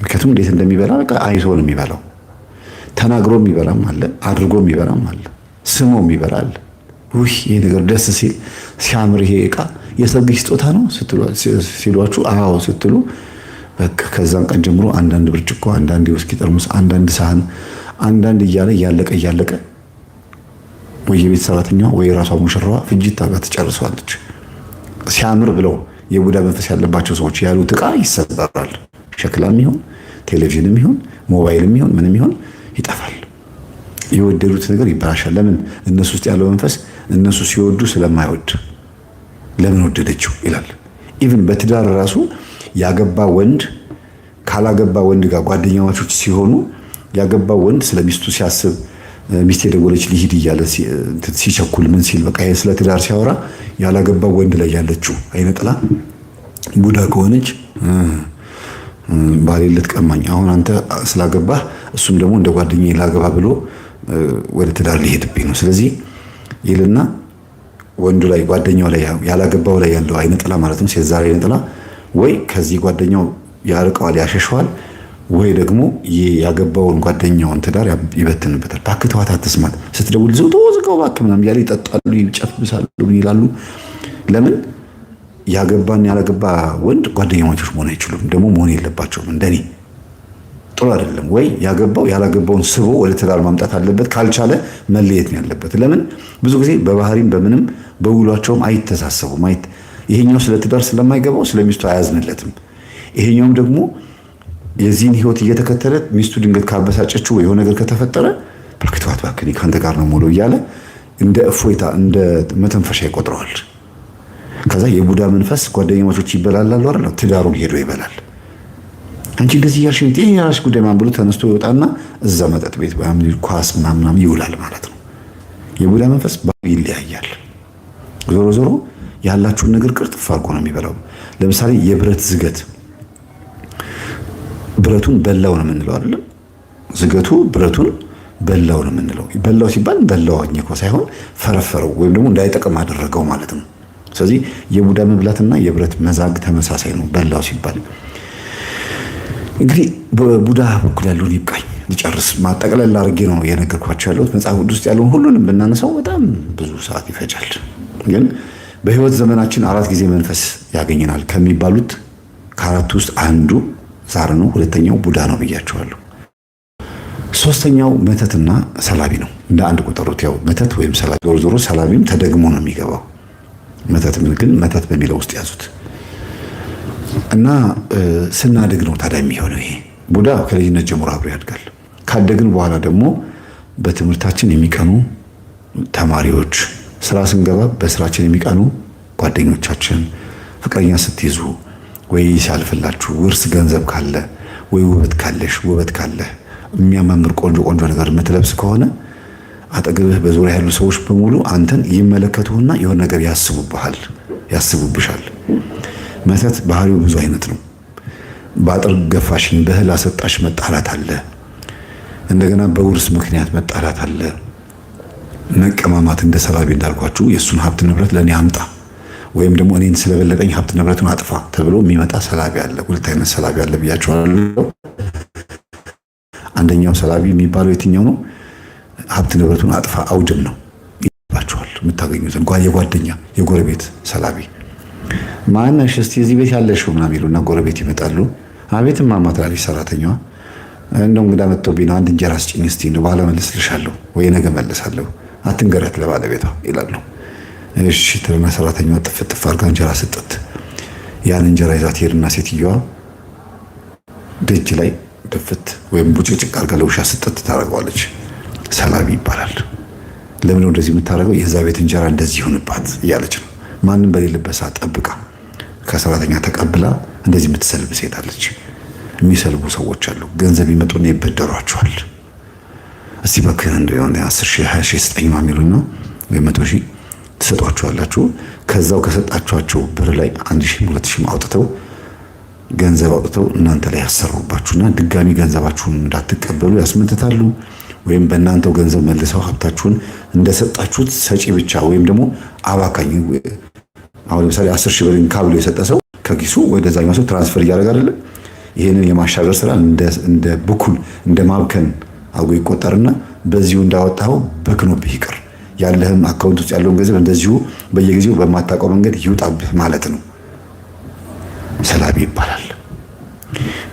ምክንያቱም እንዴት እንደሚበላ በቃ አይቶ ነው የሚበላው። ተናግሮ የሚበላም አለ፣ አድርጎ የሚበላም አለ፣ ስሞ የሚበላ አለ። ውይ ይሄ ነገር ደስ ሲል ሲያምር ይሄ ዕቃ የሰርግ ስጦታ ነው ሲሏችሁ አዎ ስትሉ በቃ ከዛን ቀን ጀምሮ አንዳንድ ብርጭቆ፣ አንዳንድ የውስኪ ጠርሙስ፣ አንዳንድ ሳህን፣ አንዳንድ እያለ እያለቀ ወይ የቤት ሰራተኛዋ ወይ ራሷ ሙሽራዋ ፍጅት ታጋ ትጨርሰዋለች። ሲያምር ብለው የቡዳ መንፈስ ያለባቸው ሰዎች ያሉት ዕቃ ይሰበራል። ሸክላም ይሁን ቴሌቪዥንም ይሁን ሞባይልም ይሁን ምንም ይሁን ይጠፋል። የወደዱት ነገር ይበላሻል። ለምን? እነሱ ውስጥ ያለው መንፈስ እነሱ ሲወዱ ስለማይወድ ለምን ወደደችው ይላል። ኢቭን በትዳር ራሱ ያገባ ወንድ ካላገባ ወንድ ጋር ጓደኛሞች ሲሆኑ ያገባ ወንድ ስለሚስቱ ሲያስብ ሚስት የደወለች ሊሂድ እያለ ሲቸኩል ምን ሲል በቃ ስለ ትዳር ሲያወራ ያላገባው ወንድ ላይ ያለችው አይነጥላ ቡዳ ከሆነች ባሌለት ቀማኝ አሁን አንተ ስላገባህ እሱም ደግሞ እንደ ጓደኛዬ ላገባ ብሎ ወደ ትዳር ሊሄድብኝ ነው። ስለዚህ ይልና ወንዱ ላይ ጓደኛው ላይ ያላገባው ላይ ያለው አይነጥላ ማለት ነው ሴዛር አይነጥላ ወይ ከዚህ ጓደኛው ያርቀዋል ያሸሸዋል ወይ ደግሞ ያገባውን ጓደኛውን ትዳር ይበትንበታል። ባክተዋት አትስማት ስትደውል ዘውተው ባክ ምናምን ያለ ይጠጣሉ ይጨፍሳሉ ይላሉ። ለምን? ያገባን ያላገባ ወንድ ጓደኛሞች መሆን አይችሉም፣ ደግሞ መሆን የለባቸውም። እንደኔ ጥሩ አይደለም። ወይ ያገባው ያላገባውን ስቦ ወደ ትዳር ማምጣት አለበት፣ ካልቻለ መለየት ነው ያለበት። ለምን? ብዙ ጊዜ በባህሪም በምንም በውሏቸውም አይተሳሰቡም። ይሄኛው ስለ ትዳር ስለማይገባው ስለሚስቱ አያዝንለትም። ይሄኛውም ደግሞ የዚህን ህይወት እየተከተለ ሚስቱ ድንገት ካበሳጨችው ወይ የሆነ ነገር ከተፈጠረ ባክተዋት ባክኒ ካንተ ጋር ነው ሞሎ እያለ እንደ እፎይታ እንደ መተንፈሻ ይቆጥረዋል። ከዛ የቡዳ መንፈስ ጓደኛሞች ይበላላሉ አይደል? ትዳሩን ሄዶ ይበላል። አንቺ እንደዚህ ያልሽ የራስሽ ጉዳይ ማን ብሎ ተነስቶ ይወጣና እዛ መጠጥ ቤት ኳስ ምናምን ይውላል ማለት ነው። የቡዳ መንፈስ ይለያያል። ዞሮ ዞሮ ያላችሁን ነገር ቅርጥፍ አድርጎ ነው የሚበላው። ለምሳሌ የብረት ዝገት ብረቱን በላው ነው የምንለው አይደል? ዝገቱ ብረቱን በላው ነው የምንለው። በላው ሲባል በላው አኝኮ ሳይሆን ፈረፈረው ወይም ደግሞ እንዳይጠቅም አደረገው ማለት ነው። ስለዚህ የቡዳ መብላትና የብረት መዛግ ተመሳሳይ ነው በላው ሲባል። እንግዲህ በቡዳ በኩል ያለውን ይብቃኝ ልጨርስ። ማጠቅለል አድርጌ ነው የነገርኳቸው ያለሁት። መጽሐፍ ቅዱስ ውስጥ ያለውን ሁሉንም ብናነሳው በጣም ብዙ ሰዓት ይፈጃል። ግን በህይወት ዘመናችን 4 ጊዜ መንፈስ ያገኘናል ከሚባሉት ከአራቱ ውስጥ አንዱ ዛር ነው፣ ሁለተኛው ቡዳ ነው ብያቸዋለሁ። ሶስተኛው መተትና ሰላቢ ነው። እንደ አንድ ቁጠሩት። ያው መተት ወይም ሰላቢ ዞሮ ሰላቢም ተደግሞ ነው የሚገባው። መተት ግን መተት በሚለው ውስጥ ያዙት እና ስናድግ ነው ታዲያ የሚሆነው ይሄ። ቡዳ ከልጅነት ጀምሮ አብሮ ያድጋል። ካደግን በኋላ ደግሞ በትምህርታችን የሚቀኑ ተማሪዎች፣ ስራ ስንገባ በስራችን የሚቀኑ ጓደኞቻችን፣ ፍቅረኛ ስትይዙ ወይ ሲያልፍላችሁ ውርስ ገንዘብ ካለ ወይ ውበት ካለሽ ውበት ካለ የሚያማምር ቆንጆ ነገር የምትለብስ ከሆነ አጠገብህ በዙሪያ ያሉ ሰዎች በሙሉ አንተን ይመለከቱና የሆነ ነገር ያስቡብሻል። መተት ባህሪው ብዙ አይነት ነው። በአጥር ገፋሽኝ በእህል አሰጣሽ መጣላት አለ። እንደገና በውርስ ምክንያት መጣላት አለ። መቀማማት እንደ ሰላቢ እንዳልኳችሁ የእሱን ሀብት ንብረት ለእኔ አምጣ ወይም ደግሞ እኔን ስለበለጠኝ ሀብት ንብረቱን አጥፋ ተብሎ የሚመጣ ሰላቢ አለ። ሁለት አይነት ሰላቢ አለ ብያችኋለሁ። አንደኛው ሰላቢ የሚባለው የትኛው ነው? ሀብት ንብረቱን አጥፋ አውድም ነው ይባችኋል። የምታገኙትን የጓደኛ የጎረቤት ሰላቢ ማነሽ እስቲ እዚህ ቤት ያለሽው ምናምን ይሉና ጎረቤት ይመጣሉ። አቤትም ማማ ትላለች ሰራተኛዋ። እንደው እንግዳ መጥቶብኝ ነው አንድ እንጀራ ስጭኝ እስቲ እንደው ባለ መልስልሻለሁ ወይ ነገ መልሳለሁ አትንገረት ለባለቤቷ ይላሉ። እሺ ትልና ሰራተኛዋ ጥፍጥፍ አድርጋ እንጀራ ስጥት። ያን እንጀራ ይዛት ሄድና ሴትዮዋ ደጅ ላይ ድፍት ወይም ቡጭቅጭቅ አድርጋ ለውሻ ስጥት ታደርገዋለች። ሰላቢ ይባላል። ለምን እንደዚህ የምታደርገው? የዛ ቤት እንጀራ እንደዚህ ይሁንባት እያለች ነው። ማንም በሌለበት ሰዓት ጠብቃ ከሰራተኛ ተቀብላ እንደዚህ የምትሰልብ ሴት አለች። የሚሰልቡ ሰዎች አሉ። ገንዘብ ይመጡና ይበደሯቸዋል። እስቲ በክህን እንደሆነ 10,000 20,000 ስጠኝ ማሚሉኝ ነው ወይ 100,000 ትሰጧቸዋላችሁ። ከዛው ከሰጣችኋቸው ብር ላይ 1,000 2,000 አውጥተው ገንዘብ አውጥተው እናንተ ላይ ያሰሩባችሁና ድጋሚ ገንዘባችሁን እንዳትቀበሉ ያስመትታሉ። ወይም በእናንተው ገንዘብ መልሰው ሀብታችሁን እንደሰጣችሁት ሰጪ ብቻ ወይም ደግሞ አባካኝ። አሁን ለምሳሌ 10 ሺህ ብር ካብሎ የሰጠ ሰው ከኪሱ ወደዛኛው ሰው ትራንስፈር እያደረገ አይደለ? ይሄንን የማሻገር ስራ እንደ ብኩን እንደ ማብከን አድርጎ ይቆጠርና በዚሁ እንዳወጣው በክኖብህ ይቅር። ያለህም አካውንት ውስጥ ያለውን ገንዘብ እንደዚሁ በየጊዜው በማታውቀው መንገድ ይውጣብህ ማለት ነው። ሰላቢ ይባላል።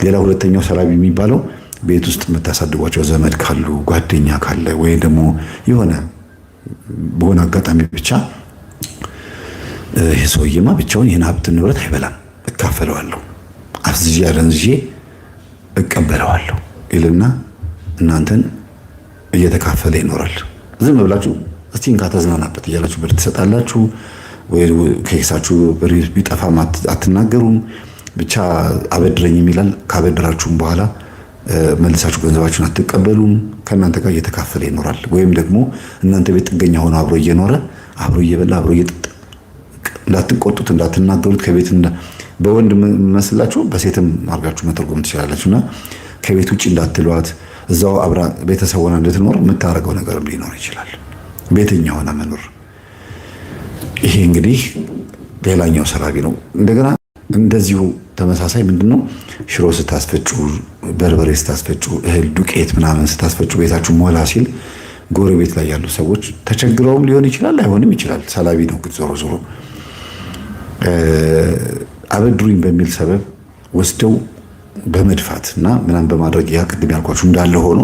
ሌላ ሁለተኛው ሰላቢ የሚባለው ቤት ውስጥ የምታሳድጓቸው ዘመድ ካሉ ጓደኛ ካለ ወይ ደግሞ የሆነ በሆነ አጋጣሚ ብቻ ይሄ ሰውዬማ ብቻውን ይህን ሀብት ንብረት አይበላም፣ እካፈለዋለሁ፣ አፍዝዤ አደንዝዤ እቀበለዋለሁ ይልና እናንተን እየተካፈለ ይኖራል። ዝም ብላችሁ እስቲ እንካ ተዝናናበት እያላችሁ ብር ትሰጣላችሁ፣ ወይ ከኪሳችሁ ብር ቢጠፋም አትናገሩም። ብቻ አበድረኝ የሚላል። ካበድራችሁም በኋላ መልሳችሁ ገንዘባችሁን አትቀበሉም። ከእናንተ ጋር እየተካፈለ ይኖራል። ወይም ደግሞ እናንተ ቤት ጥገኛ ሆኖ አብሮ እየኖረ አብሮ እየበላ አብሮ እየጠጣ እንዳትቆጡት እንዳትናገሩት ከቤት በወንድ መስላችሁ በሴትም አድርጋችሁ መተርጎም ትችላላችሁና ከቤት ውጭ እንዳትሏት እዛው አብራ ቤተሰብ ሆና እንድትኖር የምታደርገው ነገር ሊኖር ይችላል። ቤተኛ ሆና መኖር። ይሄ እንግዲህ ሌላኛው ሰላቢ ነው። እንደገና እንደዚሁ ተመሳሳይ ምንድነው ሽሮ ስታስፈጩ፣ በርበሬ ስታስፈጩ፣ እህል ዱቄት ምናምን ስታስፈጩ ቤታችሁ ሞላ ሲል ጎረቤት ላይ ያሉ ሰዎች ተቸግረውም ሊሆን ይችላል፣ አይሆንም ይችላል። ሰላቢ ነው ግን ዞሮ ዞሮ አበድሩኝ በሚል ሰበብ ወስደው በመድፋት እና ምናምን በማድረግ ያ ቅድም ያልኳችሁ እንዳለ ሆኖ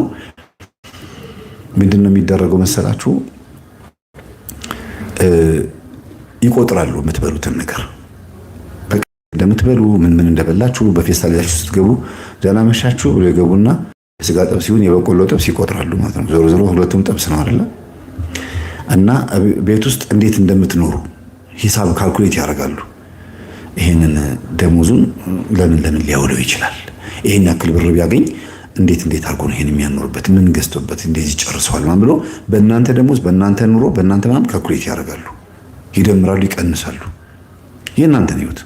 ምንድነው የሚደረገው መሰላችሁ? ይቆጥራሉ የምትበሉትን ነገር እንደምትበሉ ምን እንደበላችሁ በፌስታል ይዛችሁ ስትገቡ ደህና መሻችሁ ብለው ይገቡና ስጋ ጥብስ ሲሆን የበቆሎ ጥብስ ይቆጥራሉ ማለት ነው። ዞሮ ዞሮ ሁለቱም ጥብስ ነው አይደለ? እና ቤት ውስጥ እንዴት እንደምትኖሩ ሂሳብ ካልኩሌት ያደርጋሉ። ይሄንን ደሞዙን ለምን ሊያውለው ይችላል? ይሄን ያክል ብር ቢያገኝ እንዴት አድርጎ ነው ይሄን የሚያኖርበት? ምን ገዝቶበት እንደዚህ ጨርሰዋል ማለት ብሎ በእናንተ ደሞዝ በእናንተ ኑሮ በእናንተ ምናምን ካልኩሌት ያደርጋሉ፣ ይደምራሉ፣ ይቀንሳሉ። የእናንተን ህይወት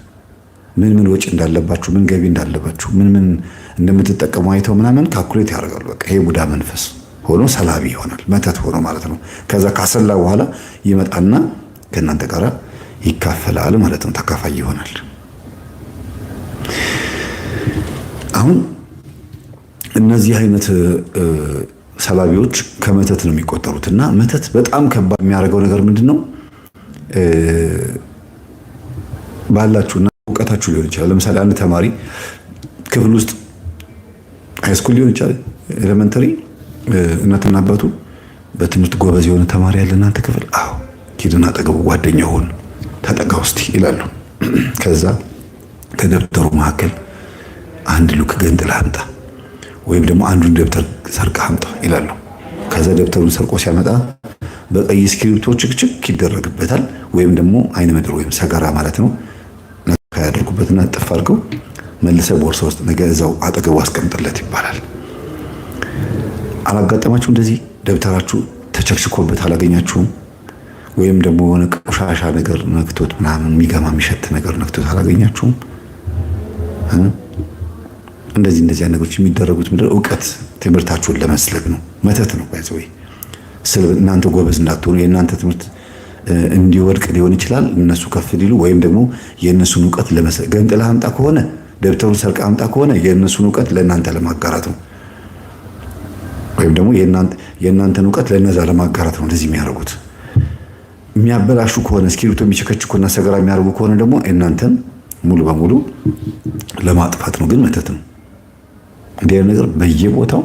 ምን ወጪ እንዳለባችሁ ምን ገቢ እንዳለባችሁ ምን እንደምትጠቀሙ አይተው ምናምን ካልኩሌት ያደርጋሉ። በቃ ይሄ ቡዳ መንፈስ ሆኖ ሰላቢ ይሆናል፣ መተት ሆኖ ማለት ነው። ከዛ ካሰላ በኋላ ይመጣና ከእናንተ ጋር ይካፈላል ማለት ነው። ተካፋይ ይሆናል። አሁን እነዚህ አይነት ሰላቢዎች ከመተት ነው የሚቆጠሩትና መተት በጣም ከባድ የሚያደርገው ነገር ምንድነው? ባላችሁና እውቀታችሁ ሊሆን ይችላል። ለምሳሌ አንድ ተማሪ ክፍል ውስጥ ሃይስኩል ሊሆን ይችላል ኤሌመንተሪ፣ እናትና አባቱ በትምህርት ጎበዝ የሆነ ተማሪ ያለ እናንተ ክፍል፣ አዎ ሂድና አጠገቡ ጓደኛው ሆን ተጠጋው እስቲ ይላሉ። ከዛ ከደብተሩ መካከል አንድ ሉክ ገንጥለህ አምጣ ወይም ደግሞ አንዱን ደብተር ሰርቀህ አምጣ ይላሉ። ከዛ ደብተሩን ሰርቆ ሲያመጣ በቀይ እስክሪብቶ ችክችክ ይደረግበታል። ወይም ደግሞ አይነ ምድር ወይም ሰገራ ማለት ነው ያደርጉበትና ጥፍ አድርገው መልሰህ ቦርሳ ውስጥ ነገ እዛው አጠገቡ አስቀምጥለት ይባላል። አላጋጠማችሁ? እንደዚህ ደብተራችሁ ተቸክችኮበት አላገኛችሁም? ወይም ደግሞ የሆነ ቆሻሻ ነገር ነክቶት ምናምን የሚገማ የሚሸት ነገር ነክቶት አላገኛችሁም? እንደዚህ ነገሮች የሚደረጉት ምንድነው? እውቀት ትምህርታችሁን ለመስለብ ነው። መተት ነው። ባይዘው እናንተ ጎበዝ እንዳትሆኑ የእናንተ ትምህርት እንዲወድቅ ሊሆን ይችላል። እነሱ ከፍ ሊሉ ወይም ደግሞ የእነሱን እውቀት ለመስለብ ገንጥለህ አምጣ ከሆነ ደብተሩን ሰርቀህ አምጣ ከሆነ የእነሱን እውቀት ለእናንተ ለማጋራት ነው። ወይም ደግሞ የእናንተን እውቀት ለነዛ ለማጋራት ነው እንደዚህ የሚያደርጉት። የሚያበላሹ ከሆነ እስክሪብቶ የሚቸከችኩና ሰገራ የሚያደርጉ ከሆነ ደግሞ እናንተን ሙሉ በሙሉ ለማጥፋት ነው። ግን መተት ነው። እንዲህ ነገር በየቦታው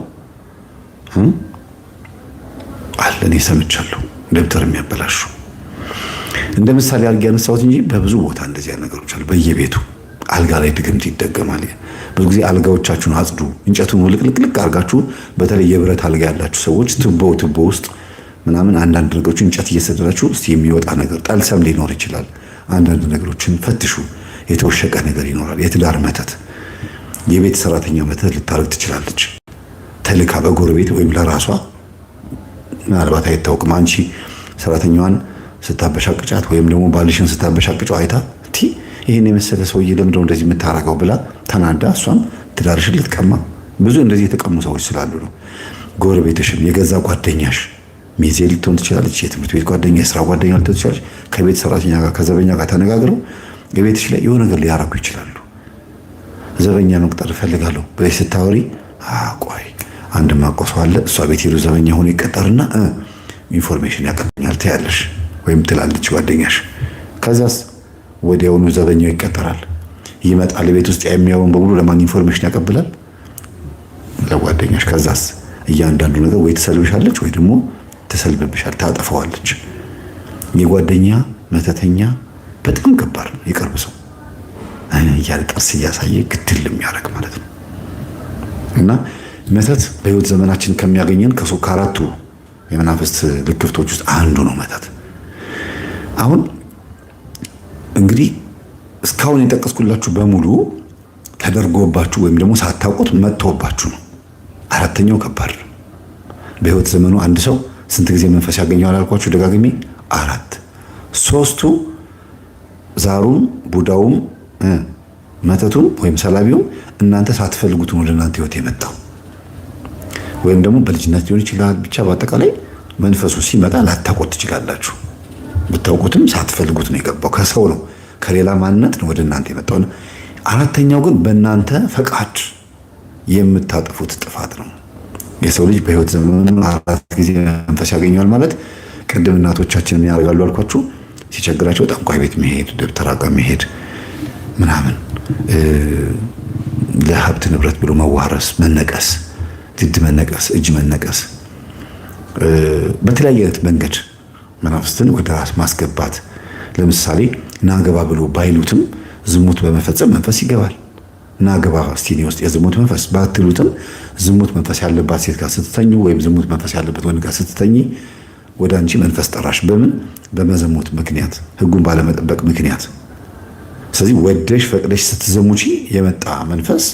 አለ። እኔ ሰምቻለሁ። ደብተር የሚያበላሹ እንደ ምሳሌ አድርጌ ያነሳሁት እንጂ በብዙ ቦታ እንደዚህ ነገሮች አሉ። በየቤቱ አልጋ ላይ ድግምት ይደገማል። ብዙ ጊዜ አልጋዎቻችሁን አጽዱ። እንጨቱን ልቅልቅልቅ አድርጋችሁ በተለይ የብረት አልጋ ያላችሁ ሰዎች ትቦ ውስጥ ምናምን አንዳንድ ነገሮችን እንጨት እየሰደዳችሁ እስቲ የሚወጣ ነገር ጠልሰም ሊኖር ይችላል። አንዳንድ ነገሮችን ፈትሹ። የተወሸቀ ነገር ይኖራል። የትዳር መተት፣ የቤት ሰራተኛ መተት ልታረግ ትችላለች። ተልካ በጎረቤት ወይም ለራሷ ምናልባት አይታወቅም። አንቺ ሰራተኛዋን ስታበሻቅጫት ወይም ደግሞ ባልሽን ስታበሻቅጫው አይታ እቲ ይሄን የመሰለ ሰውዬ ለምንድን ነው እንደዚህ የምታረገው ብላ ተናዳ እሷም ትዳርሽን ልትቀማ ብዙ እንደዚህ የተቀሙ ሰዎች ስላሉ ነው። ጎረቤትሽም፣ የገዛ ጓደኛሽ ሚዜ ልትሆን ትችላለች፣ የትምህርት ቤት ጓደኛ፣ የስራ ጓደኛ ልትሆን ትችላለች። ከቤት ሰራተኛ ጋር ከዘበኛ ጋር ተነጋግረው የቤትሽ ላይ የሆነ ነገር ሊያረጉ ይችላሉ። ዘበኛ መቅጠር እፈልጋለሁ ብለሽ ስታወሪ ቆይ አንድ ማቆሰው አለ እሷ ቤት ሄዶ ዘበኛ ሆኖ ይቀጠርና ኢንፎርሜሽን ያቀርብኛል ትያለሽ ወይም ትላለች ጓደኛሽ። ከዛስ ወዲያውኑ ዘበኛው ይቀጠራል፣ ይመጣል። ቤት ውስጥ የሚያውን በሙሉ ለማን ኢንፎርሜሽን ያቀብላል? ለጓደኛሽ። ከዛስ እያንዳንዱ ነገር ወይ ትሰልብሻለች ወይ ደግሞ ትሰልብብሻል፣ ታጠፋዋለች። የጓደኛ መተተኛ በጣም ከባድ ነው። የቅርብ ሰው እያለ ጥርስ እያሳየ ግድል የሚያደርግ ማለት ነው። እና መተት በህይወት ዘመናችን ከሚያገኘን ከአራቱ የመናፍስት ልክፍቶች ውስጥ አንዱ ነው መተት። አሁን እንግዲህ እስካሁን የጠቀስኩላችሁ በሙሉ ተደርጎባችሁ ወይም ደግሞ ሳታውቁት መጥቶባችሁ ነው። አራተኛው ከባድ ነው። በህይወት ዘመኑ አንድ ሰው ስንት ጊዜ መንፈስ ያገኘዋል አልኳችሁ? ደጋግሜ 4። 3ቱ ዛሩም ቡዳውም መተቱም ወይም ሰላቢውም እናንተ ሳትፈልጉት ወደ እናንተ ህይወት የመጣው ወይም ደግሞ በልጅነት ሊሆን ይችላል። ብቻ በአጠቃላይ መንፈሱ ሲመጣ ላታውቁት ትችላላችሁ። ብታውቁትም ሳትፈልጉት ነው የገባው። ከሰው ነው ከሌላ ማንነት ነው ወደ እናንተ የመጣው። አራተኛው ግን በእናንተ ፈቃድ የምታጠፉት ጥፋት ነው። የሰው ልጅ በህይወት ዘመኑ 4 ጊዜ መንፈስ ያገኘዋል ማለት ቅድም እናቶቻችን ምን ያደርጋሉ አልኳችሁ? ሲቸግራቸው ጠንቋይ ቤት መሄድ፣ ደብተራ ጋር መሄድ ምናምን፣ ለሀብት ንብረት ብሎ መዋረስ፣ መነቀስ፣ ድድ መነቀስ፣ እጅ መነቀስ፣ በተለያየ አይነት መንገድ መናፍስትን ወደ ራስ ማስገባት። ለምሳሌ ናገባ ብሎ ባይሉትም ዝሙት በመፈጸም መንፈስ ይገባል። ናገባ እስቲ ውስጥ የዝሙት መንፈስ ባትሉትም ዝሙት መንፈስ ያለባት ሴት ጋር ስትተኙ ወይም ዝሙት መንፈስ ያለበት ወንድ ጋር ስትተኝ ወደ አንቺ መንፈስ ጠራሽ። በምን? በመዘሙት ምክንያት፣ ህጉን ባለመጠበቅ ምክንያት። ስለዚህ ወደሽ ፈቅደሽ ስትዘሙቺ የመጣ መንፈስ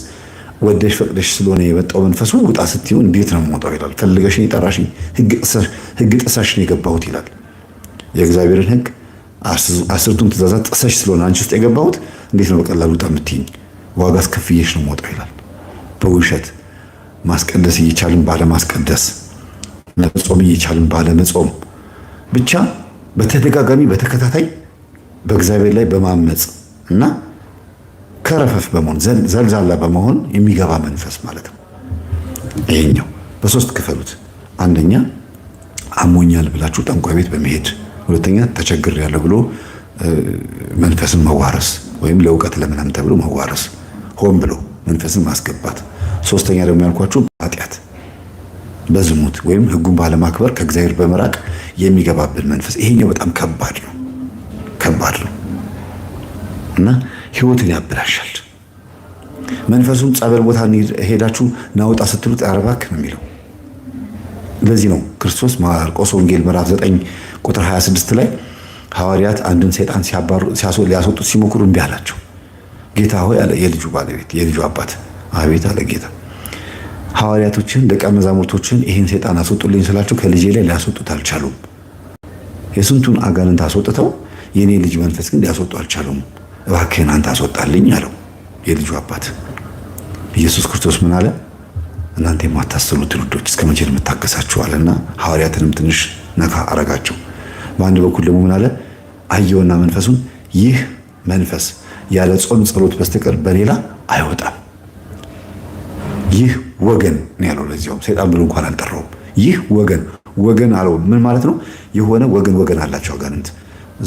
ወደሽ ፈቅደሽ ስለሆነ የመጣው መንፈሱ ውጣ ስትዩ እንዴት ነው የምወጣው ይላል። ፈልገሽኝ ጠራሽኝ፣ ህግ ጥሰሽ ነው የገባሁት ይላል። የእግዚአብሔርን ህግ 10ቱን ትእዛዛት ጥሰሽ ስለሆነ አንቺ ውስጥ የገባሁት እንዴት ነው በቀላሉ ውጣ የምትይኝ? ዋጋ አስከፍዬሽ ነው የምወጣው ይላል። በውሸት ማስቀደስ እየቻልን ባለማስቀደስ፣ መጾም እየቻልን ባለመጾም፣ ብቻ በተደጋጋሚ በተከታታይ በእግዚአብሔር ላይ በማመጽ እና ከረፈፍ በመሆን ዘልዛላ በመሆን የሚገባ መንፈስ ማለት ነው። ይሄኛው በ3 ክፈሉት። አንደኛ አሞኛል ብላችሁ ጠንቋይ ቤት በመሄድ፣ ሁለተኛ ተቸግሬያለሁ ብሎ መንፈስን መዋረስ ወይም ለእውቀት ለምናምን ተብሎ መዋረስ፣ ሆን ብሎ መንፈስን ማስገባት። ሶስተኛ ደግሞ ያልኳችሁ ኃጢአት በዝሙት ወይም ህጉን ባለማክበር ከእግዚአብሔር በመራቅ የሚገባብን መንፈስ። ይሄኛው በጣም ከባድ ነው እና ህይወትን ያበላሻል። መንፈሱን ጸበል ቦታ ሄዳችሁ ናውጣ ስትሉት አረባክ ነው የሚለው። ለዚህ ነው ክርስቶስ ማርቆስ ወንጌል ምዕራፍ 9 ቁጥር 26 ላይ ሐዋርያት አንድን ሰይጣን ሊያስወጡት ሲሞክሩ እምቢ አላቸው። ጌታ ሆይ አለ የልጁ ባለቤት የልጁ አባት። አቤት አለ ጌታ። ሐዋርያቶችን ደቀ መዛሙርቶችን ይህን ሰይጣን አስወጡልኝ ስላቸው ከልጄ ላይ ሊያስወጡት አልቻሉም። የስንቱን አጋንንት አስወጥተው የኔ ልጅ መንፈስ ግን ሊያስወጡ አልቻሉም። እባክህን አንተ አስወጣልኝ አለው የልጁ አባት። ኢየሱስ ክርስቶስ ምን አለ? እናንተ የማታስቡ ትውልዶች እስከ መቼ የምታገሳችሁ አለና ሐዋርያትንም ትንሽ ነካ አረጋቸው። በአንድ በኩል ደግሞ ምን አለ? አየውና መንፈሱን ይህ መንፈስ ያለ ጾም ጸሎት በስተቀር በሌላ አይወጣም። ይህ ወገን ነው ያለው። ለዚያውም ሰይጣን ብሎ እንኳን አልጠራውም። ይህ ወገን አለው። ምን ማለት ነው? የሆነ ወገን አላቸው አጋንንት።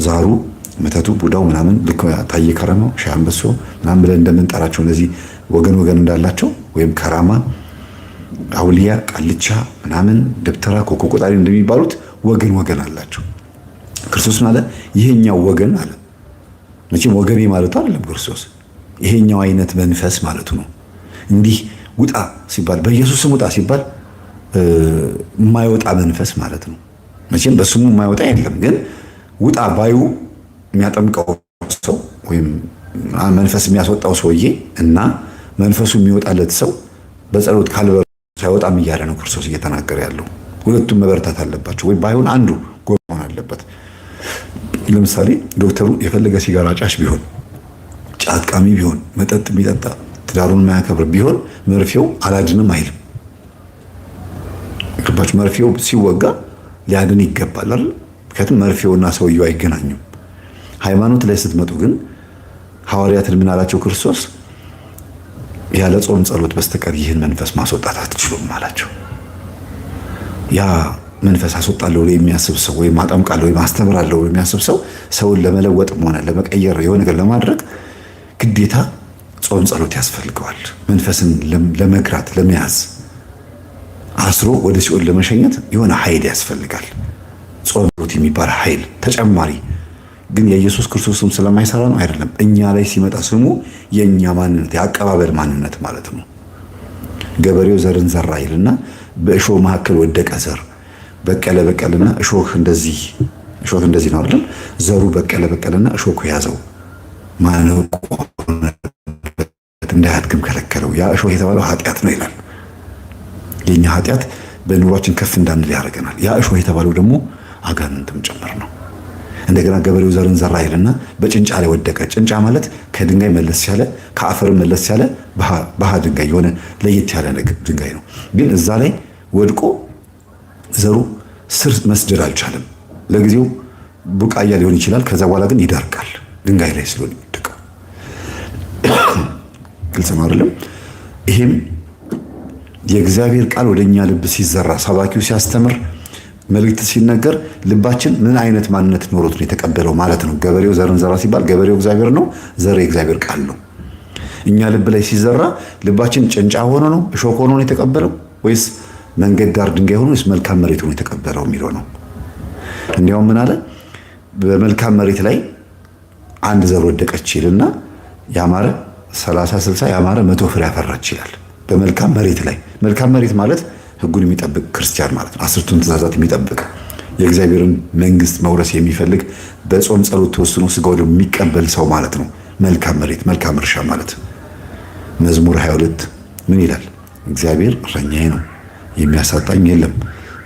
ዛሩ፣ መተቱ፣ ቡዳው ምናምን ልክ ታየ ከረማው፣ ሻምበሶ ምናምን ብለን እንደምንጠራቸው እነዚህ ወገን እንዳላቸው ወይም ከራማ፣ አውሊያ፣ ቃልቻ ምናምን፣ ደብተራ፣ ኮኮ ቆጣሪ እንደሚባሉት ወገን አላቸው። ክርስቶስ ማለት ይሄኛው ወገን አለ። መቼም ወገኔ ማለቱ አይደለም ክርስቶስ፣ ይሄኛው አይነት መንፈስ ማለቱ ነው። እንዲህ ውጣ ሲባል በኢየሱስ ስም ውጣ ሲባል የማይወጣ መንፈስ ማለት ነው። መቼም በስሙ የማይወጣ የለም፣ ግን ውጣ ባዩ የሚያጠምቀው ሰው ወይም መንፈስ የሚያስወጣው ሰውዬ እና መንፈሱ የሚወጣለት ሰው በጸሎት ካልበሩ ሳይወጣም እያለ ነው ክርስቶስ እየተናገረ ያለው። ሁለቱም መበርታት አለባቸው፣ ወይ ባይሆን አንዱ ጎን መሆን አለበት። ለምሳሌ ዶክተሩ የፈለገ ሲጋራ ጫሽ ቢሆን፣ ጫት ቃሚ ቢሆን፣ መጠጥ የሚጠጣ ትዳሩን የማያከብር ቢሆን መርፌው አላድንም አይልም። ገባችሁ? መርፌው ሲወጋ ሊያድን ይገባል አይደል? ምክንያቱም መርፌውና ሰውየው አይገናኙም። ሃይማኖት ላይ ስትመጡ ግን ሐዋርያትን ምን አላቸው ክርስቶስ? ያለ ጾም ጸሎት በስተቀር ይህን መንፈስ ማስወጣት አትችሉም አላቸው። ያ መንፈስ አስወጣለሁ የሚያስብ ሰው ወይም አጠምቃለሁ ወይም አስተምራለሁ የሚያስብ ሰው ሰውን ለመለወጥም ሆነ ለመቀየር የሆነ ነገር ለማድረግ ግዴታ ጾም ጸሎት ያስፈልገዋል። መንፈስን ለመግራት ለመያዝ አስሮ ወደ ሲኦል ለመሸኘት የሆነ ኃይል ያስፈልጋል። ጾም ጸሎት የሚባል ኃይል ተጨማሪ ግን የኢየሱስ ክርስቶስም ስለማይሰራ ነው አይደለም። እኛ ላይ ሲመጣ ስሙ የኛ ማንነት የአቀባበል ማንነት ማለት ነው። ገበሬው ዘርን ዘራ ይልና በእሾህ መካከል ወደቀ ዘር በቀለና እሾህ እንደዚህ ነው አይደል? ዘሩ በቀለና እሾህ ያዘው ማነቆ እንዳያድግም ከለከለው። ያ እሾህ የተባለው ኃጢአት ነው ይላል። የኛ ኃጢአት በኑሯችን ከፍ እንዳንል ያደርገናል። ያ እሾህ የተባለው ደግሞ አጋንንትም ጭምር ነው። እንደገና ገበሬው ዘርን ዘራ ይልና በጭንጫ ላይ ወደቀ። ጭንጫ ማለት ከድንጋይ መለስ ያለ ከአፈር መለስ ያለ ባህ ድንጋይ የሆነ ለየት ያለ ድንጋይ ነው። ግን እዛ ላይ ወድቆ ዘሩ ስር መስደድ አልቻለም። ለጊዜው ቡቃያ ሊሆን ይችላል። ከዛ በኋላ ግን ይደርቃል። ድንጋይ ላይ ስለሆነ ይወድቃል። ግልጽ ነው አይደለም? ይሄም የእግዚአብሔር ቃል ወደኛ ልብ ሲዘራ ሰባኪው ሲያስተምር መልእክት ሲነገር ልባችን ምን አይነት ማንነት ኖሮት ነው የተቀበለው ማለት ነው። ገበሬው ዘርን ዘራ ሲባል ገበሬው እግዚአብሔር ነው፣ ዘር የእግዚአብሔር ቃል ነው። እኛ ልብ ላይ ሲዘራ ልባችን ጭንጫ ሆኖ ነው እሾህ ሆኖ ነው የተቀበለው ወይስ መንገድ ዳር ድንጋይ ሆኖ ወይስ መልካም መሬት ሆኖ የተቀበለው የሚለው ነው። እንዲያውም ምን አለ? በመልካም መሬት ላይ አንድ ዘር ወደቀች ይልና ያማረ 30 60 ያማረ 100 ፍሬ ያፈራች ይላል። በመልካም መሬት ላይ መልካም መሬት ማለት ሕጉን የሚጠብቅ ክርስቲያን ማለት ነው። 10ቱን ትእዛዛት የሚጠብቅ የእግዚአብሔርን መንግስት መውረስ የሚፈልግ በጾም ጸሎት ተወስኖ ስጋው የሚቀበል ሰው ማለት ነው። መልካም መሬት መልካም እርሻ ማለት መዝሙር 22 ምን ይላል? እግዚአብሔር እረኛዬ ነው የሚያሳጣኝ የለም።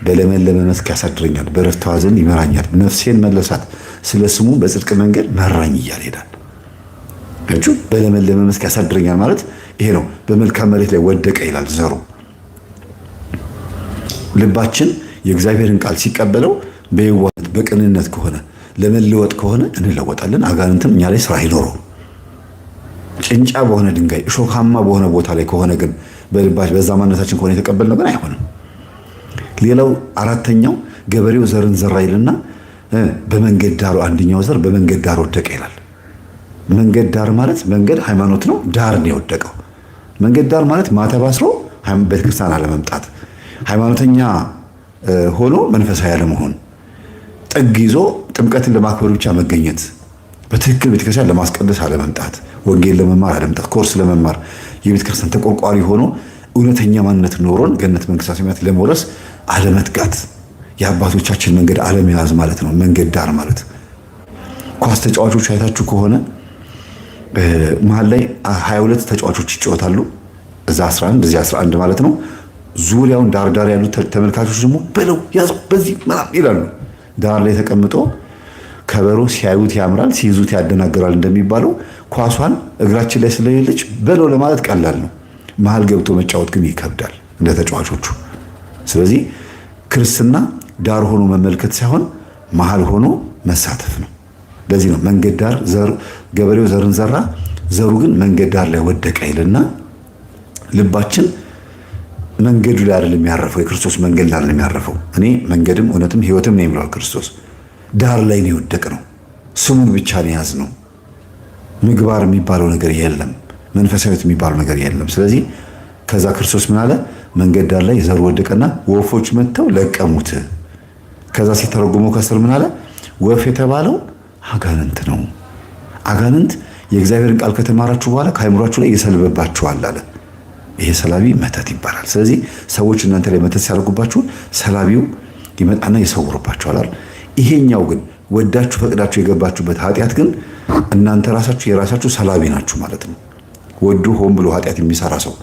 በለመለመ መስክ ያሳድረኛል፣ በዕረፍት ውኃ ዘንድ ይመራኛል። ነፍሴን መለሳት፣ ስለ ስሙ በጽድቅ መንገድ መራኝ እያለ ይሄዳል። በለመለመ መስክ ያሳድረኛል ማለት ይሄ ነው። በመልካም መሬት ላይ ወደቀ ይላል ዘሩ። ልባችን የእግዚአብሔርን ቃል ሲቀበለው በየዋህነት በቅንነት ከሆነ ለመለወጥ ከሆነ እንለወጣለን። አጋንንትም እኛ ላይ ስራ አይኖረው። ጭንጫ በሆነ ድንጋይ እሾካማ በሆነ ቦታ ላይ ከሆነ ግን በልባችን በዛ ማንነታችን ከሆነ የተቀበልነው ግን አይሆንም። ሌላው አራተኛው ገበሬው ዘርን ዘራ ይልና በመንገድ ዳሩ አንደኛው ዘር በመንገድ ዳር ወደቀ ይላል። መንገድ ዳር ማለት መንገድ ሃይማኖት ነው። ዳር ነው የወደቀው። መንገድ ዳር ማለት ማተብ አስሮ ቤተክርስቲያን አለመምጣት፣ ሃይማኖተኛ ሆኖ መንፈሳዊ አለመሆን፣ ጥግ ይዞ ጥምቀትን ለማክበር ብቻ መገኘት፣ በትክክል ቤተክርስቲያን ለማስቀደስ አለመምጣት፣ ወንጌል ለመማር አለመምጣት፣ ኮርስ ለመማር የቤተክርስቲያን ተቆርቋሪ ሆኖ እውነተኛ ማንነት ኖሮን ገነት መንግስተ ሰማያት ለመውረስ አለመትጋት፣ የአባቶቻችን መንገድ አለመያዝ ማለት ነው። መንገድ ዳር ማለት ኳስ ተጫዋቾች አይታችሁ ከሆነ መሀል ላይ 22 ተጫዋቾች ይጫወታሉ። እዛ 11 እዚህ 11 ማለት ነው። ዙሪያውን ዳር ዳር ያሉት ተመልካቾች ደግሞ በለው ያዘው በዚህ ምናምን ይላሉ። ዳር ላይ ተቀምጦ ከበሮ ሲያዩት ያምራል፣ ሲይዙት ያደናገራል እንደሚባለው ኳሷን እግራችን ላይ ስለሌለች በለው ለማለት ቀላል ነው። መሀል ገብቶ መጫወት ግን ይከብዳል እንደ ተጫዋቾቹ። ስለዚህ ክርስትና ዳር ሆኖ መመልከት ሳይሆን መሀል ሆኖ መሳተፍ ነው። ለዚህ ነው መንገድ ዳር ገበሬው ዘርን ዘራ፣ ዘሩ ግን መንገድ ዳር ላይ ወደቀ ይልና ልባችን መንገዱ ላይ አይደለም ያረፈው፣ የክርስቶስ መንገድ ላይ አይደለም ያረፈው። እኔ መንገድም እውነትም ሕይወትም ነኝ ብሏል ክርስቶስ። ዳር ላይ ነው የወደቅነው። ስሙን ብቻ ነው ያዝነው። ምግባር የሚባለው ነገር የለም፣ መንፈሳዊት የሚባለው ነገር የለም። ስለዚህ ከዛ ክርስቶስ ምን አለ? መንገድ ዳር ላይ ዘሩ ወደቀና ወፎች መጥተው ለቀሙት። ከዛ ሲተረጉመው ከስር ምን አለ? ወፍ የተባለው አጋንንት ነው። አጋንንት የእግዚአብሔርን ቃል ከተማራችሁ በኋላ ከአይምሯችሁ ላይ ይሰልብባችኋል አለ። ይሄ ሰላቢ መተት ይባላል። ስለዚህ ሰዎች እናንተ ላይ መተት ሲያደርጉባችሁ ሰላቢው ይመጣና ይሰውርባችኋል። ይሄኛው ግን ወዳችሁ ፈቅዳችሁ የገባችሁበት ኃጢአት ግን እናንተ ራሳችሁ የራሳችሁ ሰላቢ ናችሁ ማለት ነው። ወዱ ሆን ብሎ ኃጢአት የሚሰራ ሰው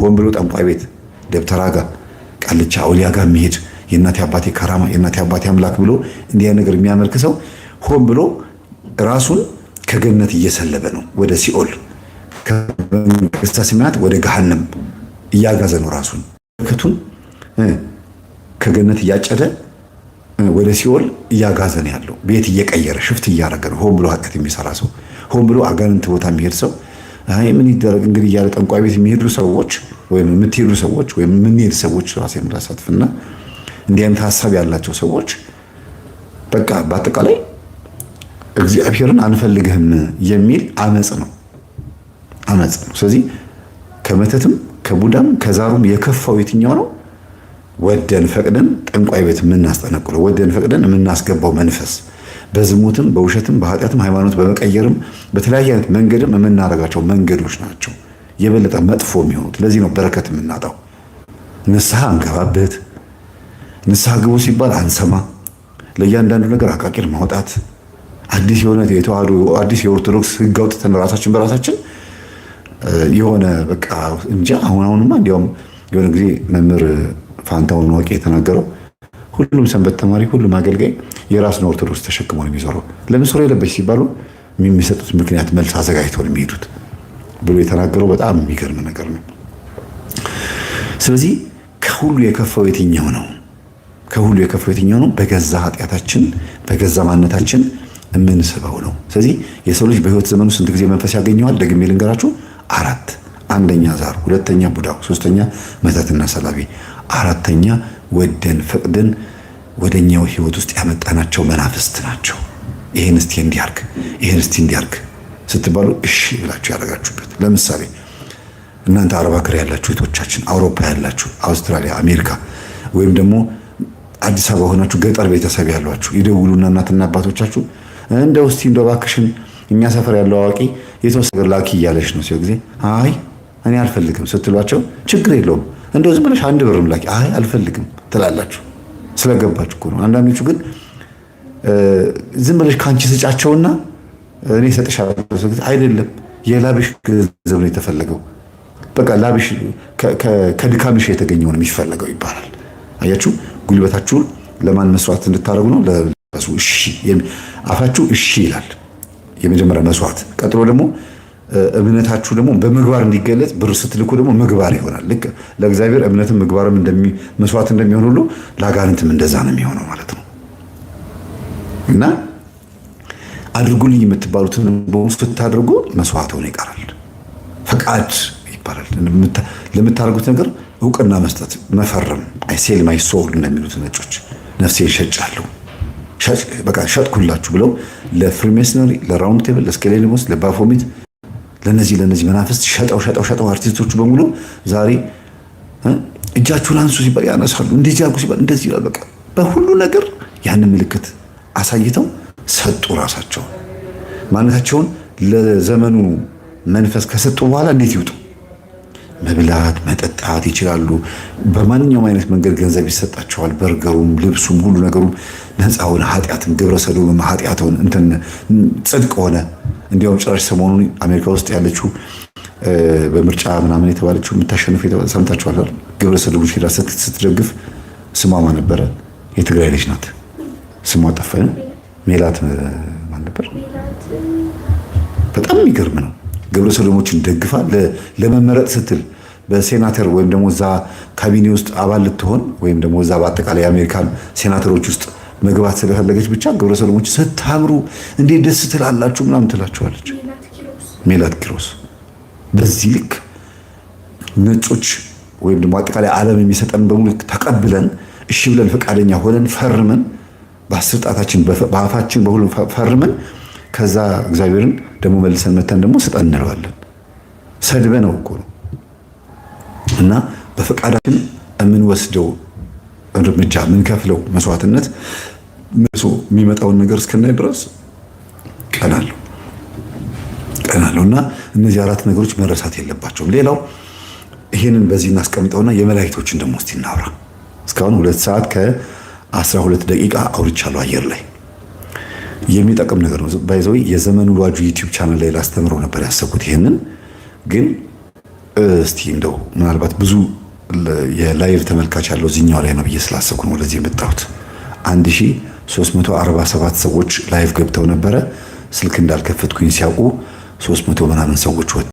ሆን ብሎ ጠንቋይ ቤት፣ ደብተራ ጋር፣ ቃልቻ አውሊያ ጋር የሚሄድ የእናቴ አባቴ ከራማ የእናቴ አባቴ አምላክ ብሎ እንዲህ አይነት ነገር የሚያመልክ ሰው ሆን ብሎ ራሱን ከገነት እየሰለበ ነው ወደ ሲኦል፣ ከመንግሥተ ሰማያት ወደ ገሃነም እያጋዘ ነው ራሱን። በረከቱን ከገነት እያጨደ ወደ ሲኦል እያጋዘን ያለው ቤት እየቀየረ ሽፍት እያደረገ ነው። ሆን ብሎ ኃጢአት የሚሰራ ሰው፣ ሆን ብሎ አጋንንት ቦታ የሚሄድ ሰው አይ ምን ይደረግ እንግዲህ እያለ ጠንቋይ ቤት የሚሄዱ ሰዎች ወይም የምትሄዱ ሰዎች ወይም የምንሄድ ሰዎች ራሴን ላሳትፍና እንዲህ አይነት ሀሳብ ያላቸው ሰዎች በቃ በአጠቃላይ እግዚአብሔርን አንፈልግህም የሚል አመጽ ነው። ስለዚህ ከመተትም ከቡዳም ከዛሩም የከፋው የትኛው ነው? ወደን ፈቅደን ጠንቋይ ቤት የምናስጠነቅለው ወደን ፈቅደን የምናስገባው መንፈስ በዝሙትም በውሸትም በኃጢአትም ሃይማኖት በመቀየርም በተለያየ አይነት መንገድም የምናደርጋቸው መንገዶች ናቸው የበለጠ መጥፎ የሚሆኑት። ለዚህ ነው በረከት የምናጣው። ንስሐ አንገባበት፣ ንስሐ ግቡ ሲባል አንሰማ፣ ለእያንዳንዱ ነገር አቃቂር ማውጣት፣ አዲስ የሆነ የተዋህዶ አዲስ የኦርቶዶክስ ሕግ አውጥተን ራሳችን በራሳችን የሆነ በቃ እንጃ። አሁንማ እንዲያውም የሆነ ጊዜ መምህር ፋንታውን ወቂ የተናገረው ሁሉም ሰንበት ተማሪ ሁሉም አገልጋይ የራሱን ኦርቶዶክስ ተሸክሞ ነው የሚዞረው። ለምን ሱሪ የለበች ሲባሉ የሚሰጡት ምክንያት መልስ አዘጋጅተው ነው የሚሄዱት ብሎ የተናገረው በጣም የሚገርም ነገር ነው። ስለዚህ ከሁሉ የከፋው የትኛው ነው? ከሁሉ የከፋው የትኛው ነው? በገዛ ኃጢአታችን በገዛ ማንነታችን የምንስበው ነው። ስለዚህ የሰው ልጅ በህይወት ዘመኑ ስንት ጊዜ መንፈስ ያገኘዋል? ደግሜ ልንገራችሁ፣ 4። አንደኛ ዛር፣ ሁለተኛ ቡዳ፣ ሶስተኛ መተትና ሰላቢ፣ አራተኛ ወደን ፈቅደን ወደኛው ህይወት ውስጥ ያመጣናቸው መናፍስት ናቸው። ይሄን እስቲ እንዲያርግ ይሄን እስቲ እንዲያርግ ስትባሉ እሺ ብላችሁ ያደርጋችሁበት። ለምሳሌ እናንተ አረብ ሀገር ያላችሁ እህቶቻችን፣ አውሮፓ ያላችሁ፣ አውስትራሊያ፣ አሜሪካ ወይም ደግሞ አዲስ አበባ ሆናችሁ ገጠር ቤተሰብ ያሏችሁ ይደውሉና እናትና አባቶቻችሁ እንደው እስቲ እንደው እባክሽን እኛ ሰፈር ያለው አዋቂ የተወሰነ ላኪ እያለሽ ነው ሲል ጊዜ አይ እኔ አልፈልግም ስትሏቸው ችግር የለውም እንደው ዝም ብለሽ 1 ብርም ላኪ አይ አልፈልግም ትላላችሁ። ስለገባችሁ እኮ ነው። አንዳንዶቹ ግን ዝም ብለሽ ካንቺ ስጫቸውና እኔ ሰጥሻለሁ አይደለም የላብሽ ገንዘብ ነው የተፈለገው። በቃ ላብሽ ከድካምሽ የተገኘው ነው የሚፈለገው ይባላል። አያችሁ፣ ጉልበታችሁን ለማን መስዋዕት እንድታረጉ ነው? ለሱ እሺ፣ አፋችሁ እሺ ይላል የመጀመሪያ መስዋዕት። ቀጥሎ ደግሞ እምነታችሁ ደግሞ በምግባር እንዲገለጽ ብር ስትልኩ ደግሞ ምግባር ይሆናል። ልክ ለእግዚአብሔር እምነትም ምግባርም መስዋዕት እንደሚሆን ሁሉ ለአጋንንትም እንደዛ ነው የሚሆነው ማለት ነው። እና አድርጉልኝ የምትባሉትን በሙሉ ስታደርጉ መስዋዕት ሆኖ ይቀራል። ፈቃድ ይባላል። ለምታደርጉት ነገር እውቅና መስጠት፣ መፈረም። አይ ሴል ማይ ሶል እንደሚሉት ነጮች ነፍሴን ሸጫለሁ፣ በቃ ሸጥኩላችሁ ብለው ለፍሪሜስነሪ፣ ለራውንድ ቴብል፣ ለስኬሌኒሞስ፣ ለባፎሚት ለነዚህ መናፍስት ሸጠው አርቲስቶቹ በሙሉ ዛሬ እጃችሁን አንሱ ሲባል ያነሳሉ፣ እንደዚህ አድርጉ ሲባል እንደዚህ ይላል። በቃ በሁሉ ነገር ያንን ምልክት አሳይተው ሰጡ። ራሳቸውን ማንነታቸውን ለዘመኑ መንፈስ ከሰጡ በኋላ እንዴት ይውጡ? መብላት መጠጣት ይችላሉ። በማንኛውም አይነት መንገድ ገንዘብ ይሰጣቸዋል። በርገሩም፣ ልብሱም፣ ሁሉ ነገሩም ነፃ ሆነ። ኃጢአትም ግብረ ሰዶምም ኃጢአት ሆነ፣ እንትን ጽድቅ ሆነ። እንዲያውም ጭራሽ ሰሞኑን አሜሪካ ውስጥ ያለችው በምርጫ ምናምን የተባለችው የምታሸንፍ ሰምታችኋል አይደል? ግብረ ሰዶም ሄዳ ስትደግፍ ስሟ ማን ነበረ? የትግራይ ልጅ ናት። ስሟ ጠፋኝ። ሜላት ማን ነበር? በጣም የሚገርም ነው። ግብረ ሰዶሞችን ደግፋ ለመመረጥ ስትል በሴናተር ወይም ደግሞ እዛ ካቢኔ ውስጥ አባል ልትሆን ወይም ደግሞ እዛ በአጠቃላይ የአሜሪካን ሴናተሮች ውስጥ መግባት ስለፈለገች ብቻ ግብረ ሰዶሞች ስታምሩ እንዴት ደስ ትላላችሁ ምናምን ትላቸዋለች ሜላት ኪሮስ። በዚህ ልክ ነጮች ወይም ደግሞ አጠቃላይ ዓለም የሚሰጠን በሙሉ ተቀብለን እሺ ብለን ፈቃደኛ ሆነን ፈርመን በ10 ጣታችን በአፋችን በሁሉ ፈርመን ከዛ እግዚአብሔርን ደግሞ መልሰን መተን ደግሞ ስጠን እንለዋለን። ሰድበ ነው እኮ ነው። እና በፈቃዳችን የምንወስደው እርምጃ የምንከፍለው መስዋዕትነት መልሶ የሚመጣውን ነገር እስከናይ ድረስ ቀናለሁ። እና እነዚህ 4 ነገሮች መረሳት የለባቸውም። ሌላው ይሄንን በዚህ እናስቀምጠውና የመላእክቶችን ደግሞ እስቲ እናውራ። እስካሁን 2 ሰዓት ከ12 ደቂቃ አውርቻለሁ አየር ላይ። የሚጠቅም ነገር ነው። ባይዘው የዘመኑ ሏጁ ዩቲዩብ ቻናል ላይ ላስተምረው ነበር ያሰብኩት። ይሄንን ግን እስቲ እንደው ምናልባት ብዙ የላይቭ ተመልካች ያለው እዚህኛው ላይ ነው ብዬ ስላሰብኩ ነው ወደዚህ የመጣሁት። 1347 ሰዎች ላይቭ ገብተው ነበረ። ስልክ እንዳልከፈትኩኝ ሲያውቁ 300 ምናምን ሰዎች ወጡ።